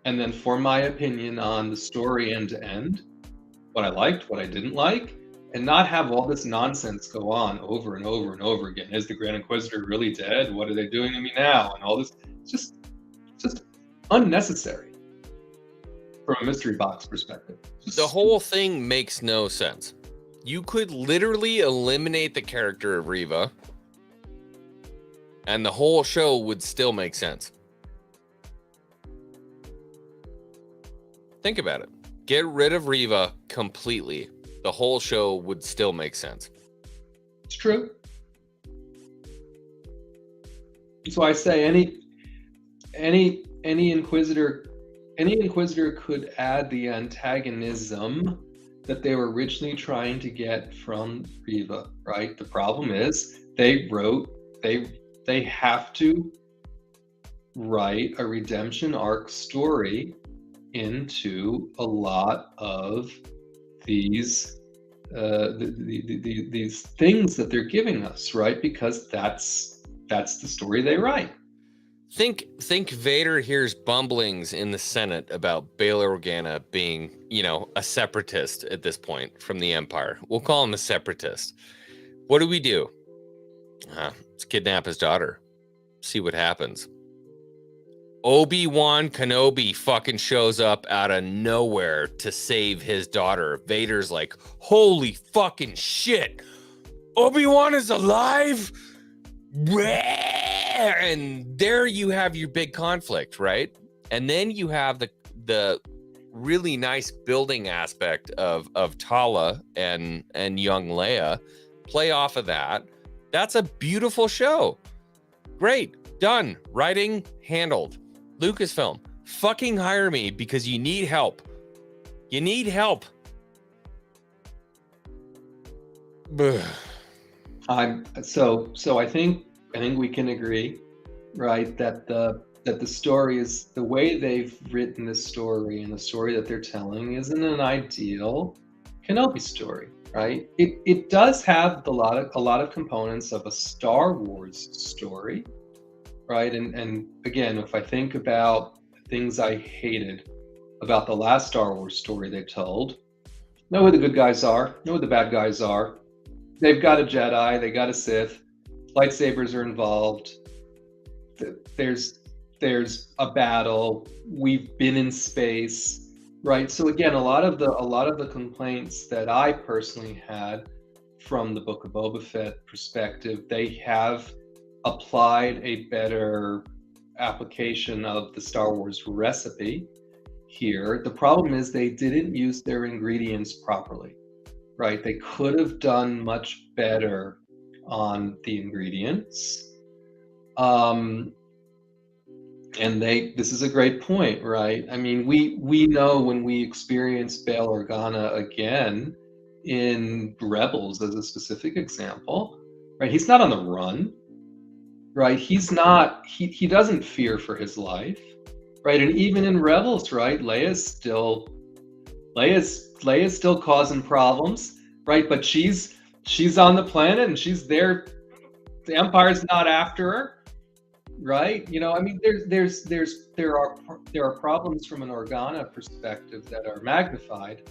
and then form my opinion on the story end to end, what I liked, what I didn't like, and not have all this nonsense go on over and over and over again. Is the Grand Inquisitor really dead? What are they doing to me now? And all this, it's just unnecessary from a mystery box perspective. The whole thing makes no sense. You could literally eliminate the character of Riva, and the whole show would still make sense. Think about it. Get rid of Riva completely. The whole show would still make sense. It's true. So I say any Inquisitor could add the antagonism that they were originally trying to get from Riva, right? The problem is they have to write a redemption arc story into a lot of these these things that they're giving us, right? Because that's the story they write. Think Vader hears bumblings in the Senate about Bail Organa being, a separatist at this point from the Empire. We'll call him a separatist. What do? Let's kidnap his daughter. See what happens. Obi-Wan Kenobi fucking shows up out of nowhere to save his daughter. Vader's like, holy fucking shit. Obi-Wan is alive? And there you have your big conflict, right? And then you have the really nice building aspect of Tala and young Leia. Play off of that. That's a beautiful show. Great. Done. Writing handled. LucasFilm, fucking hire me because you need help. You need help. So I think we can agree, right, that the story is, the way they've written this story and the story that they're telling isn't an ideal Kenobi story, right? It does have a lot of components of a Star Wars story, right? And again, if I think about things I hated about the last Star Wars story they told, know who the good guys are, know who the bad guys are. They've got a Jedi, they got a Sith, lightsabers are involved. There's a battle. We've been in space, right? So again, a lot of the complaints that I personally had from the Book of Boba Fett perspective, they have applied a better application of the Star Wars recipe here. The problem is they didn't use their ingredients properly, right? They could have done much better on the ingredients. And this is a great point, right? I mean, we know when we experience Bail Organa again in Rebels as a specific example, right? He's not on the run, right? He's not, he doesn't fear for his life, right? And even in Rebels, right? Leia's still causing problems, right? But she's on the planet and she's there. The Empire's not after her, right? I mean, there are problems from an Organa perspective that are magnified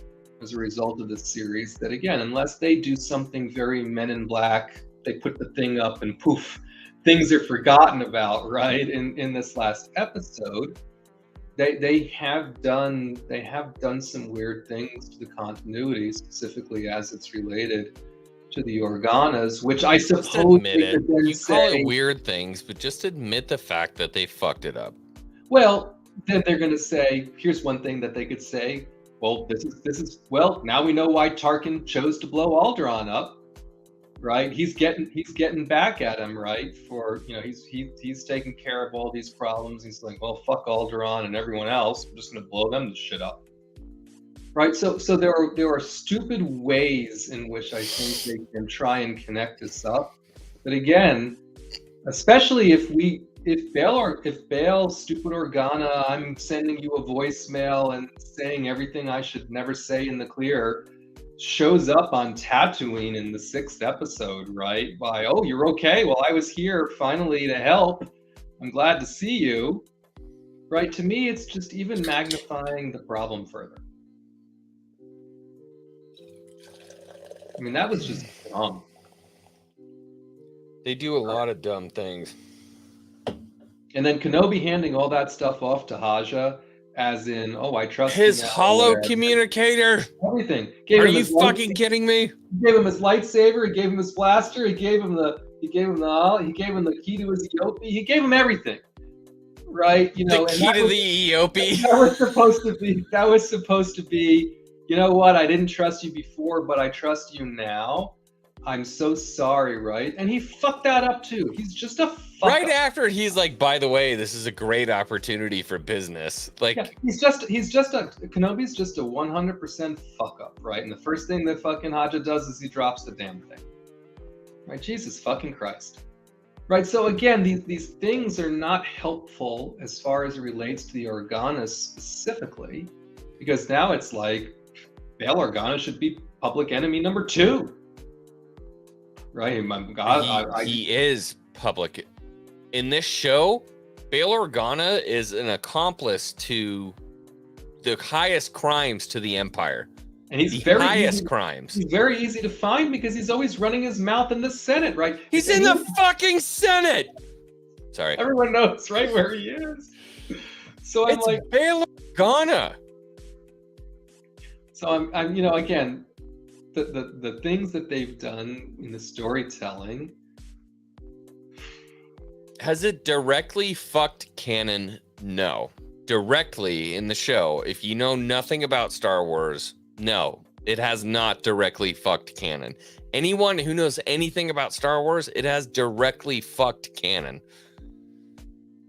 as a result of this series. That again, unless they do something very Men in Black, they put the thing up and poof, things are forgotten about, right? In this last episode, they have done some weird things to the continuity, specifically as it's related to the Organas, which I suppose admit it. You call it weird things, but just admit the fact that they fucked it up. Well, then they're going to say, here's one thing that they could say. Well, this is well, now we know why Tarkin chose to blow Alderaan up, right? He's getting back at him, right? For he's taking care of all these problems. He's like, well, fuck Alderaan and everyone else. I'm just going to blow them the shit up. Right, so there are stupid ways in which I think they can try and connect this up. But again, especially if Bail, stupid Organa, I'm sending you a voicemail and saying everything I should never say in the clear, shows up on Tatooine in the 6th episode, right? By, oh, you're okay. Well, I was here finally to help. I'm glad to see you. Right? To me, it's just even magnifying the problem further. I mean, that was just dumb. They do a lot of dumb things. And then Kenobi handing all that stuff off to Haja, as in, oh, I trust his you now, hollow whatever. Communicator. Everything. Are you fucking kidding me? He gave him his lightsaber. He gave him his blaster. He gave him the key to his Eope. He gave him everything. Right? You know, the key to the Eope. That was supposed to be. You know what? I didn't trust you before, but I trust you now. I'm so sorry, right? And he fucked that up too. He's just a fuck right up. after he's like, by the way, this is a great opportunity for business. Like, yeah, Kenobi's just a 100% fuck up, right? And the first thing that fucking Haja does is he drops the damn thing. Right? Jesus fucking Christ. Right? So again, these things are not helpful as far as it relates to the Organas specifically, because now it's like Bail Organa should be public enemy number 2. Right? My God, he is public. In this show, Bail Organa is an accomplice to the highest crimes to the Empire. And he's the highest crimes. He's very easy to find because he's always running his mouth in the Senate, right? He's in the fucking Senate. Sorry. Everyone knows right where he is. So I'm like, Bail Organa. So I'm again, the things that they've done in the storytelling. Has it directly fucked canon? No. Directly in the show, if you know nothing about Star Wars, no, it has not directly fucked canon. Anyone who knows anything about Star Wars, it has directly fucked canon.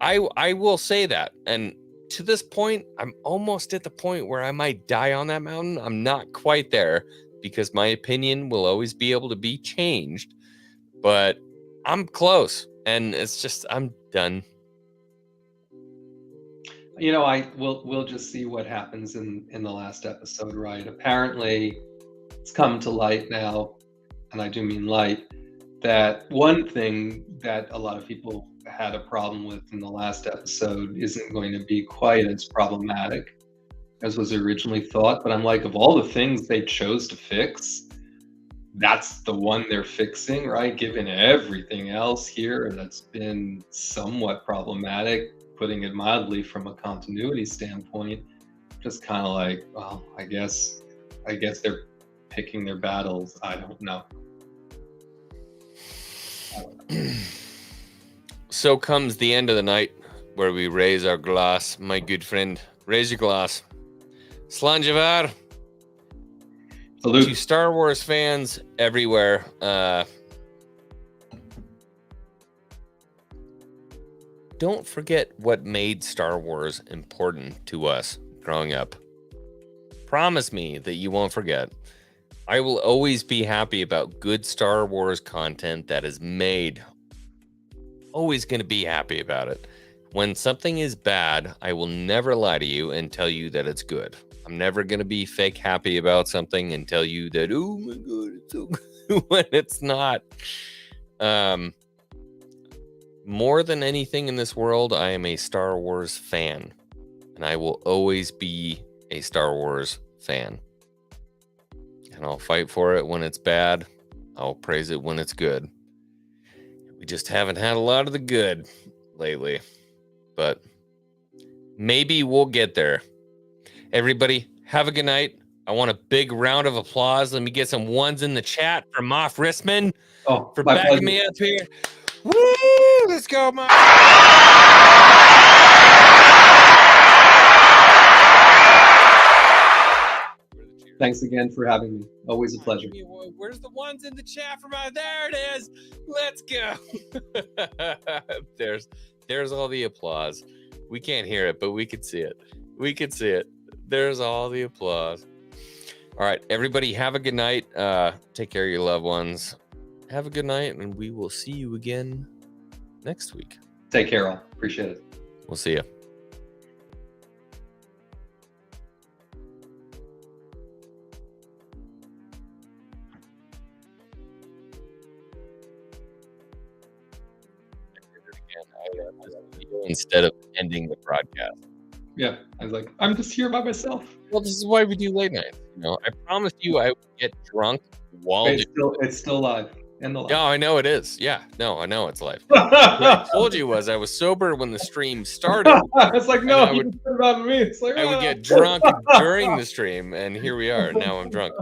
I will say that. And to this point, I'm almost at the point where I might die on that mountain. I'm not quite there because my opinion will always be able to be changed, but I'm close. And it's just, I'm done. You know, we'll just see what happens in the last episode, right? Apparently, it's come to light now, and I do mean light, that one thing that a lot of people had a problem with in the last episode isn't going to be quite as problematic as was originally thought. But I'm like, of all the things they chose to fix, that's the one they're fixing, right? Given everything else here that's been somewhat problematic, putting it mildly from a continuity standpoint, just kind of like, well, I guess they're picking their battles. I don't know. So comes the end of the night where we raise our glass. My good friend, raise your glass. Slanjavar. Salute. To Star Wars fans everywhere. Don't forget what made Star Wars important to us growing up. Promise me that you won't forget. I will always be happy about good Star Wars content that is made. Always going to be happy about it. When something is bad, I will never lie to you and tell you that it's good. I'm never going to be fake happy about something and tell you that, oh my God, it's so good when it's not. More than anything in this world, I am a Star Wars fan. And I will always be a Star Wars fan. And I'll fight for it when it's bad. I'll praise it when it's good. We just haven't had a lot of the good lately. But maybe we'll get there. Everybody, have a good night. I want a big round of applause. Let me get some ones in the chat from Moff Rissman for backing me up here. Woo! Let's go, Moff. Thanks again for having me. Always a pleasure. Where's the ones in the chat from? There it is. Let's go. There's all the applause. We can't hear it, but we can see it. We can see it. There's all the applause. All right, everybody, have a good night. Take care of your loved ones. Have a good night, and we will see you again next week. Take care, all. Appreciate it. We'll see you. this video instead of ending the broadcast. Yeah, I was like, I'm just here by myself. Well, this is why we do late nights. You know, I promised you I would get drunk while It's still live. And the live. Yeah, I know it is. Yeah, no, I know it's live. What I told you was I was sober when the stream started. It's like, no, you put it on me. It's like, I would get drunk during the stream, and here we are. Now I'm drunk.